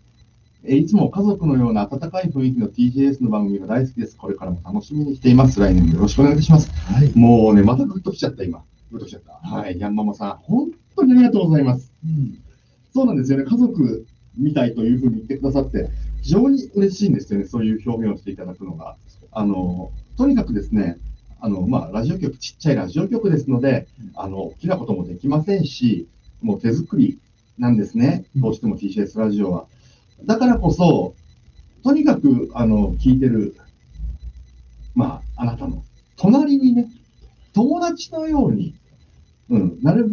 いつも家族のような温かい雰囲気の TGS の番組が大好きです。これからも楽しみにしています。来年もよろしくお願いいたします。はい、もうね、またグッときちゃった、今。グッときちゃった。はい、ヤンママさん、本当にありがとうございます。そうなんですよね、家族みたいというふうに言ってくださって、非常に嬉しいんですよね、そういう表現をしていただくのが。とにかくですね、ラジオ局、ちっちゃいラジオ局ですので、大きなこともできませんし、もう手作りなんですね、どうしても TCS ラジオは。だからこそ、とにかく聞いてる、あなたの隣にね、友達のように、なる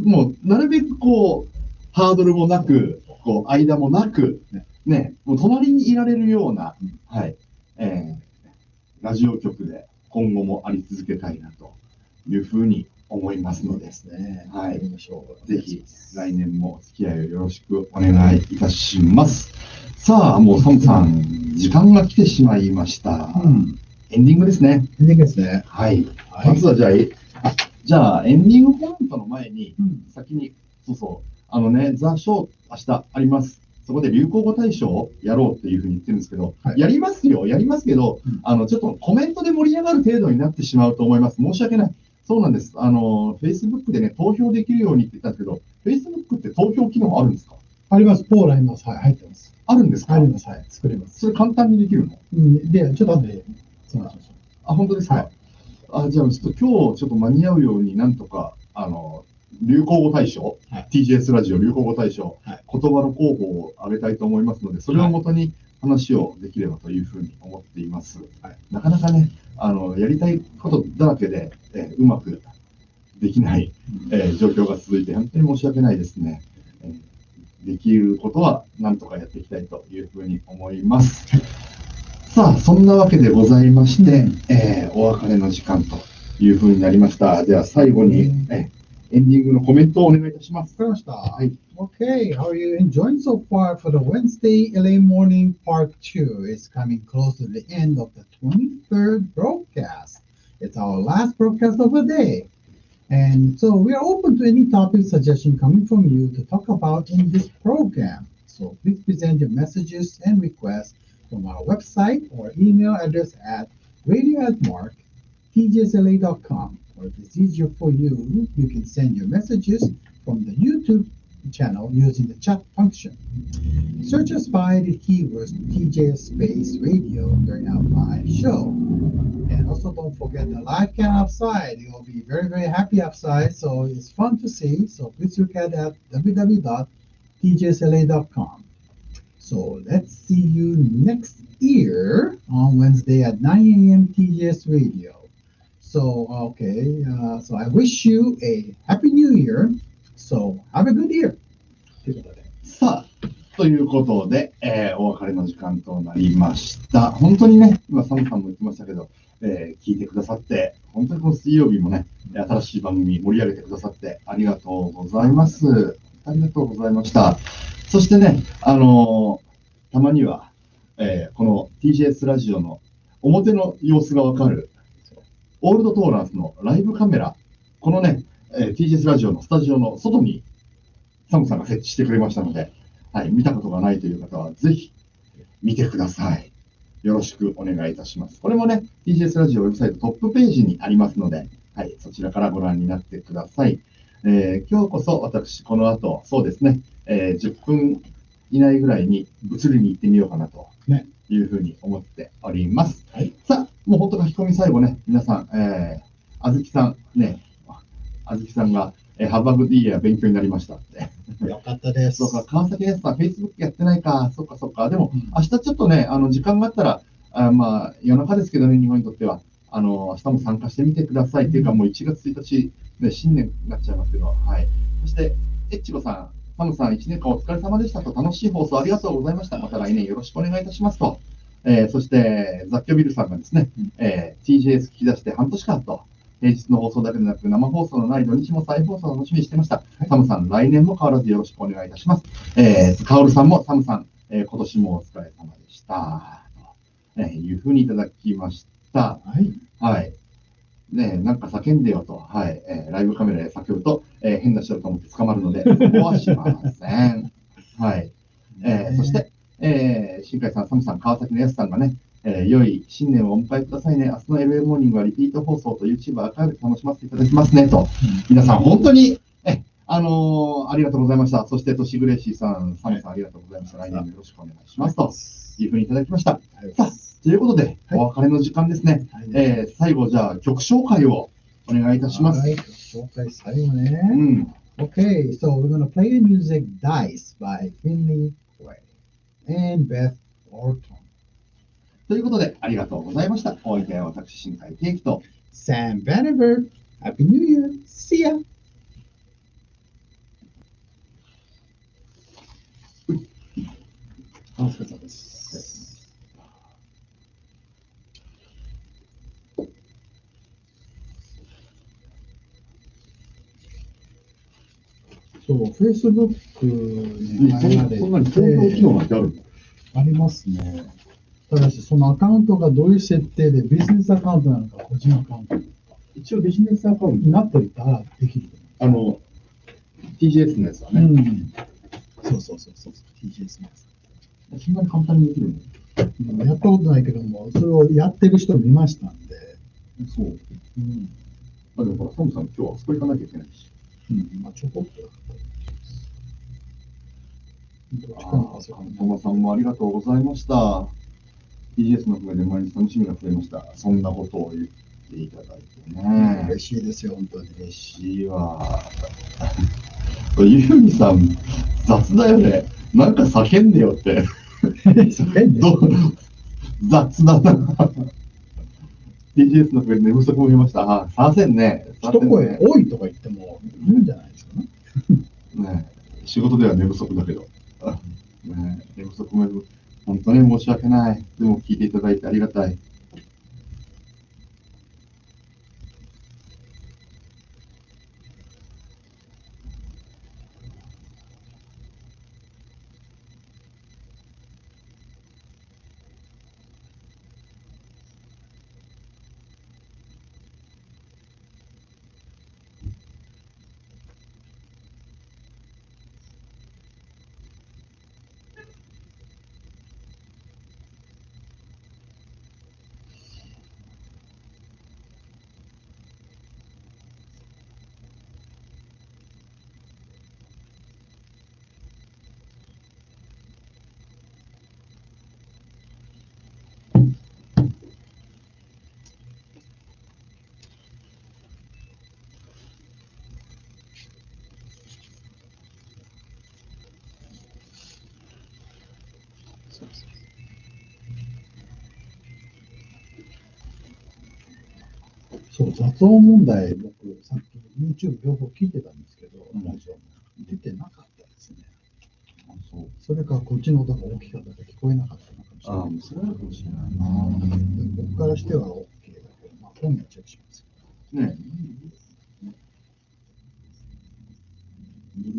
べくこう、ハードルもなく、こう間もなく、もう隣にいられるような、はい、ラジオ局で今後もあり続けたいなというふうに思いますので、はい、ぜひ来年もお付き合いをよろしくお願いいたします。さあ、もうサムさん、時間が来てしまいました。エンディングですね。はい。まずはじゃあ、エンディングコメントの前に、先に、ザ・ショー、明日あります。そこで流行語大賞をやろうっていうふうに言ってるんですけど、やりますけど、ちょっとコメントで盛り上がる程度になってしまうと思います。申し訳ない。そうなんです。Facebook でね、投票できるようにって言ったんですけど、Facebook って投票機能あるんですか？あります。ポールあります。はい、入ってます。あるんですか？あります。はい、作れます。それ簡単にできるの？で、ちょっと後で。本当ですか？じゃあ、ちょっと今日ちょっと間に合うようになんとか、流行語大賞、TGS ラジオ流行語大賞、言葉の候補を挙げたいと思いますので、それをもとに話をできればというふうに思っています。なかなかね、やりたいことだらけで、うまくできない、状況が続いて、本当に申し訳ないですね。できることはなんとかやっていきたいというふうに思います。さあ、そんなわけでございまして、お別れの時間というふうになりました。では最後に、エンディングのコメントをお願いいたします。わかりました。はい。Okay, how are you enjoying so far for the Wednesday LA Morning Part 2? It's coming close to the end of the 23rd broadcast. It's our last broadcast of the day. And so we are open to any topic suggestion coming from you to talk about in this program. So please present your messages and requests from our website or email address at radio@tgsla.com. Or if it's easier for you, you can send your messages from the YouTube channel using the chat function. Search us by the keywords TJS Space Radio during our live show. And also don't forget the live cam outside. It will be very, very happy outside, so it's fun to see. So please look at www.tjsla.com. So let's see you next year on Wednesday at 9 a.m. TGS Radio. So, so I wish you a happy new year. So have a good year. さあ、ということで、お別れの時間となりました。本当にね、今、サムさんも言ってましたけど、聞いてくださって、本当にこの水曜日もね、新しい番組盛り上げてくださってありがとうございます。ありがとうございました。そしてね、たまには、この TJS ラジオの表の様子がわかる、オールドトーランスのライブカメラ、このね、TJS ラジオのスタジオの外にサムさんが設置してくれましたので、はい、見たことがないという方はぜひ見てください。よろしくお願いいたします。これもね、TJS ラジオウェブサイトトップページにありますので、はい、そちらからご覧になってください。今日こそ私、この後、そうですね、10分以内ぐらいに物理に行ってみようかなというふうに思っております。はい、さあ、もう本当書き込み最後ね、皆さん、あずきさんね、あずきさんが、ハーバーグ D や勉強になりましたって。よかったです。そうか、川崎ですか、Facebook やってないか、そっかそっか。でも、明日ちょっとね、時間があったら、まあ、夜中ですけどね、日本にとっては、明日も参加してみてください。っていうか、もう1月1日、ね、新年になっちゃいますけど、はい。そして、エッチゴさん、サムさん、1年間お疲れ様でしたと、楽しい放送ありがとうございました。また来年よろしくお願いいたしますと。そして、雑居ビルさんがですね、TJS 聞き出して半年間と、平日の放送だけでなく、生放送のない土日も再放送を楽しみにしてました。サムさん、来年も変わらずよろしくお願いいたします。カオルさんも、サムさん、今年もお疲れ様でした。というふうにいただきました。はい。はい。ね、なんか叫んでよと、はい、ライブカメラで叫ぶと、変な人だと思って捕まるので、そこはしません。はい。そして、新海さん、サムさん、川崎のやすさんがね、良い新年をお迎えくださいね。明日の LA モーニングはリピート放送と YouTube アーカイブで楽しませていただきますねと。皆さん、本当に、ありがとうございました。そして、トシグレイシーさん、サムさん、ありがとうございました。来年もよろしくお願いしますというふうにいただきました。さあ、ということで、お別れの時間ですね。最後、じゃあ、曲紹介をお願いいたします。はい、曲紹介最後ね。Okay, so we're going to play the music Dice by Finley Quay and Beth Orton. ということで、ありがとうございました。お相手は私、新海圭樹と Sam Vandenberg. Happy New Year. See ya. お疲れ様です。そう、Facebook に入られて、そんなに投票機能なんてあるの？ありますね。ただし、そのアカウントがどういう設定で、ビジネスアカウントなのか、個人アカウントなのか。一応ビジネスアカウントになっていたらできる。TJS のやつはね。そう、TJS のやつ。そんなに簡単にできるの？やったことないけども、それをやってる人見ましたんで。そう。でもほら、サムさん、今日はあそこ行かなきゃいけないし。まあ、ちょこっと。トマさんもありがとうございました。TJS のおかげで毎日楽しみが増えました。そんなことを言っていただいてね。嬉しいですよ、本当に。嬉しいわ。ユーミさん、雑だよね。なんか叫んでよって。叫んで雑だな。TJS のおかげで寝不足も見ました。させんね。一声多いとか言ってもいいんじゃないですかね。ね、仕事では寝不足だけど。ね、寝不足も本当に申し訳ない。でも聞いていただいてありがたい。そう、雑音問題、僕、さっき YouTube 両方聞いてたんですけど、ラジオ出てなかったですね。そう。それかこっちの音が大きかったで聞こえなかったのかもしれない。ああ、もうそれはあるかもしれないな。僕からしては OK だけど、まあ、今夜チェックします。ね。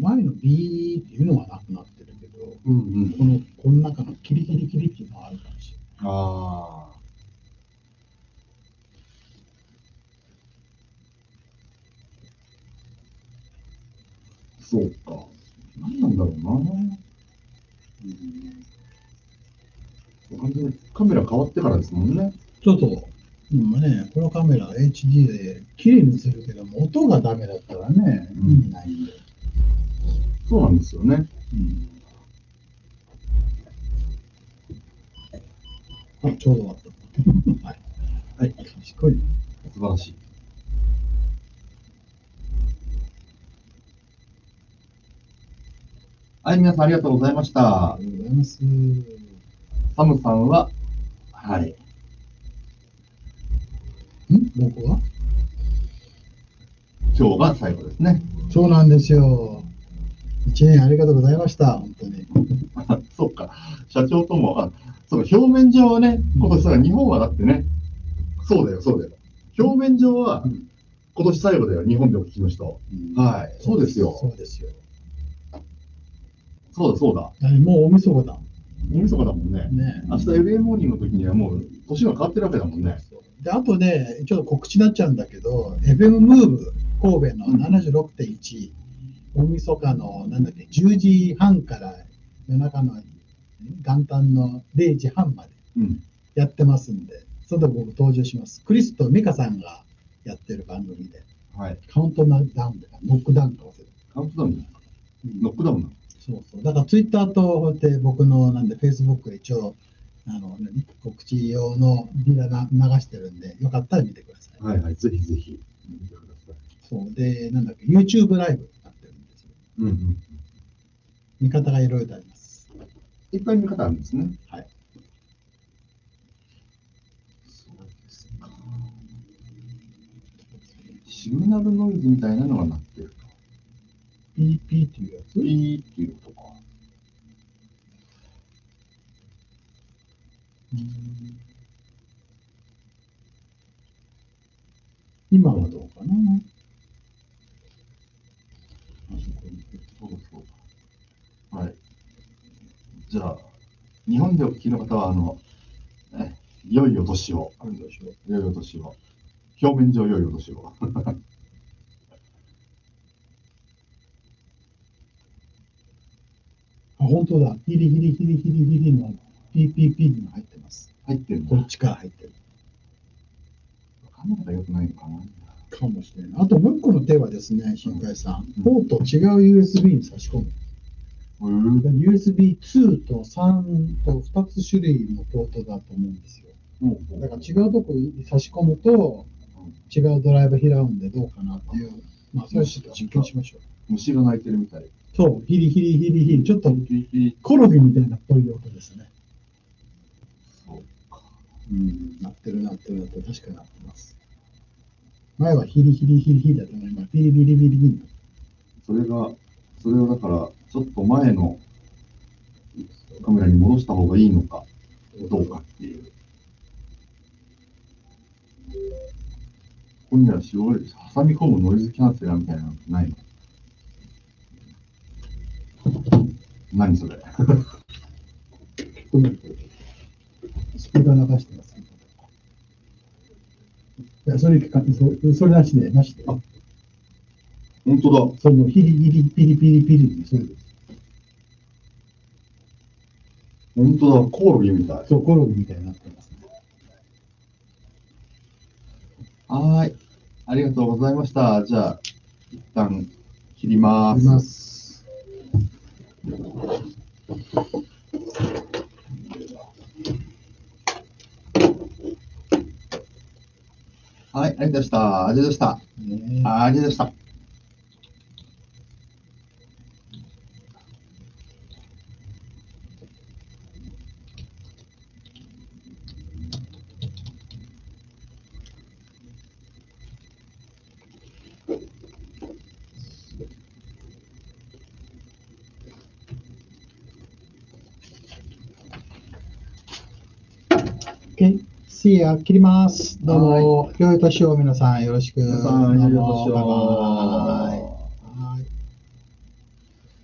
前の B っていうのはなくなってるけど、この中のキリキリキリっていうのはあるかもしれない。ああ。そうか。何なんだろうな。完全にカメラ変わってからですもんね。そうそう。今ね、このカメラ HD で綺麗にするけども、音がダメだったらね、意味ないんで。そうなんですよね。あ、ちょうど終わった。はい。はい、しっかり。素晴らしい。はい、皆さんありがとうございました。ありがとうございます。サムさんは、はい。僕は今日が最後ですね。そうなんですよ。1年ありがとうございました。本当に。そうか。社長とも、そうか、表面上はね、今年さ、日本はだってね、そうだよ、そうだよ。表面上は、今年最後だよ、日本でお聞きの人。はい、そうですよ。そうですよ。そうだ、そうだ。もう大晦日だ。大晦日だもんね。明日 LA モーニングの時にはもう、年が変わってるわけだもんね。で、あとね、ちょっと告知になっちゃうんだけど、FM ムーブ神戸の 76.1、大晦日の、なんだっけ、10時半から夜中の元旦の0時半までやってますんで、それで僕登場します。クリスとミカさんがやってる番組で、カウントダウンとか、ノックダウンとかする。カウントダウンノックダウンそうそう。だからツイッターとって僕のなんでフェイスブックで一応告知用のビラが流してるんで、よかったら見てください。はいはい、ぜひぜひ見てください。そうで、なんだっけ、YouTube ライブになってるんですよ。見方がいろいろとあります。いっぱい見方あるんですね。はい。そうですか。シグナルノイズみたいなのが鳴ってると。ピーピーっていうやつ？ピーっていうとか。今はどうかな？そうそう。はい。じゃあ、日本でお聞きの方は、良いお年を。良いお年を。表面上良いお年を。あ、本当だ。ヒリヒリヒリヒリヒリの PPP にも入ってます。入ってるの？こっちから入ってる。カメラが良くないのかな？かもしれない。あともう一個の手はですね、新海さん、ポート違う USB に差し込む。USB2 と3と2つ種類のポートだと思うんですよ。だから違うとこに差し込むと違うドライバー拾うんでどうかなっていう、まあそれはちょっと実験しましょう。虫が鳴いてるみたい。そう、ヒリヒリヒリヒリ、ちょっとコロギみたいなっぽい音ですね。そうか。鳴ってる鳴ってる鳴ってる、確かに鳴ってます。前はヒリヒリヒリヒリだったのが今ビリビリビリビリ。それをだから、ちょっと前のカメラに戻した方がいいのか、どうかっていう。ここには挟み込むノイズキャンセラーみたいなのってないの？何それ？スピーカー流してます。いや、それなしで、なしで。あ、本当だ。そのヒリヒリピリピリピリ、それです。本当だ、コオロギみたい。そう、コオロギみたいになってますね。はい。ありがとうございました。じゃあ、一旦切ります。はい、ありがとうございました。ありがとうございました。ありがとうございました。OK。See ya。切ります。どうも。良いお年を皆さんよろしく。皆さん、良いお年を。